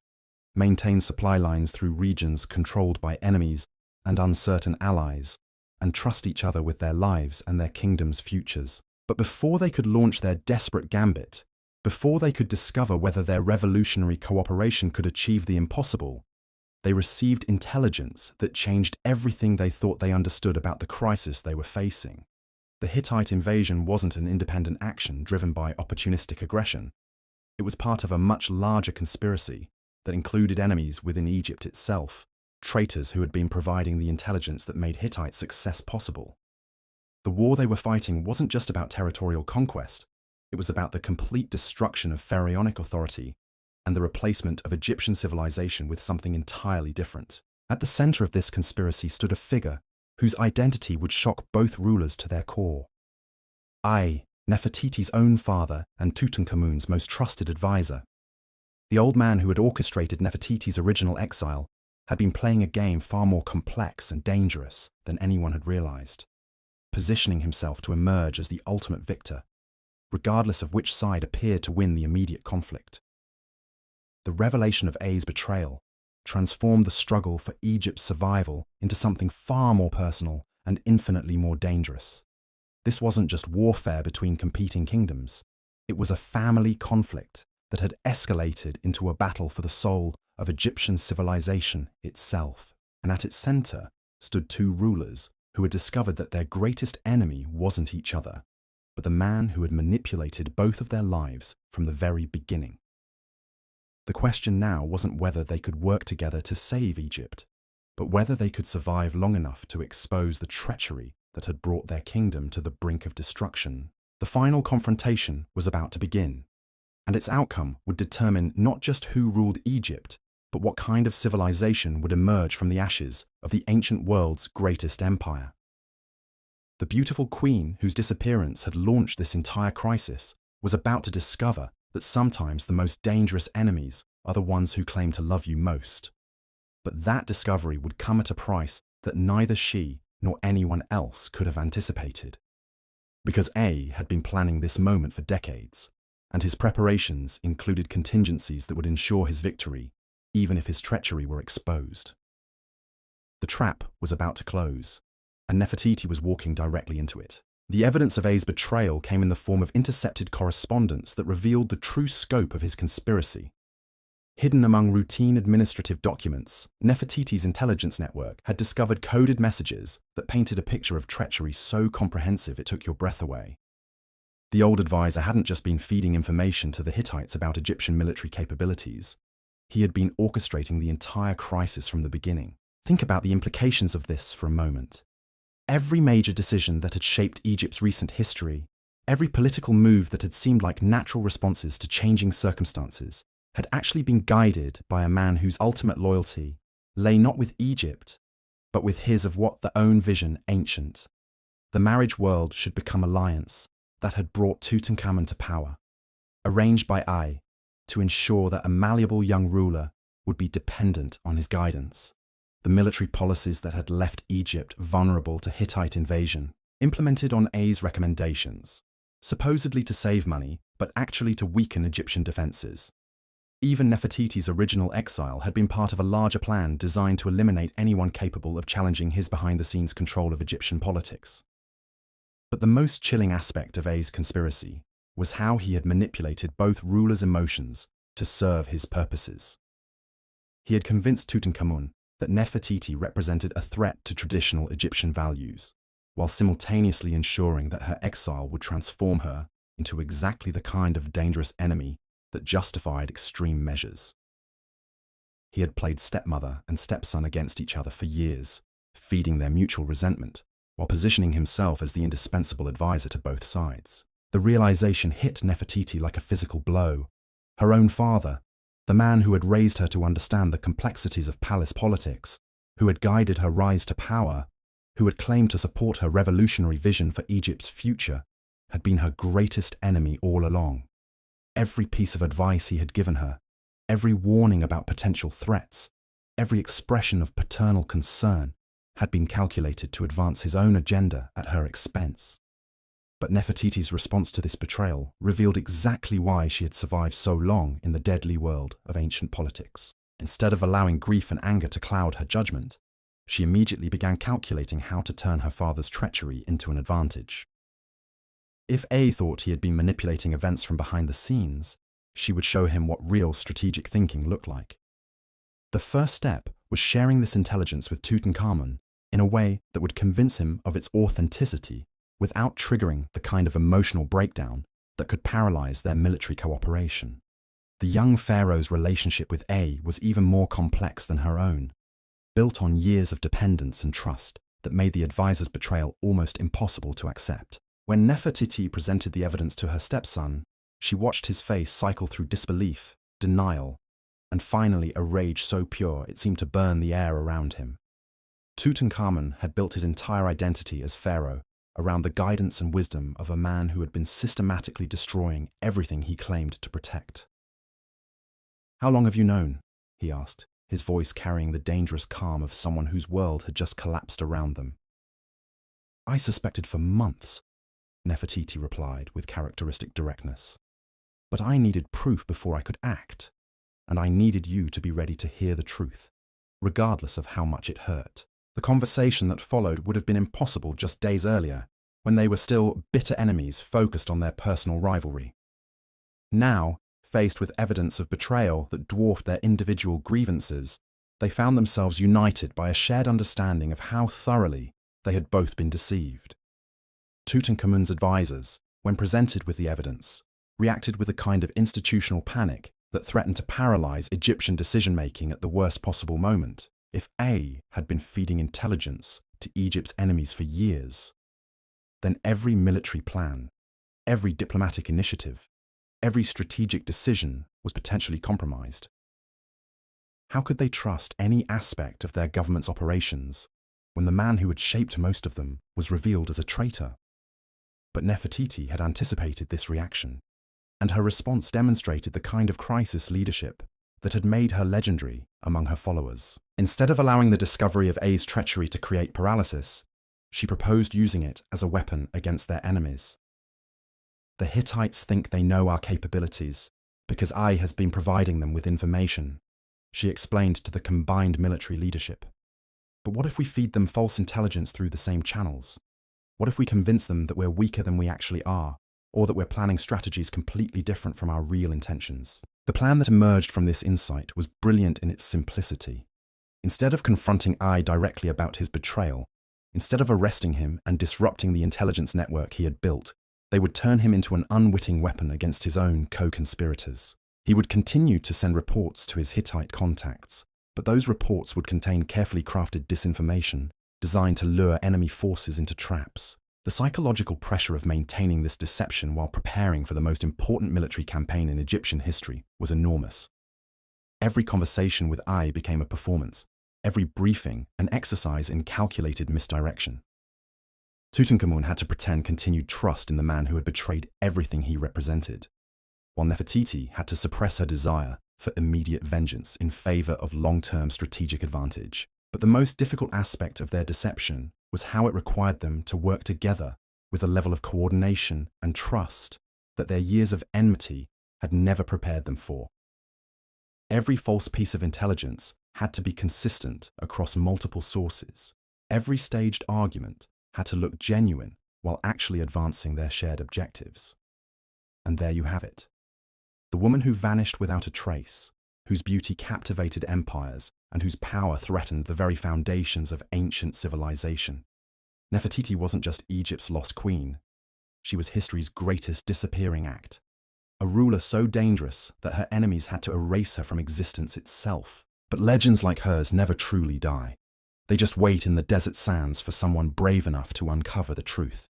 maintain supply lines through regions controlled by enemies and uncertain allies, and trust each other with their lives and their kingdom's futures. But before they could launch their desperate gambit, before they could discover whether their revolutionary cooperation could achieve the impossible, they received intelligence that changed everything they thought they understood about the crisis they were facing. The Hittite invasion wasn't an independent action driven by opportunistic aggression. It was part of a much larger conspiracy that included enemies within Egypt itself, traitors who had been providing the intelligence that made Hittite success possible. The war they were fighting wasn't just about territorial conquest, it was about the complete destruction of pharaonic authority and the replacement of Egyptian civilization with something entirely different. At the center of this conspiracy stood a figure whose identity would shock both rulers to their core. Nefertiti's own father and Tutankhamun's most trusted advisor. The old man who had orchestrated Nefertiti's original exile had been playing a game far more complex and dangerous than anyone had realized, positioning himself to emerge as the ultimate victor, regardless of which side appeared to win the immediate conflict. The revelation of A's betrayal transformed the struggle for Egypt's survival into something far more personal and infinitely more dangerous. This wasn't just warfare between competing kingdoms. It was a family conflict that had escalated into a battle for the soul of Egyptian civilization itself. And at its center stood two rulers who had discovered that their greatest enemy wasn't each other, but the man who had manipulated both of their lives from the very beginning. The question now wasn't whether they could work together to save Egypt, but whether they could survive long enough to expose the treachery that had brought their kingdom to the brink of destruction. The final confrontation was about to begin, and its outcome would determine not just who ruled Egypt, but what kind of civilization would emerge from the ashes of the ancient world's greatest empire. The beautiful queen whose disappearance had launched this entire crisis was about to discover that sometimes the most dangerous enemies are the ones who claim to love you most. But that discovery would come at a price that neither she nor anyone else could have anticipated. Because A had been planning this moment for decades, and his preparations included contingencies that would ensure his victory, even if his treachery were exposed. The trap was about to close, and Nefertiti was walking directly into it. The evidence of A's betrayal came in the form of intercepted correspondence that revealed the true scope of his conspiracy. Hidden among routine administrative documents, Nefertiti's intelligence network had discovered coded messages that painted a picture of treachery so comprehensive it took your breath away. The old advisor hadn't just been feeding information to the Hittites about Egyptian military capabilities. He had been orchestrating the entire crisis from the beginning. Think about the implications of this for a moment. Every major decision that had shaped Egypt's recent history, every political move that had seemed like natural responses to changing circumstances, had actually been guided by a man whose ultimate loyalty lay not with Egypt, but with his of what the own vision ancient. The marriage world should become alliance that had brought Tutankhamun to power, arranged by Ay to ensure that a malleable young ruler would be dependent on his guidance. The military policies that had left Egypt vulnerable to Hittite invasion, implemented on Ay's recommendations, supposedly to save money, but actually to weaken Egyptian defenses. Even Nefertiti's original exile had been part of a larger plan designed to eliminate anyone capable of challenging his behind-the-scenes control of Egyptian politics. But the most chilling aspect of Ay's conspiracy was how he had manipulated both rulers' emotions to serve his purposes. He had convinced Tutankhamun that Nefertiti represented a threat to traditional Egyptian values, while simultaneously ensuring that her exile would transform her into exactly the kind of dangerous enemy that justified extreme measures. He had played stepmother and stepson against each other for years, feeding their mutual resentment, while positioning himself as the indispensable advisor to both sides. The realization hit Nefertiti like a physical blow. Her own father, the man who had raised her to understand the complexities of palace politics, who had guided her rise to power, who had claimed to support her revolutionary vision for Egypt's future, had been her greatest enemy all along. Every piece of advice he had given her, every warning about potential threats, every expression of paternal concern had been calculated to advance his own agenda at her expense. But Nefertiti's response to this betrayal revealed exactly why she had survived so long in the deadly world of ancient politics. Instead of allowing grief and anger to cloud her judgment, she immediately began calculating how to turn her father's treachery into an advantage. If A thought he had been manipulating events from behind the scenes, she would show him what real strategic thinking looked like. The first step was sharing this intelligence with Tutankhamun in a way that would convince him of its authenticity without triggering the kind of emotional breakdown that could paralyze their military cooperation. The young pharaoh's relationship with A was even more complex than her own, built on years of dependence and trust that made the advisor's betrayal almost impossible to accept. When Nefertiti presented the evidence to her stepson, she watched his face cycle through disbelief, denial, and finally a rage so pure it seemed to burn the air around him. Tutankhamun had built his entire identity as pharaoh around the guidance and wisdom of a man who had been systematically destroying everything he claimed to protect. "How long have you known?" he asked, his voice carrying the dangerous calm of someone whose world had just collapsed around them. "I suspected for months," Nefertiti replied with characteristic directness. "But I needed proof before I could act, and I needed you to be ready to hear the truth, regardless of how much it hurt." The conversation that followed would have been impossible just days earlier, when they were still bitter enemies focused on their personal rivalry. Now, faced with evidence of betrayal that dwarfed their individual grievances, they found themselves united by a shared understanding of how thoroughly they had both been deceived. Tutankhamun's advisors, when presented with the evidence, reacted with a kind of institutional panic that threatened to paralyze Egyptian decision-making at the worst possible moment. If A had been feeding intelligence to Egypt's enemies for years, then every military plan, every diplomatic initiative, every strategic decision was potentially compromised. How could they trust any aspect of their government's operations when the man who had shaped most of them was revealed as a traitor? But Nefertiti had anticipated this reaction, and her response demonstrated the kind of crisis leadership that had made her legendary among her followers. Instead of allowing the discovery of A's treachery to create paralysis, she proposed using it as a weapon against their enemies. "The Hittites think they know our capabilities because Ay has been providing them with information," she explained to the combined military leadership. "But what if we feed them false intelligence through the same channels? What if we convince them that we're weaker than we actually are, or that we're planning strategies completely different from our real intentions. The plan that emerged from this insight was brilliant in its simplicity. Instead of confronting Ai directly about his betrayal, instead of arresting him and disrupting the intelligence network he had built, they would turn him into an unwitting weapon against his own co-conspirators. He would continue to send reports to his Hittite contacts, but those reports would contain carefully crafted disinformation designed to lure enemy forces into traps. The psychological pressure of maintaining this deception while preparing for the most important military campaign in Egyptian history was enormous. Every conversation with Ai became a performance, every briefing an exercise in calculated misdirection. Tutankhamun had to pretend continued trust in the man who had betrayed everything he represented, while Nefertiti had to suppress her desire for immediate vengeance in favor of long-term strategic advantage. But the most difficult aspect of their deception was how it required them to work together with a level of coordination and trust that their years of enmity had never prepared them for. Every false piece of intelligence had to be consistent across multiple sources. Every staged argument had to look genuine while actually advancing their shared objectives. And there you have it. The woman who vanished without a trace, whose beauty captivated empires and whose power threatened the very foundations of ancient civilization. Nefertiti wasn't just Egypt's lost queen. She was history's greatest disappearing act. A ruler so dangerous that her enemies had to erase her from existence itself. But legends like hers never truly die. They just wait in the desert sands for someone brave enough to uncover the truth.